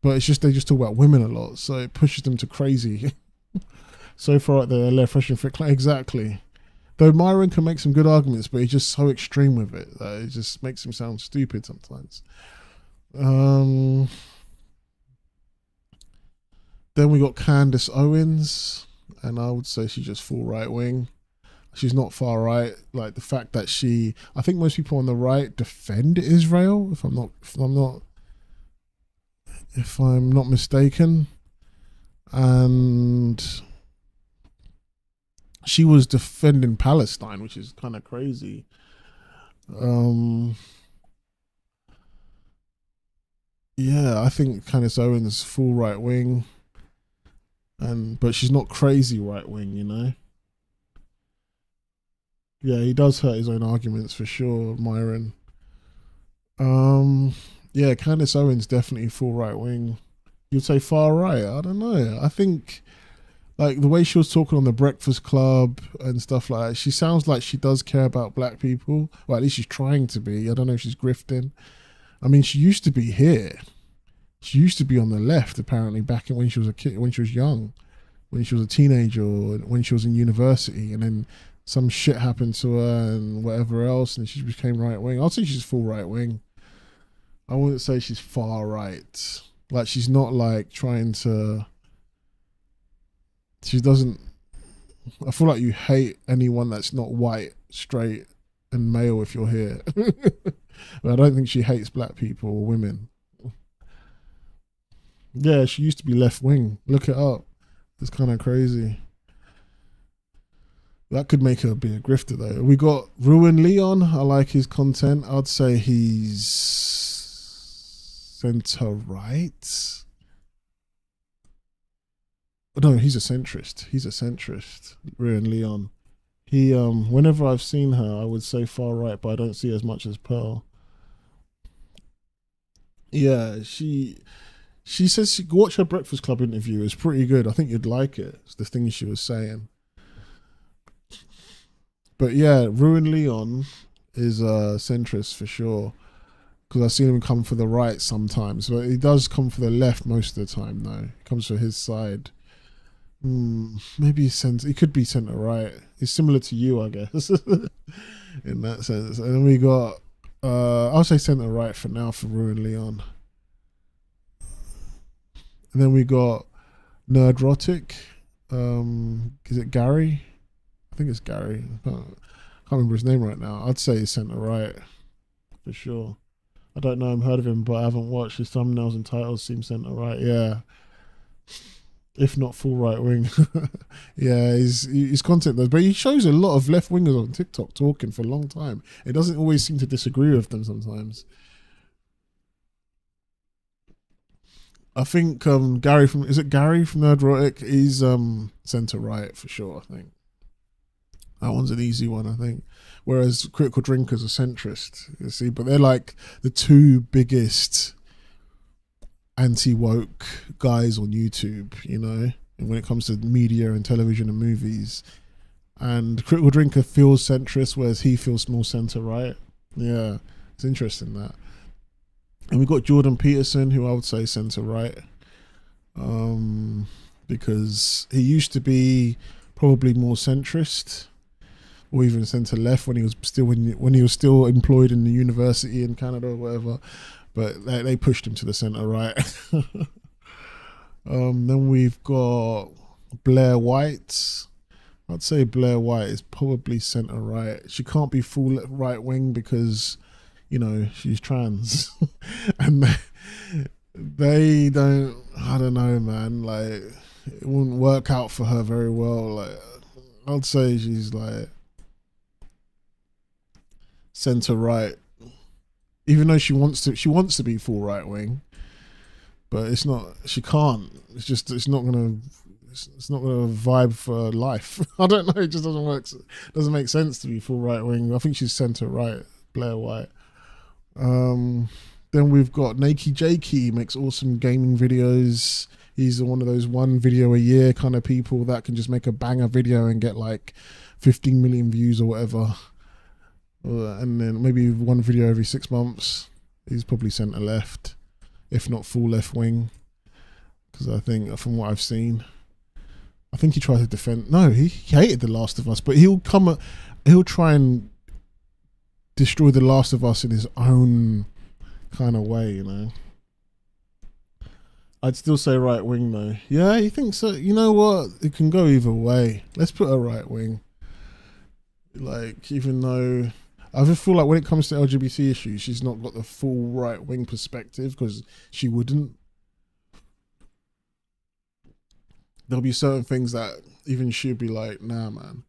but it's just they just talk about women a lot, so it pushes them to crazy. So far out there, left, Fresh and Fit, exactly. Though Myron can make some good arguments, but he's just so extreme with it that it just makes him sound stupid sometimes. Then we got Candace Owens, and I would say she's just full right wing. She's not far right. Like the fact that I think most people on the right defend Israel, if I'm not mistaken, and she was defending Palestine, which is kind of crazy. Yeah, I think Candace Owens is full right wing, but she's not crazy right wing, Yeah, he does hurt his own arguments for sure, Myron. Yeah, Candace Owens definitely full right wing. You'd say far right. I don't know. I think like the way she was talking on the Breakfast Club and stuff like that, she sounds like she does care about black people. Well, at least she's trying to be. I don't know if she's grifting. I mean, she used to be here. She used to be on the left, apparently, back when she was a kid, when she was young, when she was a teenager, or when she was in university, and then some shit happened to her and whatever else, and she became right wing. I'll say she's full right wing. I wouldn't say she's far right. Like, she's not like trying to. She doesn't. I feel like you hate anyone that's not white, straight, and male if you're here. But I don't think she hates black people or women. Yeah, she used to be left wing. Look it up. It's kind of crazy. That could make her be a grifter though. We got Ruin Leon. I like his content. I'd say he's center right. No, he's a centrist. He's a centrist. Ruin Leon. He whenever I've seen her, I would say far right, but I don't see as much as Pearl. Yeah, she says she watch her Breakfast Club interview. It's pretty good. I think you'd like it. It's the things she was saying. But yeah, Ruin Leon is a centrist for sure. Because I've seen him come for the right sometimes, but he does come for the left most of the time. Though he comes for his side. Maybe he's center. He could be center right. He's similar to you, I guess, in that sense. And then we got, I'll say center right for now for Ruin Leon. And then we got Nerdrotic. Is it Gary? I think it's Gary. I can't remember his name right now. I'd say he's center right for sure. I don't know. I've heard of him, but I haven't watched. His thumbnails and titles seem center right. Yeah, if not full right wing. Yeah, his content does, but he shows a lot of left wingers on TikTok talking for a long time. It doesn't always seem to disagree with them sometimes. I think Gary from Nerdrotic? He's center right for sure. I think that one's an easy one. I think. Whereas Critical Drinkers are centrist, you see, but they're like the two biggest anti-woke guys on YouTube, you know, and when it comes to media and television and movies. And Critical Drinker feels centrist, whereas he feels more center right. Yeah, it's interesting that. And we got Jordan Peterson, who I would say center right, because he used to be probably more centrist, or even centre left when he was still employed in the university in Canada or whatever, but they pushed him to the centre right. Then we've got Blair White. I'd say Blair White is probably centre right. She can't be full right wing because, you know, she's trans, and they don't. I don't know, man. Like, it wouldn't work out for her very well. Like, I'd say she's like center right, even though she wants to be full right wing, but it's not. She can't. It's not gonna vibe for life. I don't know. It just doesn't work. Doesn't make sense to be full right wing. I think she's center right. Blair White. Then we've got Nakey Jakey, makes awesome gaming videos. He's one of those one video a year kind of people that can just make a banger video and get like 15 million views or whatever. And then maybe one video every 6 months. He's probably center left, if not full left wing, because I think from what I've seen, I think he tried to defend. No, he hated The Last of Us, but he'll try and destroy The Last of Us in his own kind of way, you know. I'd still say right wing though. Yeah, you think so? You know what? It can go either way. Let's put a right wing. Like, even though I just feel like when it comes to LGBT issues, she's not got the full right wing perspective, because she wouldn't. There'll be certain things that even she'd be like, nah, man.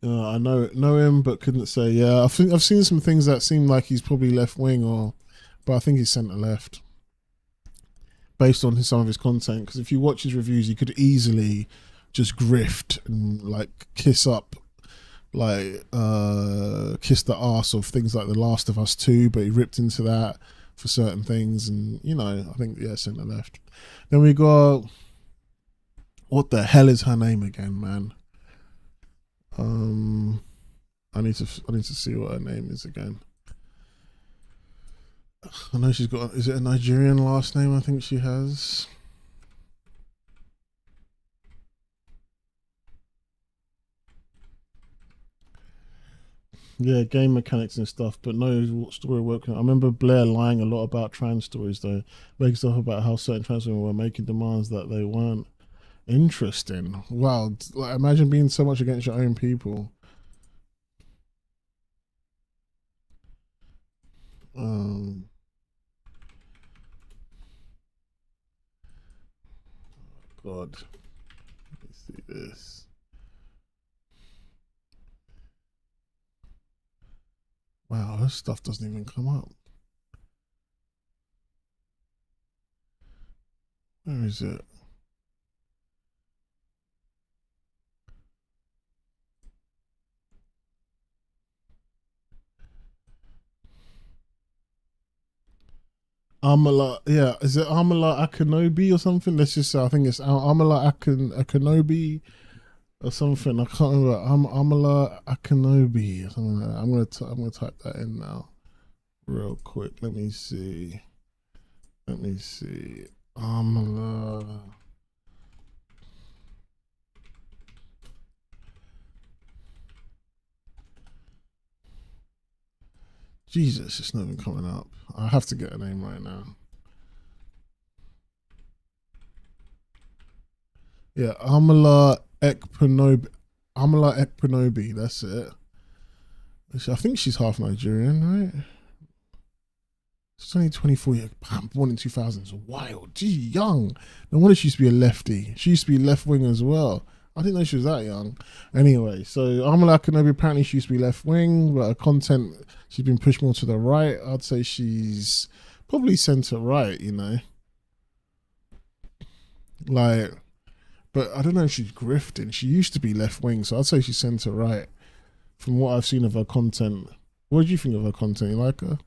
I know him, but couldn't say. Yeah, I think I've seen some things that seem like he's probably left wing, but I think he's centre left, based on some of his content. Because if you watch his reviews, he could easily just grift and like kiss the arse of things like The Last of Us 2, but he ripped into that for certain things, and you know, I think centre left. Then we got, what the hell is her name again, man? I need to see what her name is again. I know she's got. Is it a Nigerian last name? I think she has. Yeah, game mechanics and stuff, but no story working. I remember Blair lying a lot about trans stories, though, making stuff about how certain trans women were making demands that they weren't. Interesting. Wow. Like, imagine being so much against your own people. God. Let's see this. Wow, her stuff doesn't even come up. Where is it? Amala, yeah, is it Amala Akinobi or something? Let's just say I think it's Amala Akinobi or something. I can't remember. Amala Akinobi or something like that. I'm gonna type that in now, real quick. Let me see. Amala. Jesus, it's not even coming up. I have to get a name right now. Yeah, Amala Ekpanobi. Amala Ekpanobi, that's it. I think she's half Nigerian, right? She's only 24 years. Bam, born in 2000. It's wild. She's young. No wonder she used to be a lefty. She used to be left wing as well. I didn't know she was that young. Anyway, so Amala Kanobi, apparently she used to be left wing, but her content, she's been pushed more to the right. I'd say she's probably centre right, you know. Like, but I don't know if she's grifting. She used to be left wing, so I'd say she's centre right. From what I've seen of her content. What do you think of her content? You like her?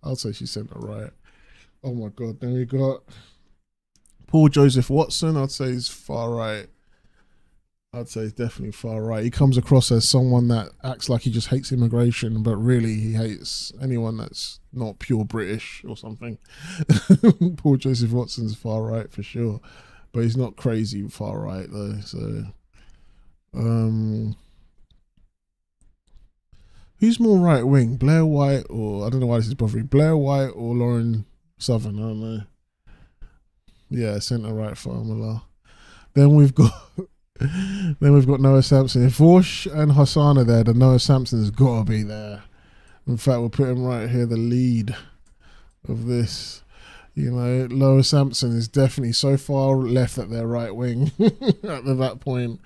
I'd say she's centre right. Oh my God. Then we got Paul Joseph Watson. I'd say he's far right. I'd say he's definitely far right. He comes across as someone that acts like he just hates immigration, but really he hates anyone that's not pure British or something. Paul Joseph Watson's far right for sure, but he's not crazy far right though. So, who's more right wing, Blair White or I don't know why this is bothering Blair White or Lauren Southern? I don't know. Yeah, centre right for Amala. Then we've got Noah Sampson. If Vorsh and Hassan are there, then Noah Sampson's got to be there. In fact, we'll put him right here, the lead of this. You know, Noah Sampson is definitely so far left at their right wing at that point.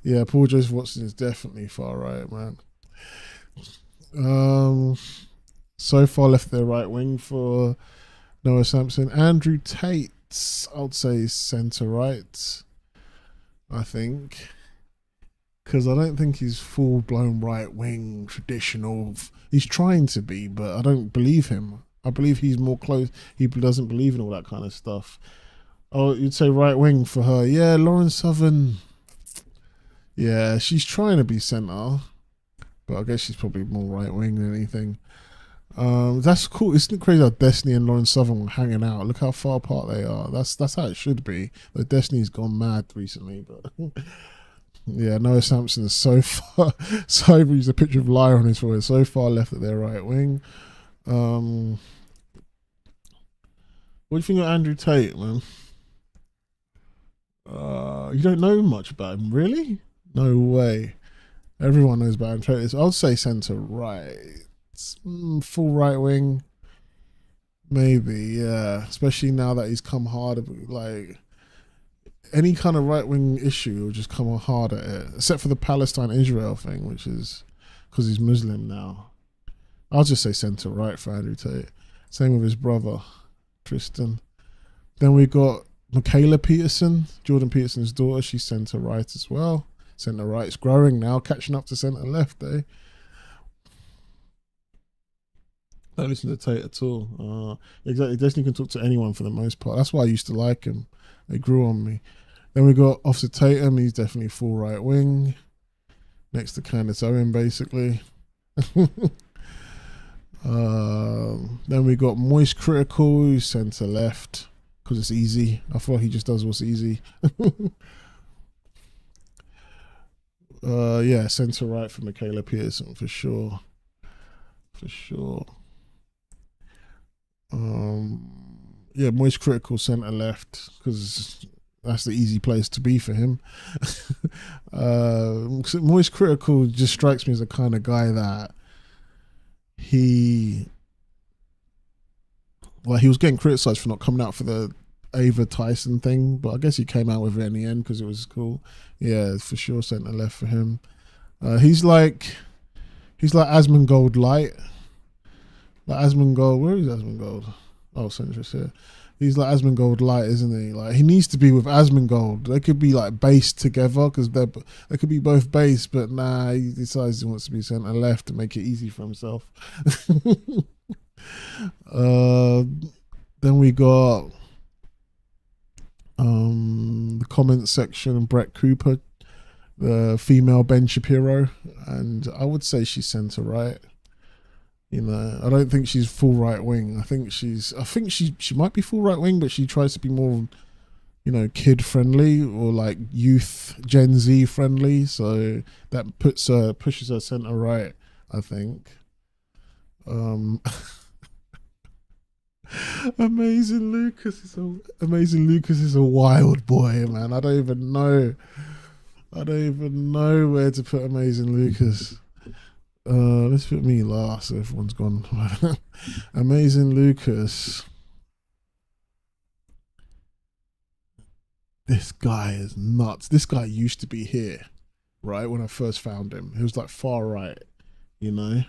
Yeah, Paul Joseph Watson is definitely far right, man. So far left their right wing for Noah Sampson. Andrew Tate, I'd say centre right. I think, because I don't think he's full blown right wing traditional. He's trying to be, but I don't believe him. I believe he's more close. He doesn't believe in all that kind of stuff. Oh, you'd say right wing for her. Yeah, Lauren Southern. Yeah, she's trying to be centre, but I guess she's probably more right wing than anything. That's cool. Isn't it crazy how Destiny and Lauren Southern were hanging out? Look how far apart they are. That's how it should be. But Destiny's gone mad recently. But yeah, Noah Sampson is so far. So he's a picture of Lyra on his forehead. So far left at their right wing. What do you think of Andrew Tate, man? You don't know much about him, really? No way. Everyone knows about Andrew Tate. I'll say centre right. Full right wing, maybe, yeah. Especially now that he's come hard, like any kind of right wing issue will just come hard at it, except for the Palestine-Israel thing, which is because he's Muslim now. I'll just say centre right for Andrew Tate. Same with his brother, Tristan. Then we got Michaela Peterson, Jordan Peterson's daughter. She's centre right as well. Centre right's growing now, catching up to centre left, eh? Don't listen to Tate at all. Exactly. Destiny can talk to anyone for the most part. That's why I used to like him. They grew on me. Then we got Officer Tatum. He's definitely full right wing. Next to Candace Owen, basically. Then we got Moist Critical, who's centre left because it's easy. I feel like he just does what's easy. Yeah, centre right for Michaela Peterson for sure. For sure. Yeah, Moist Critical centre left because that's the easy place to be for him. Moist Critical just strikes me as the kind of guy that he was getting criticised for not coming out for the Ava Tyson thing, but I guess he came out with it in the end because it was cool. Yeah, for sure, centre left for him. He's like Asmongold light. Like Asmongold, where is Asmongold? Oh, centrist here. He's like Asmongold light, isn't he? Like he needs to be with Asmongold. They could be like based together because they could be both based, but nah, he decides he wants to be centre left to make it easy for himself. Then we got the comment section, Brett Cooper, the female Ben Shapiro, and I would say she's centre right. You know, I don't think she's full right wing. I think she might be full right wing, but she tries to be more, you know, kid friendly or like youth Gen Z friendly. So that pushes her centre right, I think. Amazing Lucas is a wild boy, man. I don't even know where to put Amazing Lucas. Let's put me last so everyone's gone. Amazing Lucas. This guy is nuts. This guy used to be here, right? When I first found him, he was like far right, you know.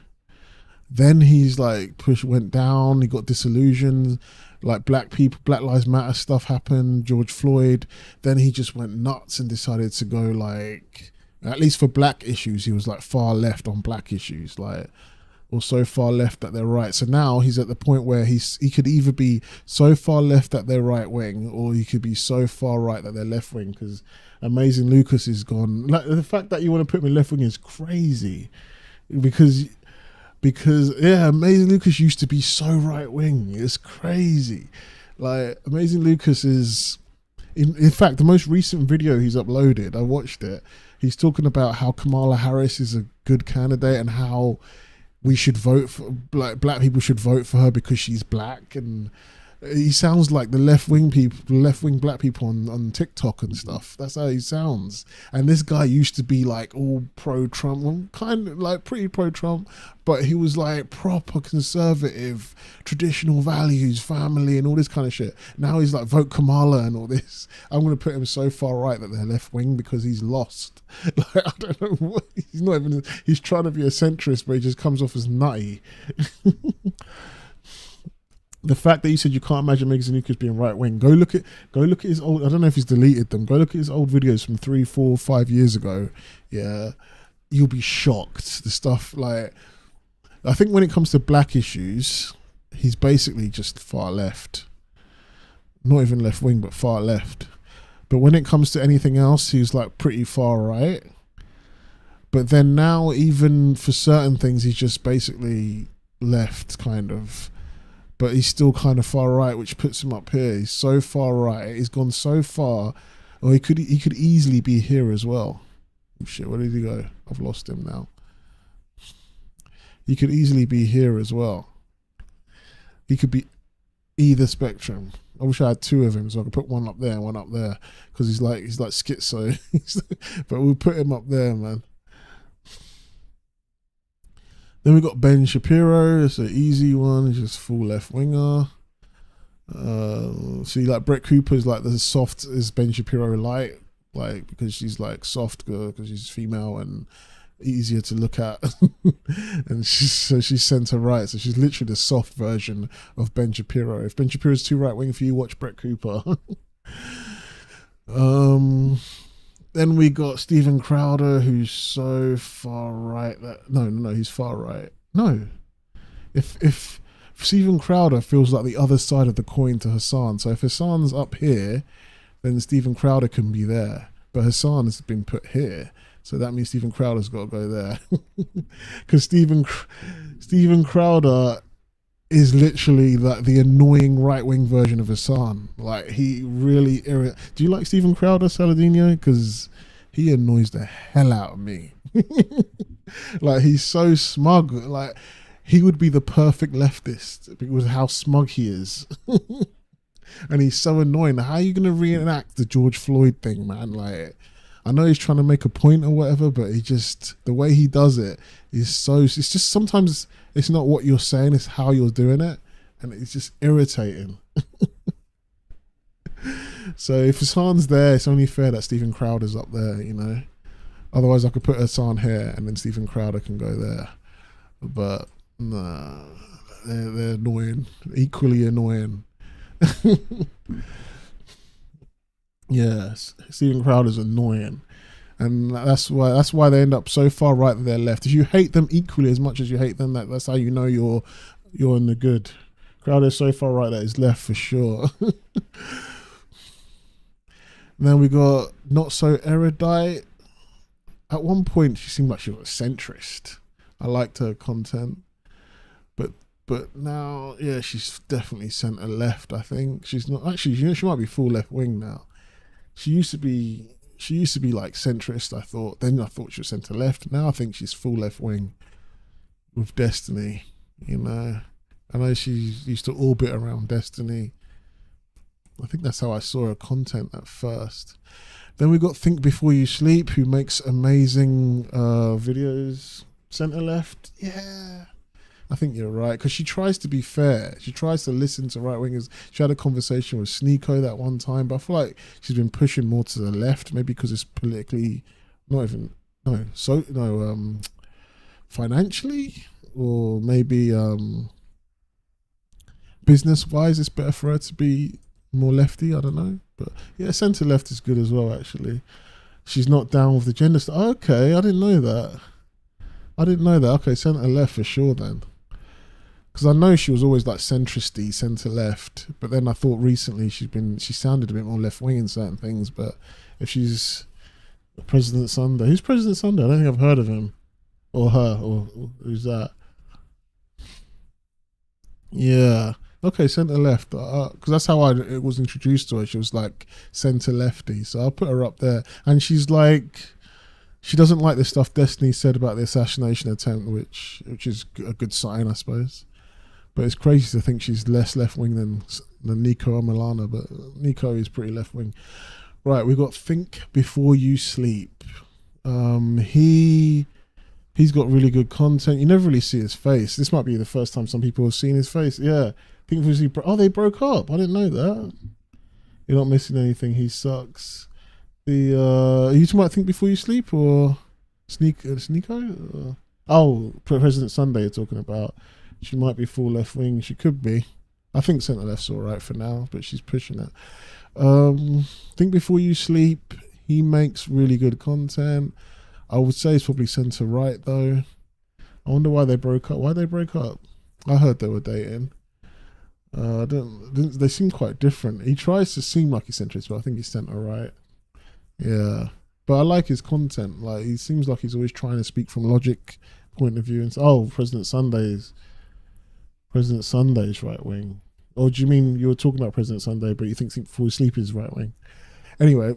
Then he's like went down. He got disillusioned. Like Black Lives Matter stuff happened. George Floyd. Then he just went nuts and decided to go like, at least for black issues, he was like far left on black issues, like, or so far left that they're right. So now he's at the point where he could either be so far left that they're right wing, or he could be so far right that they're left wing. Because Amazing Lucas is gone. Like the fact that you want to put him in left wing is crazy, because yeah, Amazing Lucas used to be so right wing. It's crazy. Like Amazing Lucas is, in fact, the most recent video he's uploaded, I watched it. He's talking about how Kamala Harris is a good candidate and how we should vote for black people should vote for her because she's black, and he sounds like the left wing black people on TikTok and stuff. That's how he sounds. And this guy used to be like all pro Trump, well, kind of like pretty pro Trump, but he was like proper conservative, traditional values, family, and all this kind of shit. Now he's like vote Kamala and all this. I'm gonna put him so far right that they're left wing because he's lost. Like I don't know what he's not even. He's trying to be a centrist, but he just comes off as nutty. The fact that you said you can't imagine Amazing Lucas being right wing, go look at his old, I don't know if he's deleted them, go look at his old videos from 3, 4, 5 years ago. Yeah, you'll be shocked. The stuff, like, I think when it comes to black issues, he's basically just far left. Not even left wing, but far left. But when it comes to anything else, he's like pretty far right. But then now, even for certain things, he's just basically left, kind of. But he's still kind of far right, which puts him up here. He's so far right. He's gone so far. Or he could easily be here as well. Oh shit, where did he go? I've lost him now. He could easily be here as well. He could be either spectrum. I wish I had two of him so I could put one up there and one up there. Because he's like schizo. But we'll put him up there, man. Then we got Ben Shapiro. It's an easy one. It's just full left winger. See, like Brett Cooper's like the soft is Ben Shapiro light, like because she's like soft because she's female and easier to look at, and she's centre right. So she's literally the soft version of Ben Shapiro. If Ben Shapiro's too right wing for you, watch Brett Cooper. Then we got Steven Crowder, who's so far right that no, he's far right. No, if Steven Crowder feels like the other side of the coin to Hassan. So if Hassan's up here, then Steven Crowder can be there, but Hassan has been put here, so that means Steven Crowder's got to go there. Because Steven Crowder is literally like the annoying right-wing version of Hassan. Like he really do you like Steven Crowder, Saladino? Because he annoys the hell out of me. Like he's so smug. Like he would be the perfect leftist because of how smug he is. And he's so annoying. How are you going to reenact the George Floyd thing, man? Like I know he's trying to make a point or whatever, but he just, the way he does it is so, it's just sometimes it's not what you're saying, it's how you're doing it. And it's just irritating. So if Hassan's there, it's only fair that Stephen Crowder's up there, you know. Otherwise, I could put Hassan here and then Stephen Crowder can go there. But nah, they're annoying, equally annoying. Yes, Stephen Crowder's annoying, and that's why they end up so far right that they're left. If you hate them equally as much as you hate them, that's how you know you're in the good. Crowder's so far right that he's left for sure. Then we got Not So Erudite. At one point, she seemed like she was a centrist. I liked her content, but now, yeah, she's definitely centre left. I think she's not actually. You know, she might be full left wing now. She used to be like centrist. I thought. Then I thought she was centre left. Now I think she's full left wing with Destiny. You know, I know she used to orbit around Destiny. I think that's how I saw her content at first. Then we got Think Before You Sleep, who makes amazing videos. Centre left, yeah. I think you're right, because she tries to be fair. She tries to listen to right wingers. She had a conversation with Sneeko that one time, but I feel like she's been pushing more to the left, maybe because it's politically, financially, or maybe business wise, it's better for her to be more lefty. I don't know, but yeah, centre left is good as well. Actually, she's not down with the gender stuff. Okay, I didn't know that. Okay, centre left for sure then. Because I know she was always like centristy, centre left, but then I thought recently she sounded a bit more left wing in certain things. But if she's President Sunday, who's President Sunday? I don't think I've heard of him or her, or who's that? Yeah. Okay, centre left, because that's how it was introduced to her. She was like centre lefty, so I'll put her up there. And she's like, she doesn't like the stuff Destiny said about the assassination attempt, which is a good sign, I suppose. But it's crazy to think she's less left wing than Nico or Milana, but Nico is pretty left wing. Right, we got Think Before You Sleep. He's got really good content. You never really see his face. This might be the first time some people have seen his face. Yeah. Think Before You Sleep. Oh, they broke up. I didn't know that. You're not missing anything. He sucks. Are you talking about Think Before You Sleep or Sneeko? Oh, President Sunday you're talking about. She might be full left wing. She could be. I think centre left's all right for now, but she's pushing it. Think Before You Sleep. He makes really good content. I would say it's probably centre right though. I wonder why they broke up. Why they break up? I heard they were dating. They seem quite different. He tries to seem like he's centrist, but I think he's centre right. Yeah, but I like his content. Like, he seems like he's always trying to speak from logic point of view. And President Sunday's right wing. Or do you mean you were talking about President Sunday, but you think Before You Sleep is right wing? Anyway,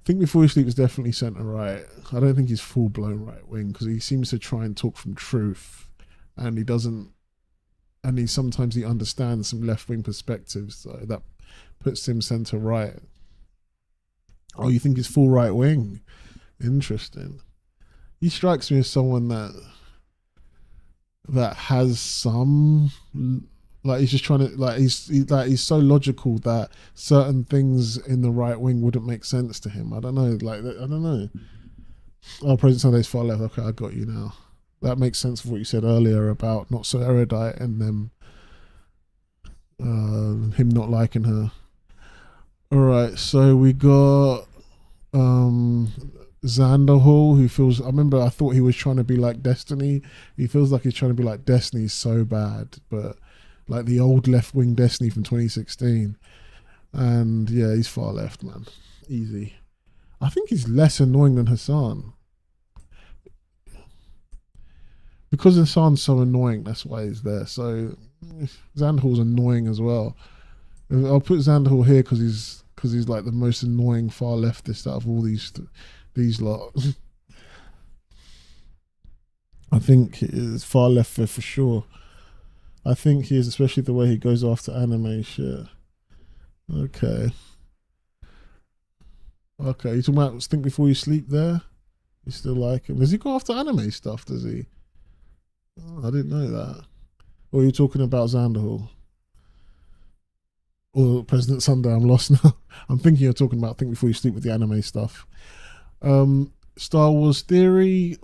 Think Before You Sleep is definitely centre right. I don't think he's full blown right wing, because he seems to try and talk from truth, and he doesn't. And sometimes he understands some left wing perspectives, so that puts him centre right. Oh, you think he's full right wing? Interesting. He strikes me as someone that has some, like, he's just trying to, like, he's so logical that certain things in the right wing wouldn't make sense to him. I don't know. Like, I don't know. Oh, President Sunday's far left. Okay, I got you now. That makes sense for what you said earlier about Not So Erudite and them, him not liking her. All right, so we got Xander Hall, who feels, I thought he was trying to be like Destiny. He feels like he's trying to be like Destiny so bad, but like the old left wing Destiny from 2016. And yeah, he's far left, man. Easy. I think he's less annoying than Hassan. Because Hassan's so annoying, that's why he's there. So Xander Hall's annoying as well. I'll put Xander Hall here because he's like the most annoying far leftist out of all these lot. I think he is far left for sure. I think he is, especially the way he goes after anime shit. Okay, you talking about Think Before You Sleep there? You still like him? Does he go after anime stuff, does he? Oh, I didn't know that. Or are you talking about Xander Hall? or President Sunday. I'm lost now. I'm thinking you're talking about Think Before You Sleep with the anime stuff. Star Wars Theory.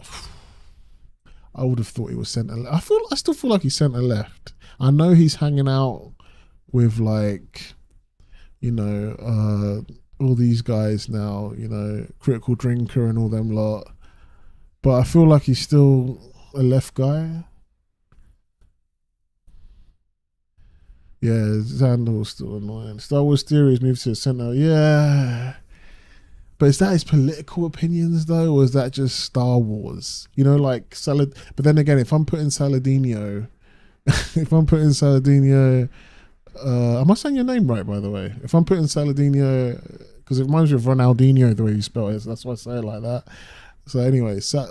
I would have thought he was centre left. I still feel like he's centre left. I know he's hanging out with like, you know, all these guys now, you know, Critical Drinker and all them lot. But I feel like he's still a left guy. Yeah, Xander's still annoying. Star Wars Theories moved to the centre. Yeah. But is that his political opinions though, or is that just Star Wars? You know, like Salad. But then again, if I'm putting Saladino, am I saying your name right, by the way? If I'm putting Saladino, because it reminds me of Ronaldinho the way you spell it, so that's why I say it like that. So anyway, it's not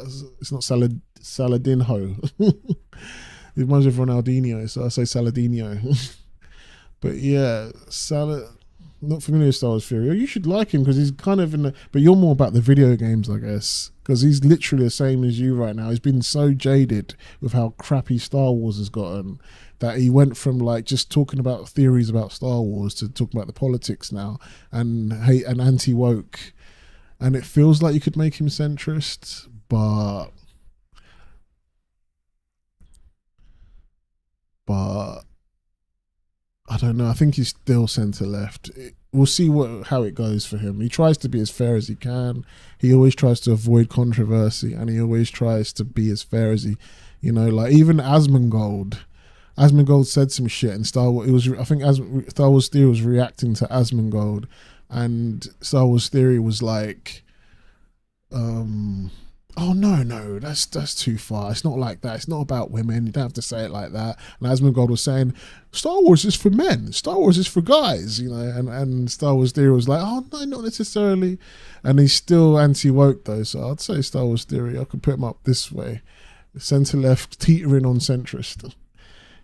Saladinho. It reminds me of Ronaldinho, so I say Saladinho. But yeah, not familiar with Star Wars Theory. You should like him because he's kind of in the, but you're more about the video games, I guess, because he's literally the same as you right now. He's been so jaded with how crappy Star Wars has gotten that he went from like just talking about theories about Star Wars to talking about the politics now and hate and anti-woke. And it feels like you could make him centrist, but I don't know. I think he's still centre left. We'll see how it goes for him. He tries to be as fair as he can. He always tries to avoid controversy, and he always tries to be as fair as he, you know, like even Asmongold. Asmongold said some shit in Star Wars. It was, I think, Star Wars Theory was reacting to Asmongold, and Star Wars Theory was like, oh no, that's too far. It's not like that. It's not about women. You don't have to say it like that. And Asmongold was saying, Star Wars is for men. Star Wars is for guys, you know. And Star Wars Theory was like, oh no, not necessarily. And he's still anti-woke though, so I'd say Star Wars Theory. I could put him up this way, centre left, teetering on centrist.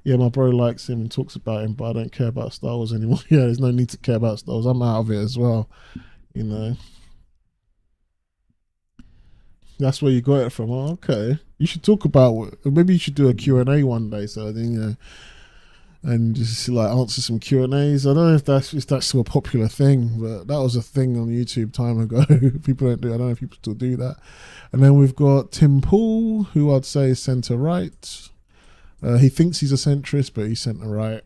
Yeah, my bro likes him and talks about him, but I don't care about Star Wars anymore. Yeah, there's no need to care about Star Wars. I'm out of it as well, you know. That's where you got it from. Oh, okay. You should talk about, maybe you should do a Q&A one day, so then, you know, and just like answer some Q&As. I don't know if that's still a popular thing, but that was a thing on YouTube time ago. People don't do it. I don't know if people still do that. And then we've got Tim Pool, who I'd say is centre right. He thinks he's a centrist, but he's centre right.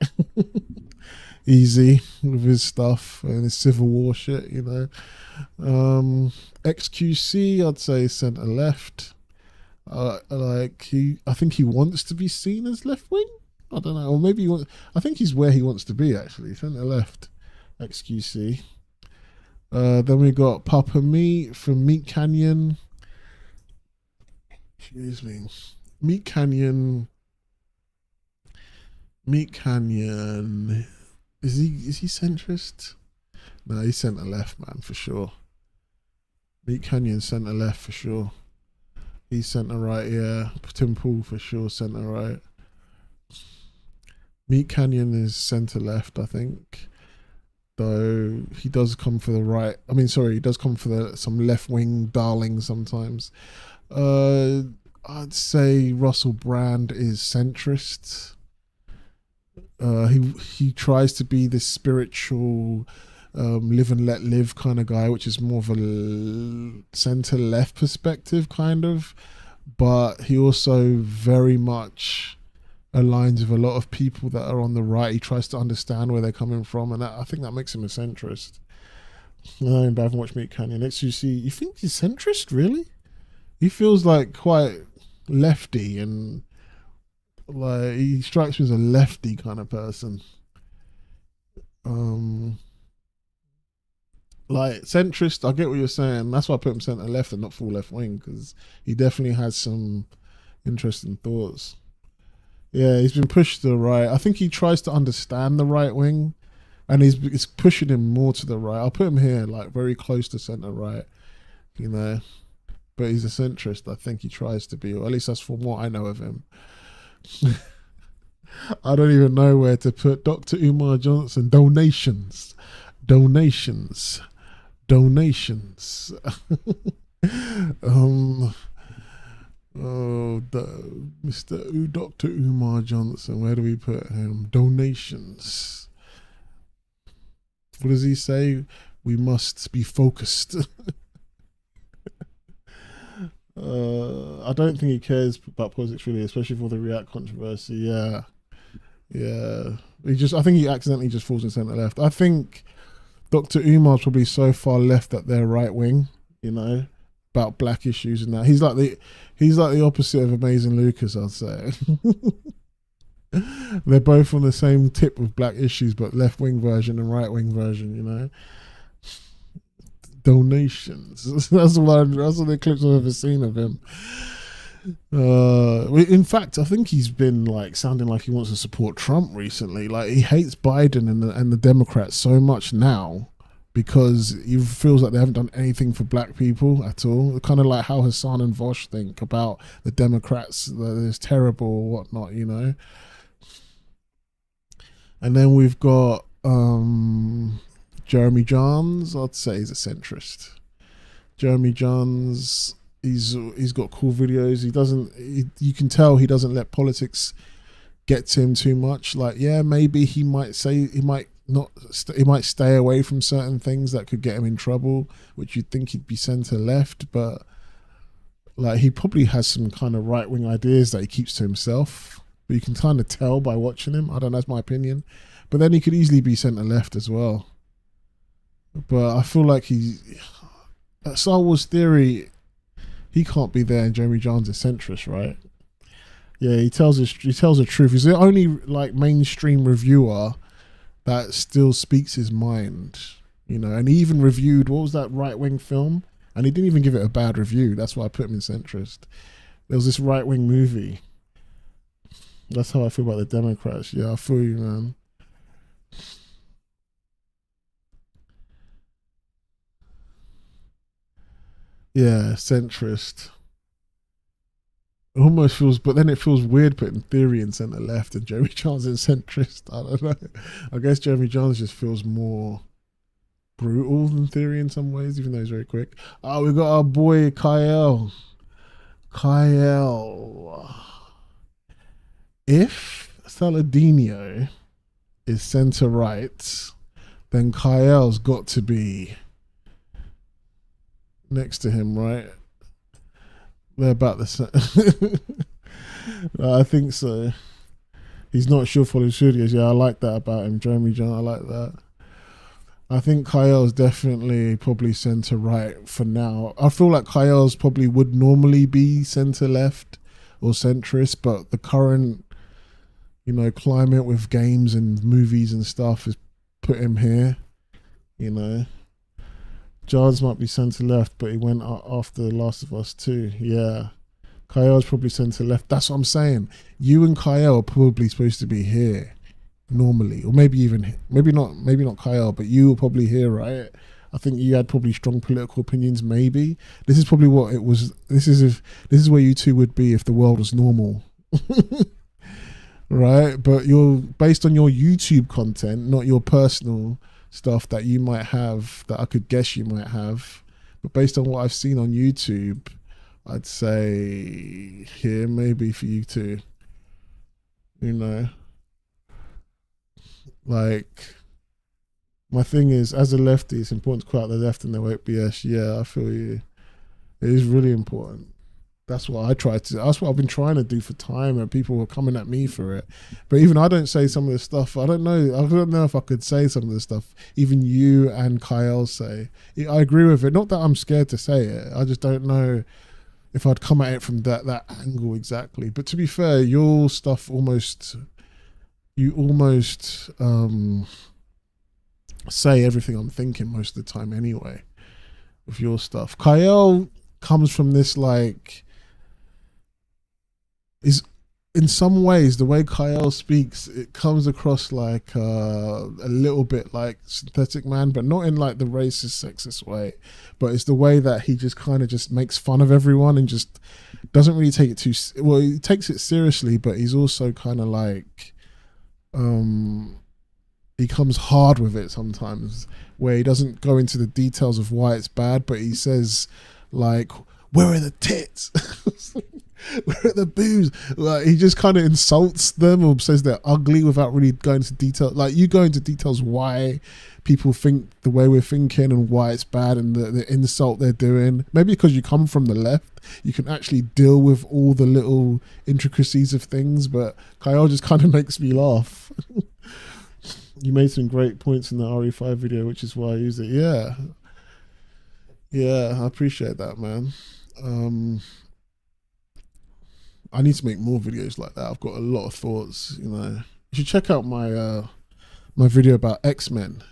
Easy with his stuff and his Civil War shit, you know. XQC, I'd say centre left. I think he wants to be seen as left wing. I don't know, or maybe I think he's where he wants to be actually, centre left. XQC. Then we got Papa Meat from Meat Canyon. Excuse me, Meat Canyon. Meat Canyon. Is he centrist? No, he's centre left, man, for sure. Meat Canyon centre left for sure. He's centre right, yeah. Tim Pool for sure, centre right. Meat Canyon is centre left, I think. Though he does come for the right. I mean, sorry, he does come for some left wing darling sometimes. I'd say Russell Brand is centrist. He tries to be this spiritual live and let live kind of guy, which is more of a center left perspective kind of, but he also very much aligns with a lot of people that are on the right. He tries to understand where they're coming from, and I think that makes him a centrist. I haven't watched Meat Canyon. XQC, you think he's centrist, really? He feels like quite lefty, and like he strikes me as a lefty kind of person. Like centrist, I get what you're saying. That's why I put him centre left and not full left wing, because he definitely has some interesting thoughts. Yeah, he's been pushed to the right. I think he tries to understand the right wing, and it's pushing him more to the right. I'll put him here, like very close to centre right, you know. But he's a centrist. I think he tries to be, or at least that's from what I know of him. I don't even know where to put Dr. Umar Johnson. Donations. Mr. Dr. Umar Johnson. Where do we put him? Donations. what does he say? We must be focused. I don't think he cares about politics really, especially for the React controversy. Yeah, yeah. I think he accidentally just falls in centre left. I think Dr. Umar's probably so far left that they're right wing. You know, about black issues and that. He's like the opposite of Amazing Lucas, I'd say. They're both on the same tip with black issues, but left wing version and right wing version. You know. Donations. That's all the clips I've ever seen of him. In fact, I think he's been like sounding like he wants to support Trump recently. Like he hates Biden and the Democrats so much now because he feels like they haven't done anything for black people at all. Kind of like how Hassan and Vosh think about the Democrats, that it's terrible or whatnot, you know. And then we've got Jeremy Jahns. I'd say he's a centrist. Jeremy Jahns, he's got cool videos. You can tell he doesn't let politics get to him too much. Like, yeah, maybe he might stay away from certain things that could get him in trouble, which you'd think he'd be centre left, but like he probably has some kind of right wing ideas that he keeps to himself. But you can kind of tell by watching him. I don't know, that's my opinion. But then he could easily be centre left as well. But I feel like Star Wars Theory, he can't be there, and Jeremy Jahns is centrist, right? Yeah, he tells the truth. He's the only like mainstream reviewer that still speaks his mind, you know. And he even reviewed, what was that right wing film? And he didn't even give it a bad review. That's why I put him in centrist. There was this right wing movie. That's how I feel about the Democrats. Yeah, I feel you, man. Yeah, centrist. It almost feels, but then it feels weird putting Theory in centre left and Jeremy Jahns in centrist. I don't know. I guess Jeremy Jahns just feels more brutal than Theory in some ways, even though he's very quick. Oh, we got our boy Kyle. If Saladino is centre right, then Kyle's got to be next to him, right? They're about the same. I think so. He's not sure for the studios. Yeah, I like that about him. Jeremy Jahns, I like that. I think Kyle's definitely probably centre right for now. I feel like Kyle's probably would normally be centre left or centrist, but the current, you know, climate with games and movies and stuff has put him here, you know. Jahns might be centre left, but he went after The Last of Us too. Yeah. Kyle's probably centre left. That's what I'm saying. You and Kyle are probably supposed to be here normally, or maybe not Kyle, but you were probably here, right? I think you had probably strong political opinions. Maybe this is probably what it was. This is where you two would be if the world was normal, right? But you're based on your YouTube content, not your personal stuff that you might have, that I could guess you might have. But based on what I've seen on YouTube, I'd say here maybe for you two, you know. Like, my thing is, as a lefty, it's important to call out the left and the woke BS. Yeah, I feel you. It is really important. That's what that's what I've been trying to do for time, and people were coming at me for it. But even I don't say some of the stuff. I don't know if I could say some of the stuff even you and Kyle say. I agree with it. Not that I'm scared to say it. I just don't know if I'd come at it from that angle exactly. But to be fair, your stuff you almost say everything I'm thinking most of the time anyway with your stuff. Kyle comes from this, like, is in some ways the way Kyle speaks, it comes across like a little bit like Synthetic Man, but not in like the racist, sexist way, but it's the way that he just kind of just makes fun of everyone and just doesn't really take it too well. He takes it seriously, but he's also kind of like he comes hard with it sometimes, where he doesn't go into the details of why it's bad, but he says like, where are the tits? Where are the boobs? Like, he just kind of insults them or says they're ugly without really going into detail. Like, you go into details why people think the way we're thinking and why it's bad and the insult they're doing. Maybe because you come from the left, you can actually deal with all the little intricacies of things. But Kyle just kind of makes me laugh. You made some great points in the RE5 video, which is why I use it. Yeah. Yeah, I appreciate that, man. I need to make more videos like that. I've got a lot of thoughts, you know. You should check out my my video about X-Men,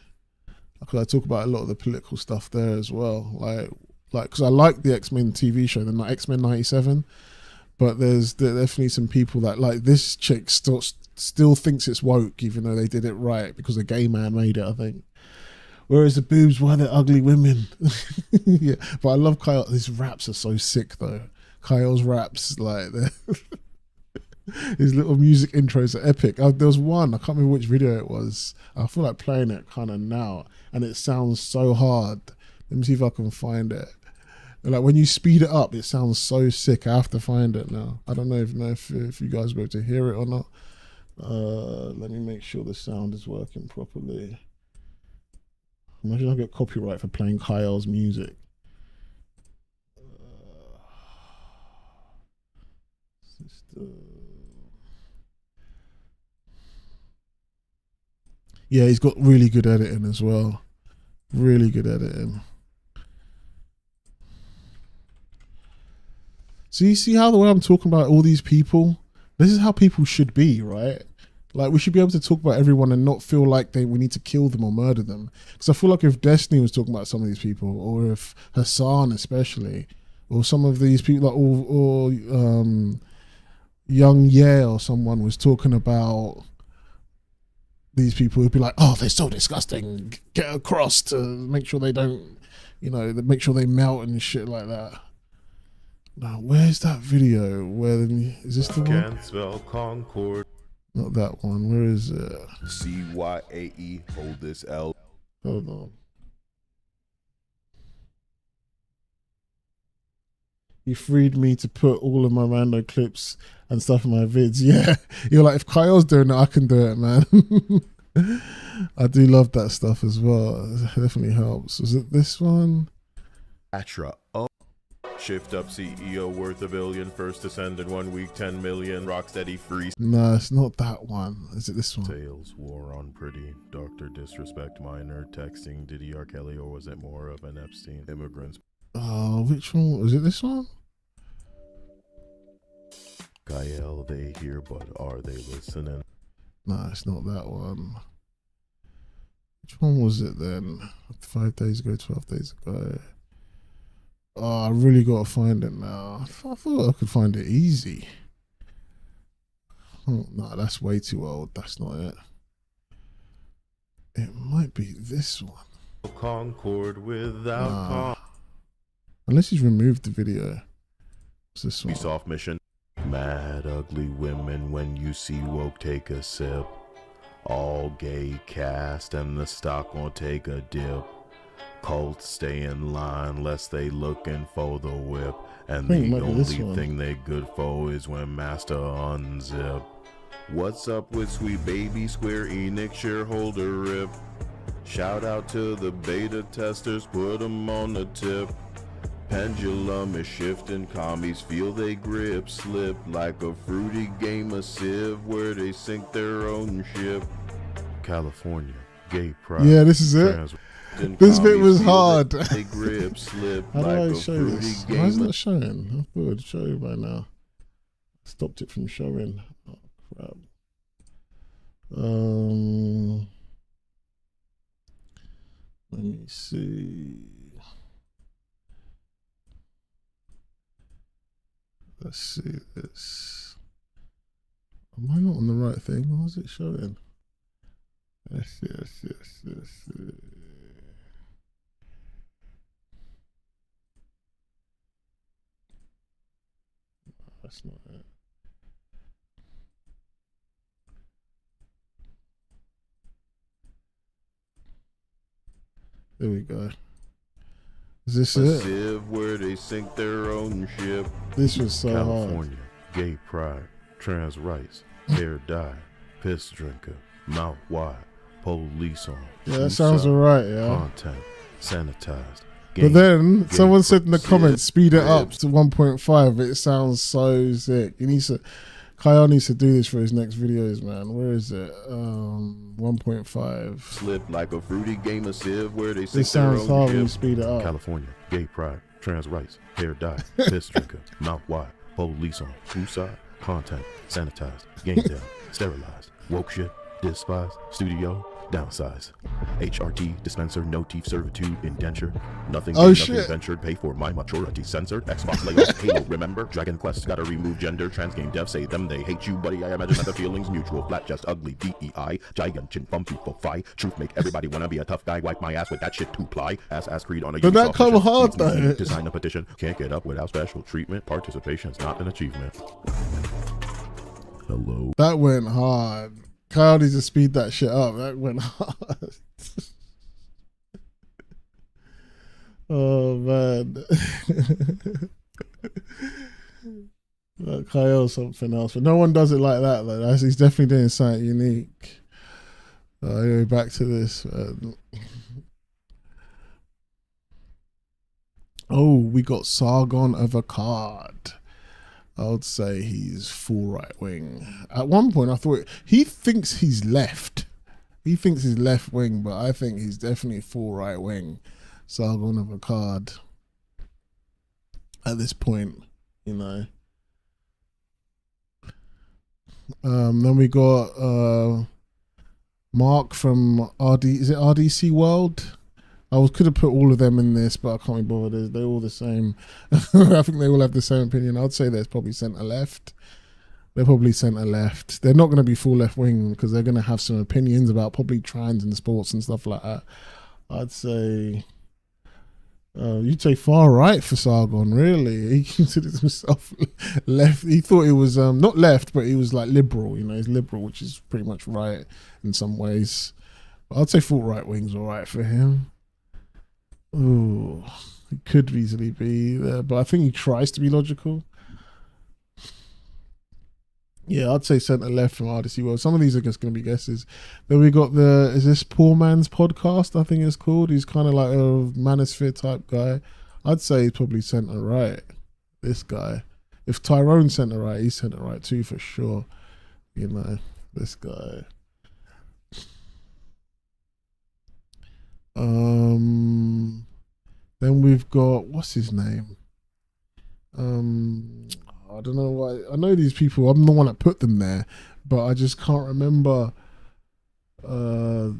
because I talk about a lot of the political stuff there as well. Like because I like the X-Men TV show, the X-Men '97, but there's definitely some people that, like, this chick still thinks it's woke, even though they did it right because a gay man made it, I think. Whereas the boobs, why they're ugly women. Yeah, but I love Kyle. His raps are so sick though. Kyle's raps, like, his little music intros are epic. There was one, I can't remember which video it was. I feel like playing it kind of now, and it sounds so hard. Let me see if I can find it. Like, when you speed it up, it sounds so sick. I have to find it now. I don't know if you guys were able to hear it or not. Let me make sure the sound is working properly. Imagine I get copyright for playing Kyle's music. Yeah, he's got really good editing as well. Really good editing. So you see how the way I'm talking about all these people, this is how people should be, right? Like, we should be able to talk about everyone and not feel like we need to kill them or murder them. Because I feel like if Destiny was talking about some of these people, or if Hassan especially, or some of these people, like, or Young Ye or someone was talking about these people, would be like, oh, they're so disgusting, get across to make sure they don't, you know, make sure they melt and shit like that. Now, where's that video? Where is this the one? Can't spell Concord. Not that one. Where is it? CYAE. Hold this L. Hold on. You freed me to put all of my random clips and stuff in my vids. Yeah, you're like, if Kyle's doing it, I can do it, man. I do love that stuff as well. It definitely helps. Was it this one? Atra. Oh. Shift up CEO worth $1 billion. First to send in 1 week 10 million. Rocksteady free. No, it's not that one. Is it this one? Tales, war on pretty, Dr. Disrespect minor, texting, Diddy R. Kelly, or was it more of an Epstein? Immigrants. Oh, which one? Was it this one? Gael, they hear, but are they listening? No, it's not that one. Which one was it then? 5 days ago, 12 days ago. Oh, I really got to find it now. I thought I could find it easy. Oh, no, that's way too old. That's not it. It might be this one. Concord without unless he's removed the video. What's this one? Soft mission. Mad ugly women, when you see woke, take a sip. All gay cast and the stock won't take a dip. Cults stay in line lest they looking for the whip. And the only thing they good for is when master unzip. What's up with sweet baby Square Enix shareholder rip? Shout out to the beta testers, put them on the tip. Pendulum is shifting, commies feel they grip slip like a fruity game of Civ where they sink their own ship. California, gay pride. Yeah, this is it. This bit was hard. They grip slip. How do I show this? Why is it not showing? I thought it would show by now. Stopped it from showing. Oh crap. Let me see. Let's see this. Am I not on the right thing? What is it showing? Let's see. That's not it. There we go. Is this A it? sieve where they sink their own ship. This was so California, hard. gay pride, trans rights, hair dye, piss drinker, mouth wide, police on. Yeah, that sounds alright, yeah. Content, sanitized. But then gay someone said in the sieve, comments, speed it up ribs. to 1.5. It sounds so sick. He needs to, Kyle needs to do this for his next videos, man. Where is it? 1.5. Slip like a fruity game of sieve where they sink This sounds their own hard when you ship. speed it up. California, gay pride, trans rights, hair dye, piss drinker, mouth wide, police on, whose side, contact, sanitized, game down, sterilized, woke shit, despise, studio, downsize, HRT, dispenser, no teeth, servitude, indenture, nothing, Oh, nothing shit. ventured, pay for my maturity, censored, Xbox layoff, Halo, remember, Dragon Quest, gotta remove gender, trans game dev, say them, they hate you, buddy, I imagine that the feelings mutual, flat, just ugly, DEI, giant, chin, bum, people, fi, truth make everybody wanna be a tough guy, wipe my ass with that shit to ply, ass creed on a But that Ubisoft come mission. hard, Needs me though. design a petition, can't get up without special treatment, participation's not an achievement. Hello. That went hard. Kyle needs to speed that shit up. That went hard. Oh, man. Kyle's something else. But no one does it like that, though. He's definitely doing something unique. Anyway, back to this. Oh, we got Sargon of Akkad. I would say he's full right wing. At one point, I thought he thinks he's left. He thinks he's left wing, but I think he's definitely full right wing. Sargon of Akkad. At this point, you know. Then we got Mark from Is it RDC World? I could have put all of them in this, but I can't be bothered. They're all the same. I think they all have the same opinion. I'd say there's probably centre left. They're probably centre left. They're not going to be full left wing because they're going to have some opinions about probably trans and sports and stuff like that. I'd say you'd say far right for Sargon. Really, he considers himself left. He thought he was not left, but he was like liberal. You know, he's liberal, which is pretty much right in some ways. But I'd say full right wing's all right for him. Ooh, it could easily be there, but I think he tries to be logical. Yeah, I'd say centre left from RDC World. Some of these are just going to be guesses. Then we got is this Poor Man's Podcast, I think it's called. He's kind of like a manosphere type guy. I'd say he's probably centre right, this guy. If Tyrone's centre right, he's centre right too for sure. You know, this guy. Then we've got, what's his name? I don't know why. I know these people. I'm the one that put them there, but I just can't remember. Right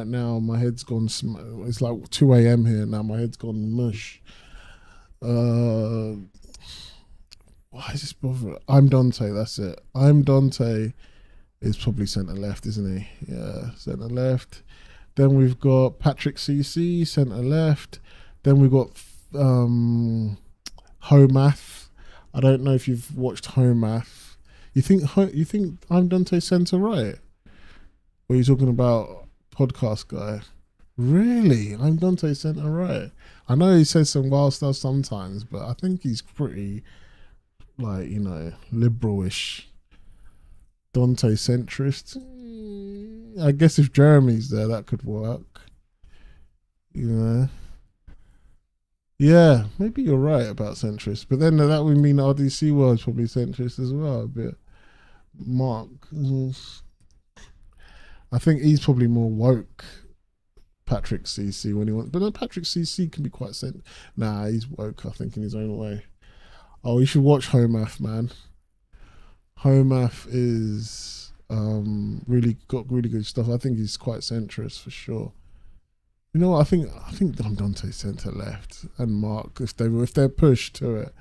now, my head's gone. It's like 2 a.m. here now. My head's gone mush. Why is this bother? I'm Dante. That's it. I'm Dante is probably centre left, isn't he? Yeah, centre left. Then we've got Patrick CC, centre left. Then we've got Homath. I don't know if you've watched Homath. You think I'm Dante centre right? Or are you talking about podcast guy? Really? I'm Dante centre right? I know he says some wild stuff sometimes, but I think he's pretty, like, you know, liberal-ish. Dante centrist. I guess if Jeremy's there, that could work. You know. Yeah, maybe you're right about centrist, but then that would mean RDC World's probably centrist as well. A bit. Mark, I think he's probably more woke. Patrick CC when he wants, but then Patrick CC can be quite Nah, he's woke, I think, in his own way. Oh, you should watch Homath, man. Homath is really got really good stuff. I think he's quite centrist for sure. You know what? I think I'm Dante centre left and Mark if they're pushed to it,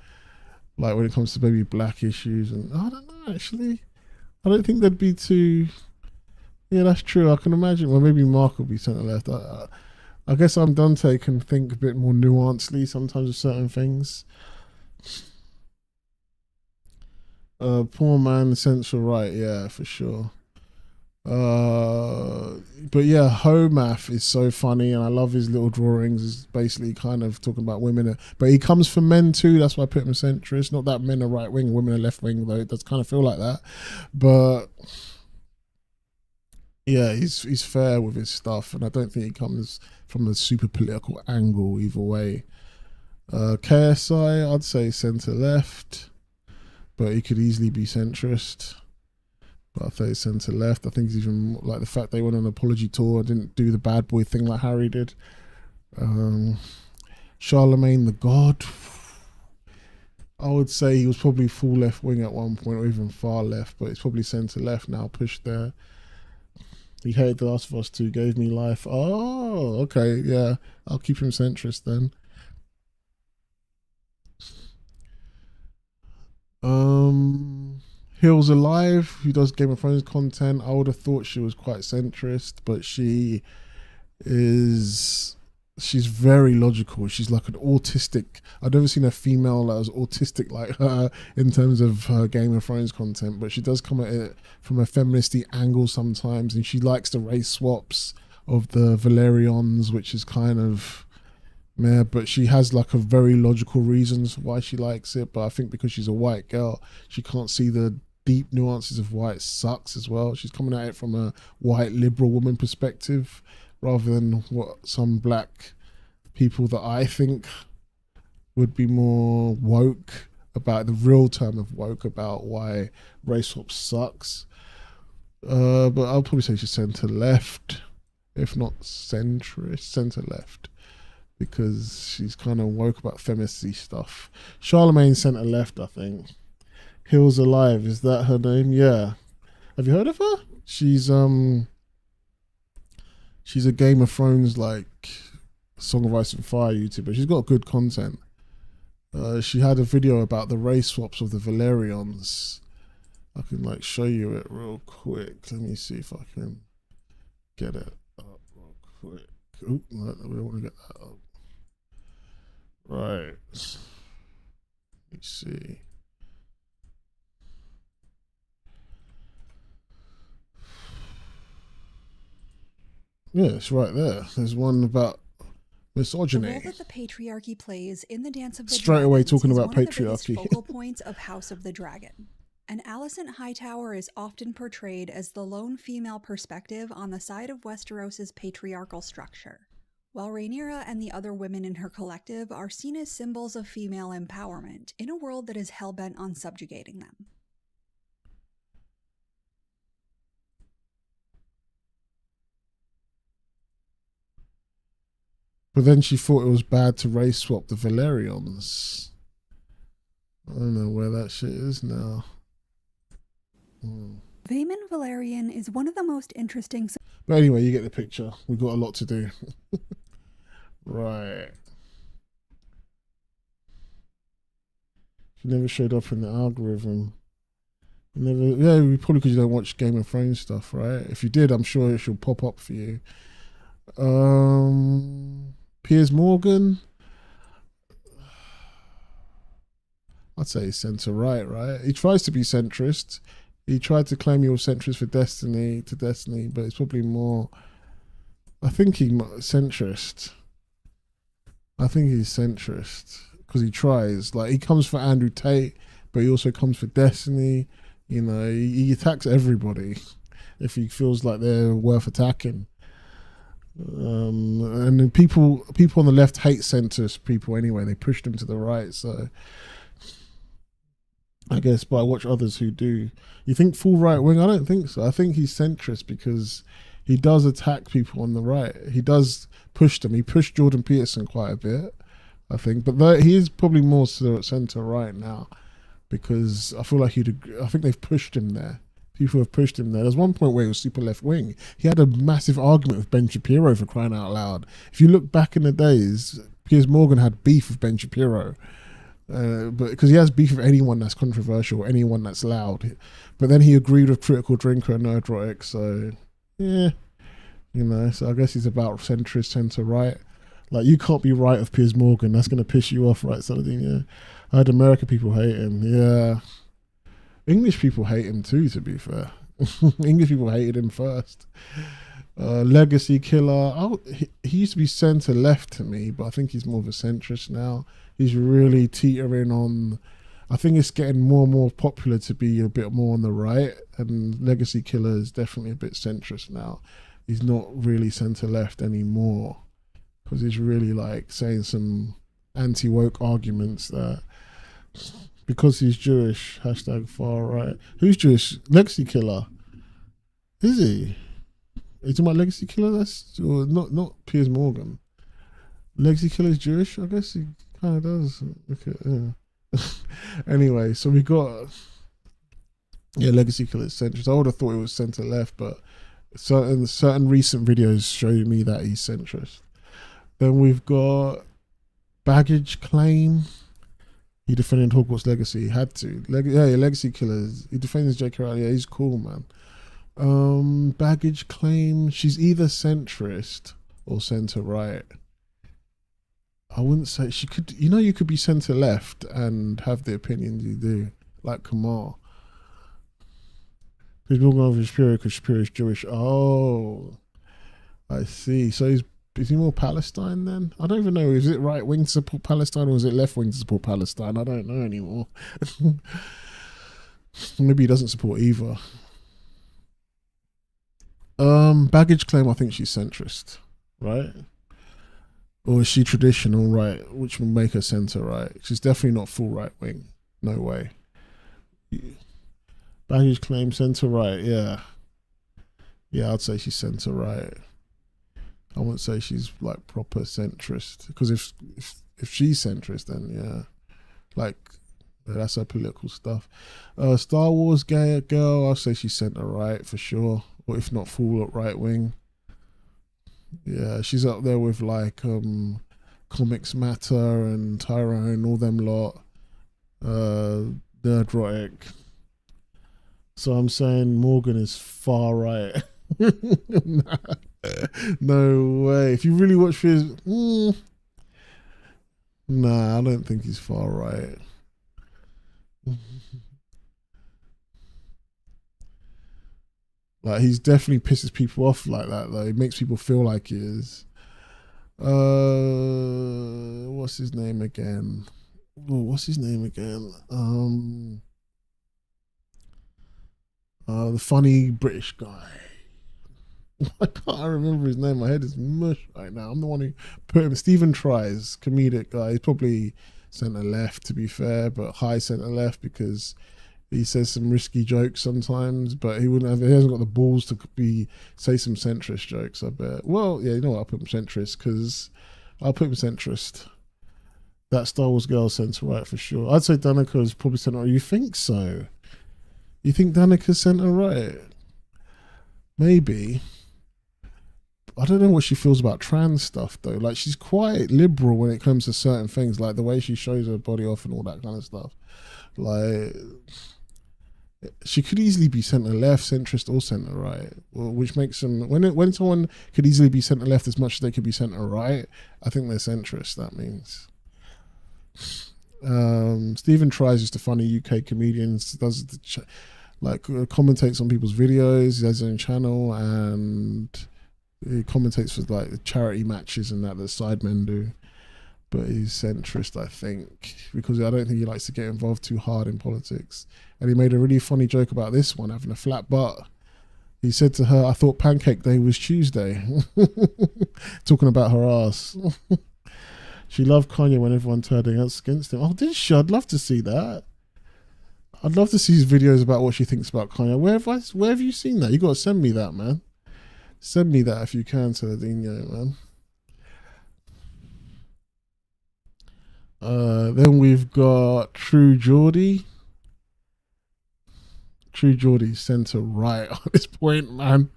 like when it comes to maybe black issues and I don't know actually. I don't think they'd be too. Yeah, that's true. I can imagine. Well, maybe Mark will be centre left. I guess I'm Dante can think a bit more nuancedly sometimes with certain things. Poor man, central right, yeah, for sure. But yeah, Homath is so funny, and I love his little drawings. It's basically kind of talking about women, but he comes from men too. That's why I put him centrist. Not that men are right wing, women are left wing, though it does kind of feel like that. But yeah, he's fair with his stuff, and I don't think he comes from a super political angle either way. KSI, I'd say centre left, but he could easily be centrist. But I think centre left. I think he's even like the fact they went on an apology tour, didn't do the bad boy thing like Harry did. Charlemagne the God, I would say he was probably full left wing at one point, or even far left, but it's probably centre left now, pushed there. He hated The Last of Us 2, gave me life. Oh, okay, yeah, I'll keep him centrist then. Hills Alive, who does Game of Thrones content. I would have thought she was quite centrist, but she's very logical. She's like an autistic. I've never seen a female that was autistic like her in terms of her Game of Thrones content, but she does come at it from a feministy angle sometimes, and she likes the race swaps of the Valerians, which is kind of yeah, but she has like a very logical reasons why she likes it. But I think because she's a white girl, she can't see the deep nuances of why it sucks as well. She's coming at it from a white liberal woman perspective rather than what some black people that I think would be more woke about, the real term of woke, about why race swap sucks. But I'll probably say she's centre left, if not centrist, centre left, because she's kind of woke about feministy stuff. Charlemagne centre left, I think. Hills Alive, is that her name? Yeah. Have you heard of her? She's a Game of Thrones like Song of Ice and Fire YouTuber. She's got good content. She had a video about the race swaps of the Valerians. I can like show you it real quick. Let me see if I can get it up real quick. Oop, no, we don't want to get that up. Right. Let's see. Yeah, it's right there. There's one about misogyny. The role that the patriarchy plays in the Dance of the Straight away talking is about one of the patriarchy. biggest focal points of House of the Dragon. And Alicent Hightower is often portrayed as the lone female perspective on the side of Westeros' patriarchal structure, while Rhaenyra and the other women in her collective are seen as symbols of female empowerment in a world that is hell-bent on subjugating them. But then she thought it was bad to race swap the Valerians. I don't know where that shit is now. Vaemon Valerian is one of the most interesting... But anyway, you get the picture. We've got a lot to do. Right. She never showed up in the algorithm. Yeah, probably because you don't watch Game of Thrones stuff, right? If you did, I'm sure it should pop up for you. Piers Morgan, I'd say centre right? He tries to be centrist. He tried to claim he was centrist for Destiny, but it's probably more, I think he's centrist. I think he's centrist because he tries. Like, he comes for Andrew Tate, but he also comes for Destiny. You know, he attacks everybody if he feels like they're worth attacking. And then people on the left hate centrist people anyway. They push them to the right. So I guess, but I watch others who do. You think full right wing? I don't think so. I think he's centrist because he does attack people on the right. He does push them. He pushed Jordan Peterson quite a bit, I think. But he is probably more centre right now because I feel like I think they've pushed him there. People have pushed him there. There's one point where he was super left wing. He had a massive argument with Ben Shapiro, for crying out loud. If you look back in the days, Piers Morgan had beef with Ben Shapiro. But because he has beef with anyone that's controversial, anyone that's loud. But then he agreed with Critical Drinker and Nerdrotic. So, yeah. You know, so I guess he's about centrist, centre right. Like, you can't be right of Piers Morgan. That's going to piss you off, right, Saladin? Yeah. I heard American people hate him. Yeah. English people hate him too, to be fair. English people hated him first. Legacy killer. Oh, he used to be centre left to me, but I think he's more of a centrist now. He's really teetering on. I think it's getting more and more popular to be a bit more on the right, and Legacy Killer is definitely a bit centrist now. He's not really centre left anymore because he's really like saying some anti-woke arguments that because he's Jewish, hashtag far right. Who's Jewish? Legacy Killer. Is he? Are you talking about Legacy Killer? That's or not Piers Morgan. Legacy Killer's Jewish? I guess he kind of does. Okay, yeah. Anyway, so we got Legacy Killer's centrist. I would have thought it was centre left, but certain recent videos show me that he's centrist. Then we've got Baggage Claim. He defended Hogwarts Legacy. He had to. Legacy Killers. He defends J.K. Rowling. Yeah, he's cool, man. Baggage Claim. She's either centrist or centre right. I wouldn't say she could. You could be centre left and have the opinions you do, like Kamal. He's more going for Shapiro because Shapiro is Jewish. Oh, I see. So is he more Palestine then? I don't even know. Is it right wing to support Palestine or is it left wing to support Palestine? I don't know anymore. Maybe he doesn't support either. Baggage Claim. I think she's centrist, right? Or is she traditional right, which will make her centre right? She's definitely not full right wing. No way. Baggage Claim, centre right, yeah. Yeah, I'd say she's centre right. I wouldn't say she's like proper centrist. Because if she's centrist, then yeah. Like, that's her political stuff. Star Wars girl, I'll say she's centre right for sure. Or if not full right wing. Yeah, she's up there with like Comics Matter and Tyrone, all them lot. Nerdrotic. So I'm saying Morgan is far right. No way. If you really watch his, nah, I don't think he's far right. Like, he's definitely pisses people off like that, though. He makes people feel like he is. What's his name again? The funny British guy. I can't remember his name. My head is mush right now. I'm the one who put him. Stephen Tries, comedic guy. He's probably centre left, to be fair, but high centre left because he says some risky jokes sometimes, but he hasn't got the balls to say some centrist jokes, I bet. Well, yeah, you know what? I'll put him centrist. That Star Wars girl centre right for sure. I'd say Danica is probably centre right. You think so? You think Danica's centre right? Maybe. I don't know what she feels about trans stuff though. Like, she's quite liberal when it comes to certain things, like the way she shows her body off and all that kind of stuff. Like, she could easily be centre left, centrist, or centre right, which makes them when someone could easily be centre left as much as they could be centre right, I think they're centrist. That means. Stephen Tries is the funny UK comedian, does commentates on people's videos. He has his own channel and he commentates for like charity matches and that the sidemen do. But he's centrist, I think, because I don't think he likes to get involved too hard in politics. And he made a really funny joke about this one, having a flat butt. He said to her, "I thought Pancake Day was Tuesday." Talking about her ass. She loved Kanye when everyone turned against him. Oh, did she? I'd love to see that. I'd love to see his videos about what she thinks about Kanye. Where have you seen that? You got to send me that, man. Send me that if you can, Saladino, man. Then we've got True Geordie. True Geordie's centre right at this point, man.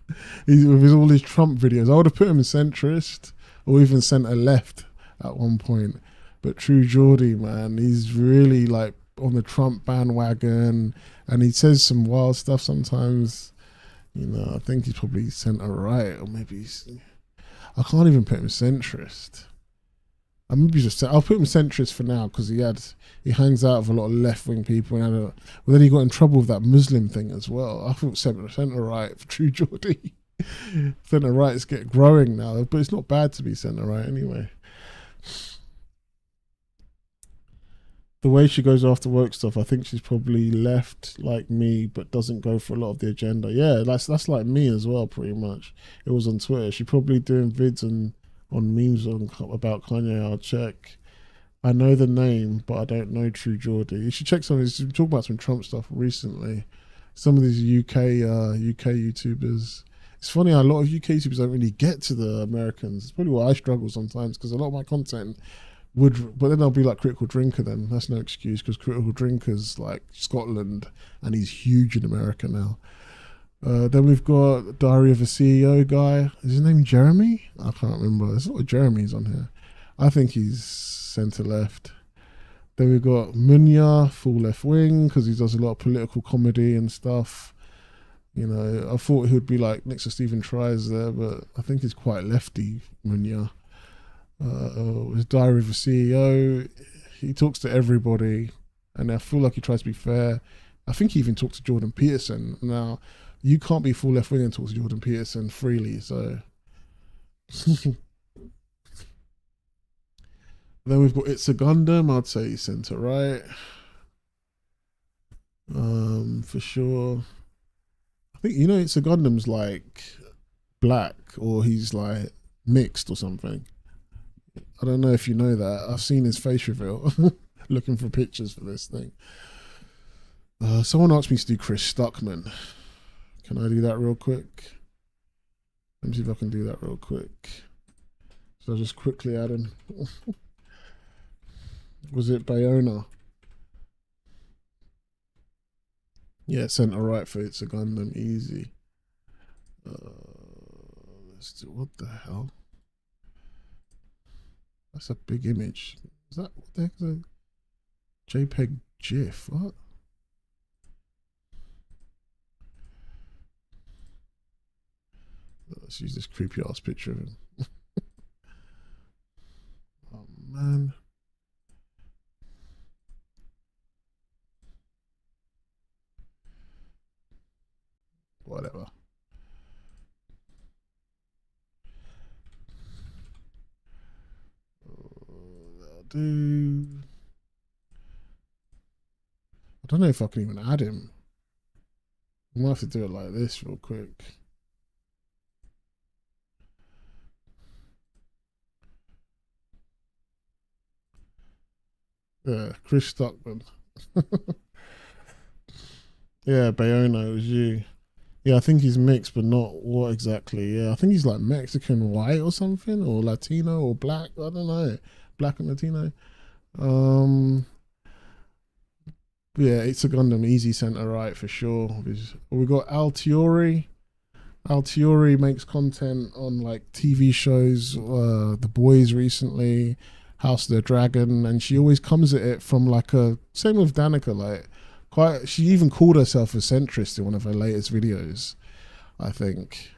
With all his Trump videos. I would have put him in centrist or even centre left at one point. But True Geordie, man, he's really like on the Trump bandwagon and he says some wild stuff sometimes. I think he's probably centre right, or maybe I can't even put him centrist. maybe just I'll put him centrist for now because he hangs out with a lot of left wing people, but then he got in trouble with that Muslim thing as well. I thought centre right for True Geordie. Centre right's growing now, but it's not bad to be centre right anyway. The way she goes after work stuff, I think she's probably left like me, but doesn't go for a lot of the agenda. Yeah, that's like me as well, pretty much. It was on Twitter. She probably doing vids on memes about Kanye. I'll check. I know the name, but I don't know True Geordie. You should check some of these. She's talking about some Trump stuff recently. Some of these UK YouTubers. It's funny how a lot of UK YouTubers don't really get to the Americans. It's probably why I struggle sometimes because a lot of my content but then I'll be like Critical Drinker. Then that's no excuse because Critical Drinker's like Scotland and he's huge in America now. Then we've got Diary of a CEO guy. Is his name Jeremy? I can't remember. There's a lot of Jeremys on here. I think he's centre left. Then we've got Munya, full left wing because he does a lot of political comedy and stuff. You know, I thought he would be like next to Stephen Tries there, but I think he's quite lefty, Munya. His Diary of a CEO, he talks to everybody, and I feel like he tries to be fair. I think he even talked to Jordan Peterson. Now, you can't be full left wing and talk to Jordan Peterson freely, so. Then we've got It's a Gundam. I'd say he's centre right. For sure. I think, you know, It's a Gundam's like black, or he's like mixed or something. I don't know if you know that. I've seen his face reveal looking for pictures for this thing. Someone asked me to do Chris Stuckman. Can I do that real quick? Let me see if I can do that real quick. So I'll just quickly add him. Was it Bayona? Yeah, centre right for It's a Gundam, easy. Let's do, what the hell? That's a big image. Is that, what the heck is that? JPEG GIF, what? Let's use this creepy ass picture of him. Oh man. Whatever. I don't know if I can even add him. I might have to do it like this real quick. Yeah, Chris Stuckman. Yeah, Bayona, it was you. Yeah, I think he's mixed, but not what exactly. Yeah, I think he's like Mexican white or something, or Latino or black. I don't know. Black and Latino. Yeah, It's a Gundam, easy centre right for sure. We got Altiori. Altiori makes content on like TV shows, The Boys recently, House of the Dragon, and she always comes at it from like same with Danica, like she even called herself a centrist in one of her latest videos, I think.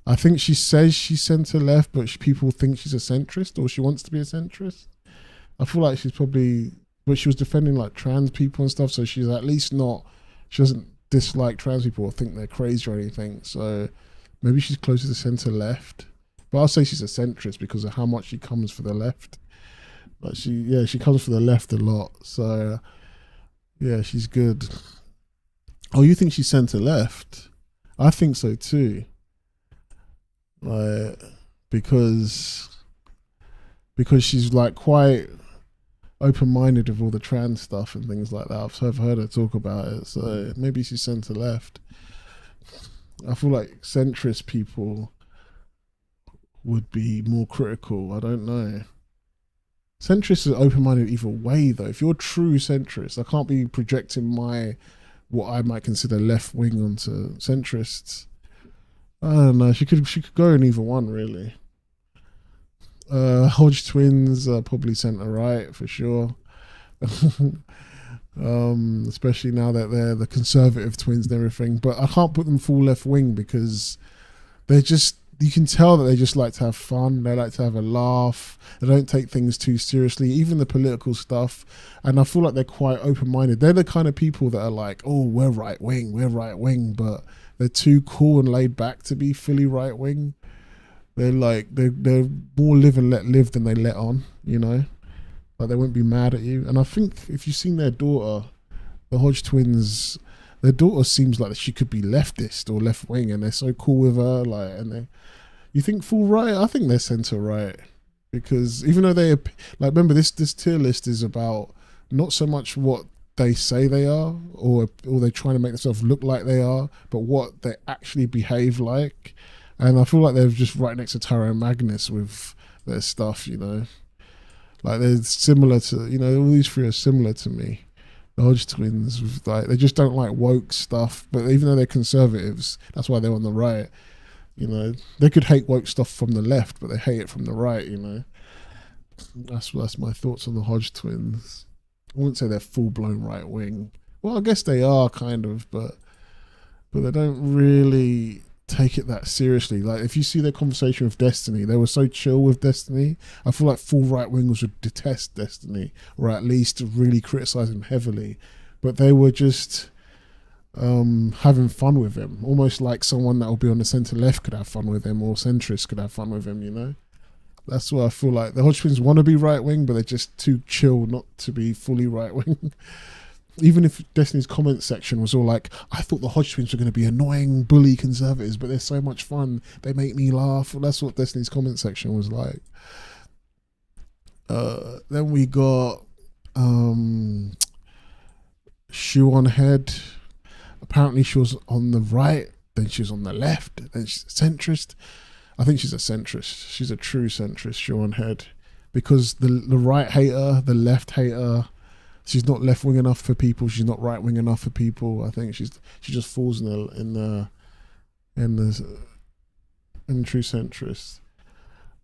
I think she says she's centre left, but people think she's a centrist, or she wants to be a centrist. I feel like she's probably, but she was defending like trans people and stuff, so she's at least not, she doesn't dislike trans people or think they're crazy or anything. So maybe she's closer to centre left, but I'll say she's a centrist because of how much she comes for the left. But she comes for the left a lot. So yeah, she's good. Oh, you think she's centre left? I think so too. Like because she's like quite open-minded with all the trans stuff and things like that. I've heard her talk about it, so maybe she's centre left. I feel like centrist people would be more critical. I don't know. Centrists are open-minded either way, though. If you're a true centrist, I can't be projecting what I might consider left wing onto centrists. I don't know. She could go in either one, really. Hodge twins are probably centre right for sure. Especially now that they're the conservative twins and everything. But I can't put them full left wing because they're just you can tell that they just like to have fun. They like to have a laugh. They don't take things too seriously, even the political stuff. And I feel like they're quite open-minded. They're the kind of people that are like, oh, we're right wing, but they're too cool and laid back to be fully right wing. They're like they're more live and let live than they let on, you know. Like they won't be mad at you. And I think if you've seen their daughter, the Hodge twins, their daughter seems like she could be leftist or left wing, and they're so cool with her. Like, and you think full right? I think they're centre right, because even though they like, remember this tier list is about not so much what they say they are, or they're trying to make themselves look like they are, but what they actually behave like. And I feel like they're just right next to Tara and Magnus with their stuff, you know. Like they're similar to, you know, all these three are similar to me. The Hodge twins, like they just don't like woke stuff, but even though they're conservatives, that's why they're on the right. You know, they could hate woke stuff from the left, but they hate it from the right. You know, that's my thoughts on the Hodge twins. I wouldn't say they're full blown right wing. Well, I guess they are kind of, but they don't really take it that seriously. Like if you see their conversation with Destiny, they were so chill with Destiny. I feel like full right wingers would detest Destiny, or at least really criticize him heavily, but they were just having fun with him, almost like someone that will be on the centre left could have fun with him, or centrist could have fun with him, you know. That's what I feel like. The Hodge twins want to be right wing, but they're just too chill not to be fully right wing. Even if Destiny's comment section was all like, I thought the Hodge twins were going to be annoying, bully conservatives, but they're so much fun. They make me laugh. Well, that's what Destiny's comment section was like. Then we got Shoe on Head. Apparently she was on the right, then she was on the left, then she's a centrist. I think she's a centrist. She's a true centrist, Shoe on Head. Because the right hate her, the left hate her. She's not left wing enough for people. She's not right wing enough for people. I think she just falls in the true centrist.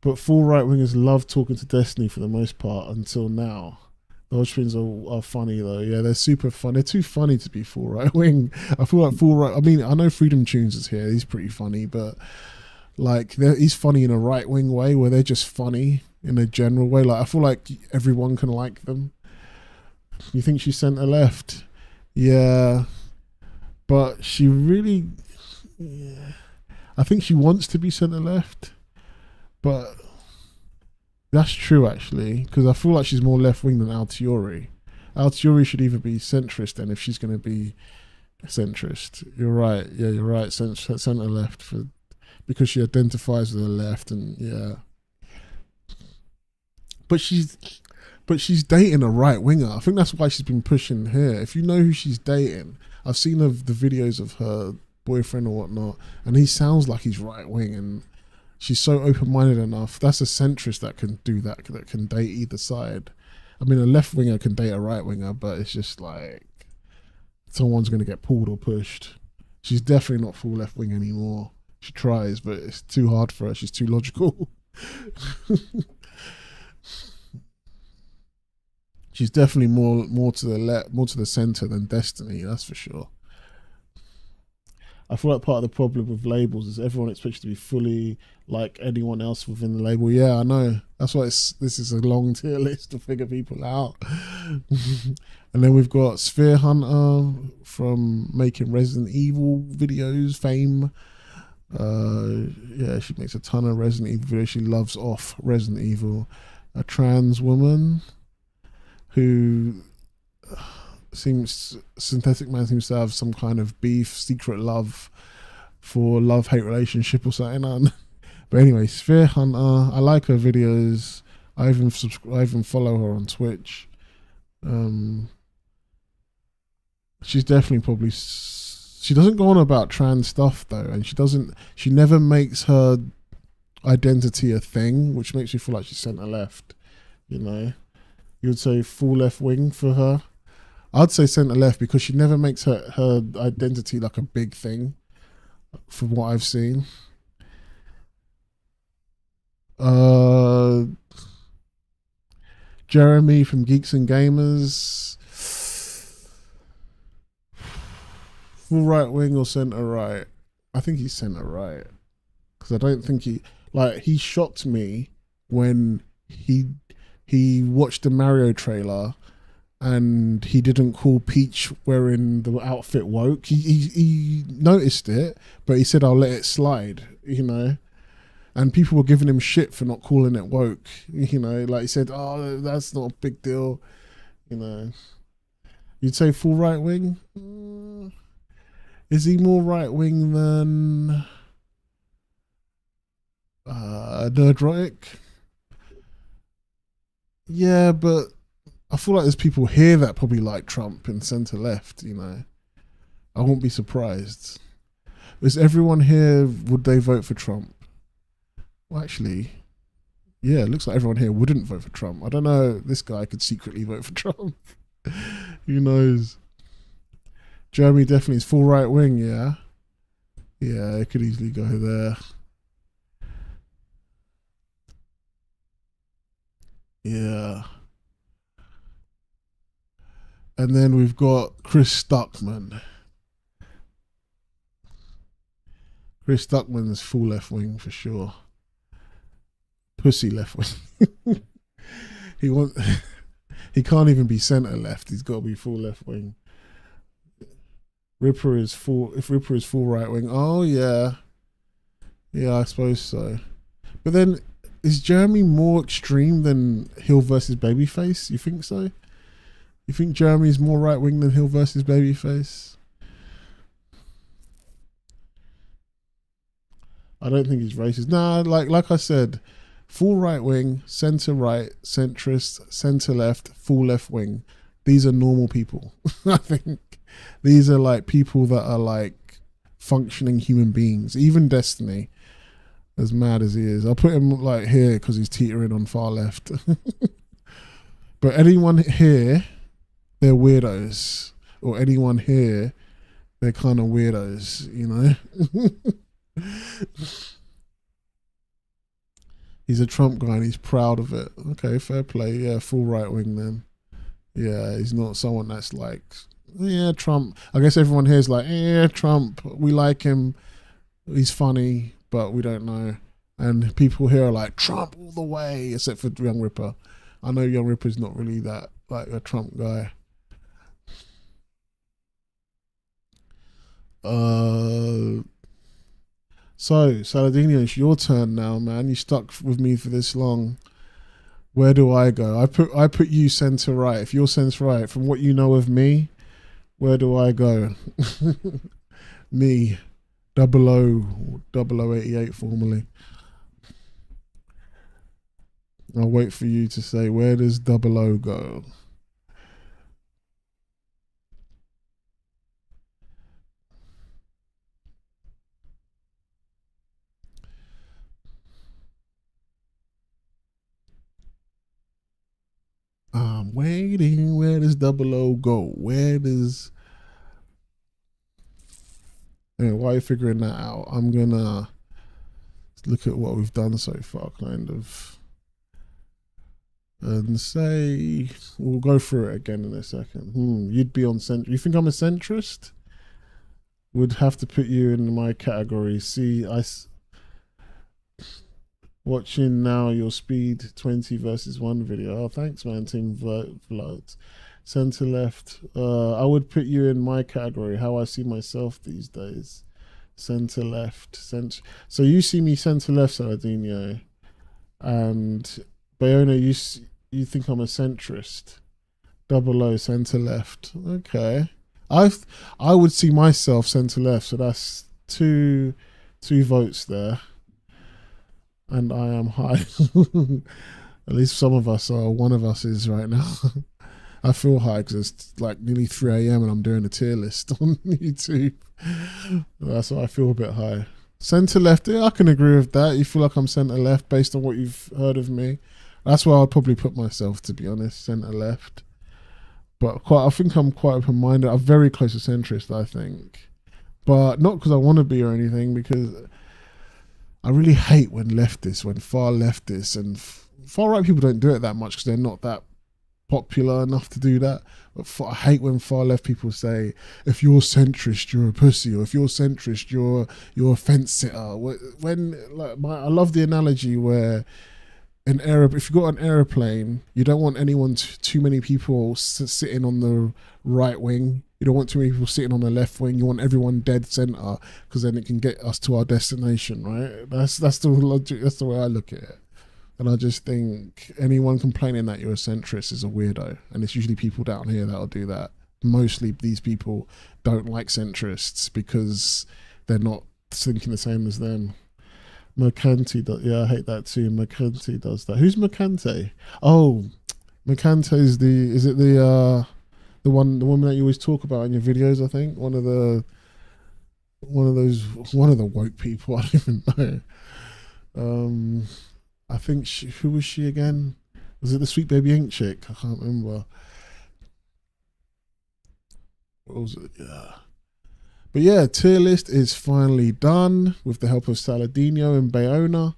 But full right wingers love talking to Destiny for the most part until now. The Hodge twins are funny though. Yeah, they're super fun. They're too funny to be full right wing. I feel like full right. I mean, I know Freedom Tunes is here. He's pretty funny, but like he's funny in a right wing way where they're just funny in a general way. Like I feel like everyone can like them. You think she's centre left? Yeah, but she really, yeah. I think she wants to be centre left, but that's true actually, because I feel like she's more left wing than Altiori. Altiori should either be centrist then if she's going to be centrist. You're right. Yeah, you're right. Centre left because she identifies with the left, and yeah. But she's dating a right winger. I think that's why she's been pushing here. If you know who she's dating, I've seen the videos of her boyfriend or whatnot, and he sounds like he's right wing, and she's so open-minded enough. That's a centrist that can do that can date either side. I mean, a left winger can date a right winger, but it's just like someone's going to get pulled or pushed. She's definitely not full left wing anymore. She tries, but it's too hard for her. She's too logical. She's definitely more to the left, more to the center than Destiny. That's for sure. I feel like part of the problem with labels is everyone expects you to be fully like anyone else within the label. Yeah, I know. That's why this is a long tier list to figure people out. And then we've got Sphere Hunter from making Resident Evil videos, fame. Yeah, she makes a ton of Resident Evil videos. She loves off Resident Evil. A trans woman who Synthetic Man seems to have some kind of beef, secret love for love-hate relationship or something. But anyway, Sphere Hunter, I like her videos. I even follow her on Twitch. She's definitely she doesn't go on about trans stuff though, and she never makes her identity a thing, which makes me feel like she's centre left, you know. You would say full left wing for her. I'd say centre left because she never makes her identity like a big thing, from what I've seen. Jeremy from Geeks and Gamers. Full right wing or centre right? I think he's centre right. because I don't think he shocked me when he watched the Mario trailer and he didn't call Peach wearing the outfit woke. He noticed it, but he said, I'll let it slide, you know. And people were giving him shit for not calling it woke, you know. Like he said, oh, that's not a big deal, you know. You'd say full right wing? Is he more right wing than Nerdrotic? Yeah, but I feel like there's people here that probably like Trump and centre left, you know. I won't be surprised. Is everyone here, would they vote for Trump? Well, actually, yeah, it looks like everyone here wouldn't vote for Trump. I don't know, this guy could secretly vote for Trump. Who knows? Jeremy definitely is full right wing, yeah? Yeah, it could easily go there. Yeah. And then we've got Chris Stuckman. Chris Stuckman's full left wing for sure. Pussy left wing. He can't even be centre left. He's got to be full left wing. Ripper is full. If Ripper is full right wing, oh yeah, yeah, I suppose so. But then, is Jeremy more extreme than Hill versus Babyface? You think so? You think Jeremy's more right wing than Hill versus Babyface? I don't think he's racist. Nah, like I said, full right wing, centre right, centrist, centre left, full left wing. These are normal people. I think these are like people that are like functioning human beings. Even Destiny, as mad as he is, I'll put him like here because he's teetering on far left. But anyone here, they're weirdos. Or anyone here, they're kind of weirdos, you know? He's a Trump guy and he's proud of it. Okay, fair play. Yeah, full right wing then. Yeah, he's not someone that's like, yeah, Trump. I guess everyone here is like, yeah, Trump. We like him. He's funny, but we don't know. And people here are like, Trump all the way, except for Young Ripper. I know Young Ripper's not really that, like, a Trump guy. So, Saladino, it's your turn now, man. You stuck with me for this long. Where do I go? I put you centre right. If you're centre right, from what you know of me, where do I go? Me, 0088 formerly. I'll wait for you to say, where does 00 go? I'm waiting. Where does 00 go? Where does... Anyway, while you're figuring that out, I'm gonna look at what we've done so far, kind of, and say we'll go through it again in a second. You'd be on centrist. You think I'm a centrist? Would have to put you in my category. See, watching now your speed 20 versus 1 video. Oh, thanks, man. Team Vlogs. Centre left. I would put you in my category. How I see myself these days. Centre left. So you see me centre left, Saladino, and Bayona, you think I'm a centrist. 00 centre left. Okay. I would see myself centre left. So that's two votes there. And I am high. At least some of us are. One of us is right now. I feel high because it's like nearly 3 a.m. and I'm doing a tier list on YouTube. That's why I feel a bit high. Centre left, yeah, I can agree with that. You feel like I'm centre left based on what you've heard of me. That's where I'd probably put myself, to be honest, centre left. But I think I'm quite open-minded. I'm very close to centrist, I think. But not because I want to be or anything, because I really hate when far leftists and far right people don't do it that much because they're not that popular enough to do that. But I hate when far left people say, if you're centrist, you're a pussy, or if you're centrist, you're a fence sitter. When I love the analogy where if you've got an aeroplane, you don't want too many people sitting on the right wing. You don't want too many people sitting on the left wing. You want everyone dead center, because then it can get us to our destination, right? That's the logic. That's the way I look at it. And I just think anyone complaining that you're a centrist is a weirdo. And it's usually people down here that'll do that. Mostly these people don't like centrists because they're not thinking the same as them. Mercanti does, yeah, I hate that too. Mercanti does that. Who's Mercante? Oh, Mercante is the woman that you always talk about in your videos, I think. One of the woke people, I don't even know. I think who was she again? Was it the Sweet Baby Ink chick? I can't remember. What was it? Yeah. But yeah, tier list is finally done with the help of Saladino and Bayona.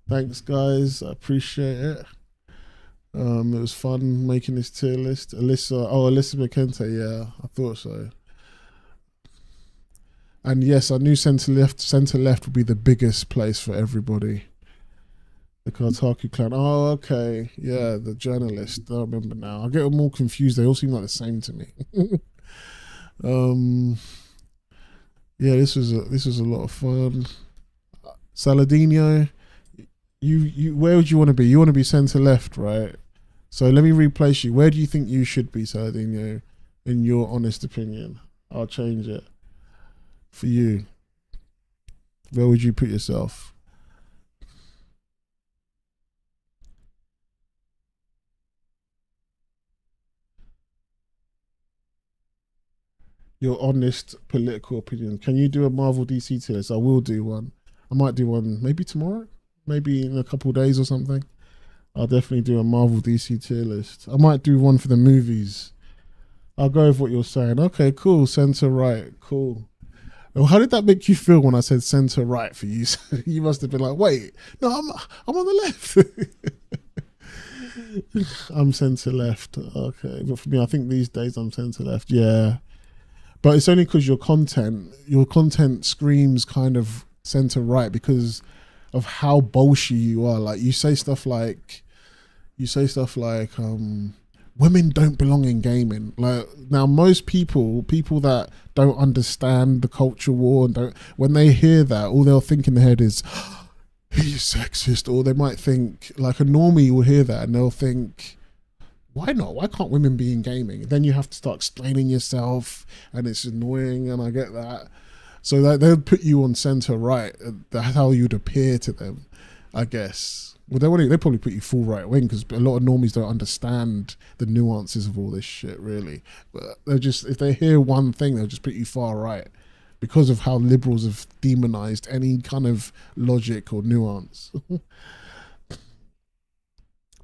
Thanks, guys. I appreciate it. It was fun making this tier list. Alyssa McKenty, yeah, I thought so. And yes, I knew centre left would be the biggest place for everybody. The Kotaku clan. Oh, okay. Yeah, the journalist. I remember now. I get them all confused. They all seem like the same to me. Yeah, this was a lot of fun. Saladino, you where would you want to be? You want to be centre left, right? So let me replace you. Where do you think you should be, Saladino, in your honest opinion? I'll change it for you. Where would you put yourself? Your honest political opinion. Can you do a Marvel DC tier list? I will do one. I might do one maybe tomorrow, maybe in a couple of days or something. I'll definitely do a Marvel DC tier list. I might do one for the movies. I'll go with what you're saying. Okay, cool. Center right. Cool. Well, how did that make you feel when I said center right for you? You must have been like, wait, no, I'm on the left. I'm center left. Okay. But for me, I think these days I'm center left. Yeah. But it's only because your content screams kind of center right because of how bullshit you are. Like you say stuff like women don't belong in gaming. Like now most people that don't understand the culture war and when they hear that, all they'll think in their head is he's sexist, or they might think like a normie will hear that and they'll think, why not? Why can't women be in gaming? Then you have to start explaining yourself, and it's annoying, and I get that. So that they'll put you on center right. That's how you'd appear to them, I guess. Well, they probably put you full right wing because a lot of normies don't understand the nuances of all this shit, really. But they'll just, if they hear one thing, they'll just put you far right because of how liberals have demonized any kind of logic or nuance.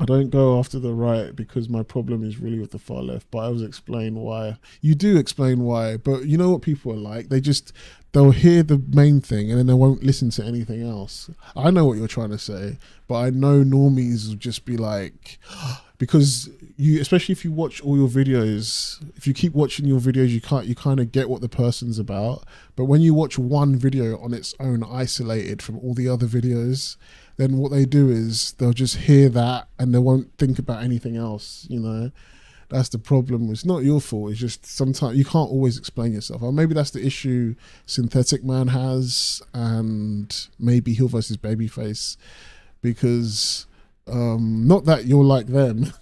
I don't go after the right because my problem is really with the far left, but I always explain why. You do explain why, but you know what people are like? They'll hear the main thing and then they won't listen to anything else. I know what you're trying to say, but I know normies will just be like, because especially if you watch all your videos, if you keep watching your videos, you kind of get what the person's about. But when you watch one video on its own, isolated from all the other videos, then what they do is they'll just hear that and they won't think about anything else, you know. That's the problem. It's not your fault. It's just sometimes you can't always explain yourself. Or maybe that's the issue Synthetic Man has, and maybe Hill versus Babyface, because not that you're like them,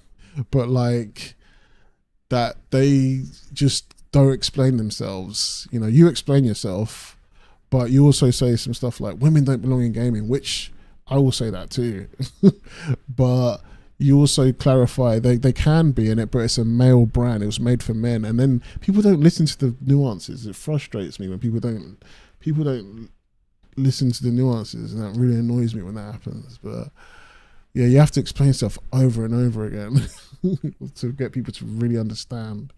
but like that they just don't explain themselves. You know, you explain yourself, but you also say some stuff like women don't belong in gaming, which I will say that too. But you also clarify they can be in it, but it's a male brand. It was made for men. And then people don't listen to the nuances. It frustrates me when people don't listen to the nuances, and that really annoys me when that happens. But yeah, you have to explain stuff over and over again to get people to really understand.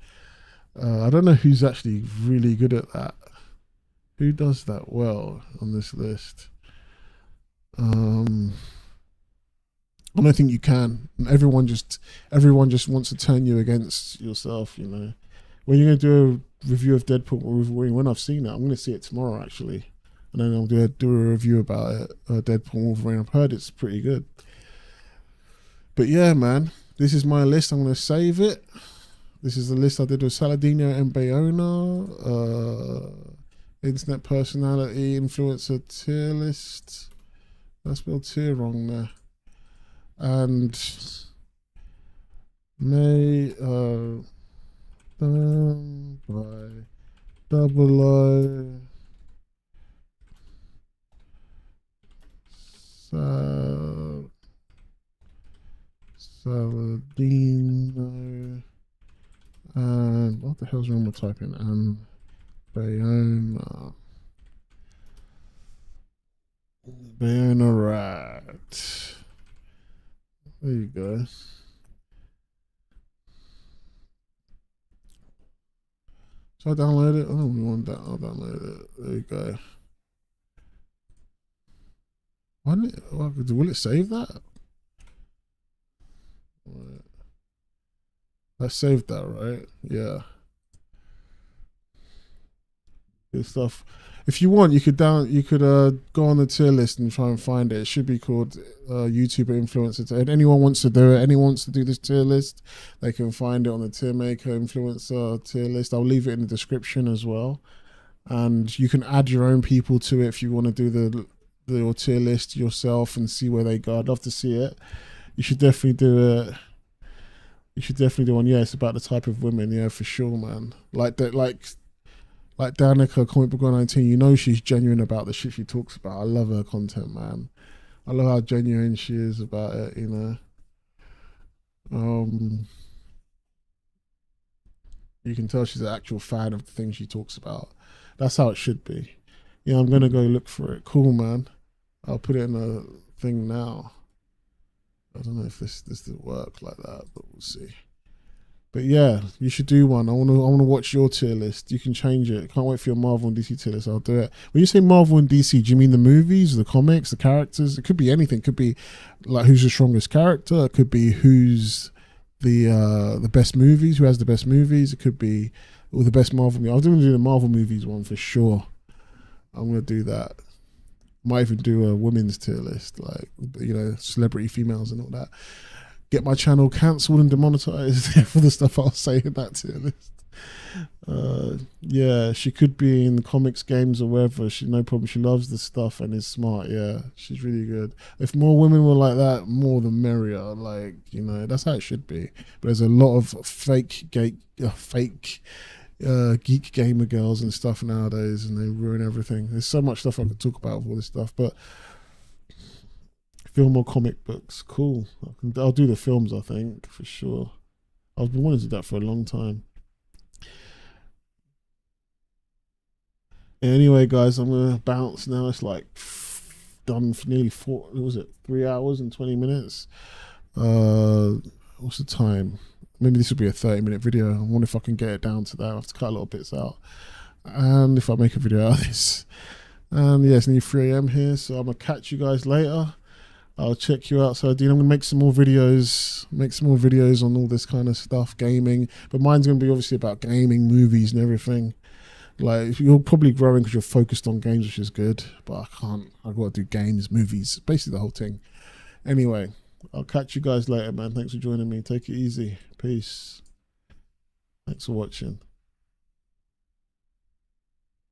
I don't know who's actually really good at that. Who does that well on this list? I don't think you can. And everyone just wants to turn you against yourself, you know. When you're going to do a review of Deadpool or Wolverine, when I've seen it, I'm going to see it tomorrow, actually. And then I'll do a review about it, Deadpool and Wolverine. I've heard it's pretty good. But yeah, man, this is my list. I'm going to save it. This is the list I did with Saladino and Bayona. Internet personality, influencer tier list. I spelled tier wrong there. And May done by Double O Saladino, and what the hell's wrong with typing? And Bayona Rat. There you go. So I download it. I don't really want that. I'll download it. There you go. Will it save that? Right. I saved that, right? Yeah. Good stuff. If you want, you could go on the tier list and try and find it. It should be called YouTuber Influencer. And anyone wants to do it, anyone wants to do this tier list, they can find it on the Tier Maker Influencer tier list. I'll leave it in the description as well. And you can add your own people to it if you want to do the tier list yourself and see where they go. I'd love to see it. You should definitely do it. You should definitely do one. Yeah, it's about the type of women. Yeah, for sure, man. Like that, like Danica, Comic Book 19, you know she's genuine about the shit she talks about. I love her content, man. I love how genuine she is about it, you know. You can tell she's an actual fan of the things she talks about. That's how it should be. Yeah, I'm going to go look for it. Cool, man. I'll put it in a thing now. I don't know if this will work like that, but we'll see. But yeah, you should do one. I want to watch your tier list. You can change it. Can't wait for your Marvel and DC tier list. I'll do it. When you say Marvel and DC, do you mean the movies, the comics, the characters? It could be anything. It could be like who's the strongest character. It could be who's the best movies. Who has the best movies? It could be all the best Marvel movies. I'm going to do the Marvel movies one for sure. I'm going to do that. Might even do a women's tier list, like, you know, celebrity females and all that. Get my channel cancelled and demonetized for the stuff I'll say in that tier list. Yeah, she could be in comics, games, or wherever. No problem. She loves the stuff and is smart. Yeah, she's really good. If more women were like that, more the merrier. Like, you know, that's how it should be. But there's a lot of fake geek gamer girls and stuff nowadays, and they ruin everything. There's so much stuff I could talk about with all this stuff, but film or comic books, cool. I'll do the films, I think, for sure. I've been wanting to do that for a long time. Anyway, guys, I'm gonna bounce now. It's like done for nearly 3 hours and 20 minutes. What's the time? Maybe this will be a 30-minute video. I wonder if I can get it down to that. I have to cut a lot of bits out. And if I make a video out of this. And yeah, it's nearly 3 AM here, so I'm gonna catch you guys later. I'll check you out. So, Dean, I'm gonna make some more videos on all this kind of stuff, gaming. But mine's gonna be obviously about gaming, movies, and everything. Like, you're probably growing because you're focused on games, which is good. But I can't. I've got to do games, movies, basically the whole thing. Anyway, I'll catch you guys later, man. Thanks for joining me. Take it easy. Peace. Thanks for watching.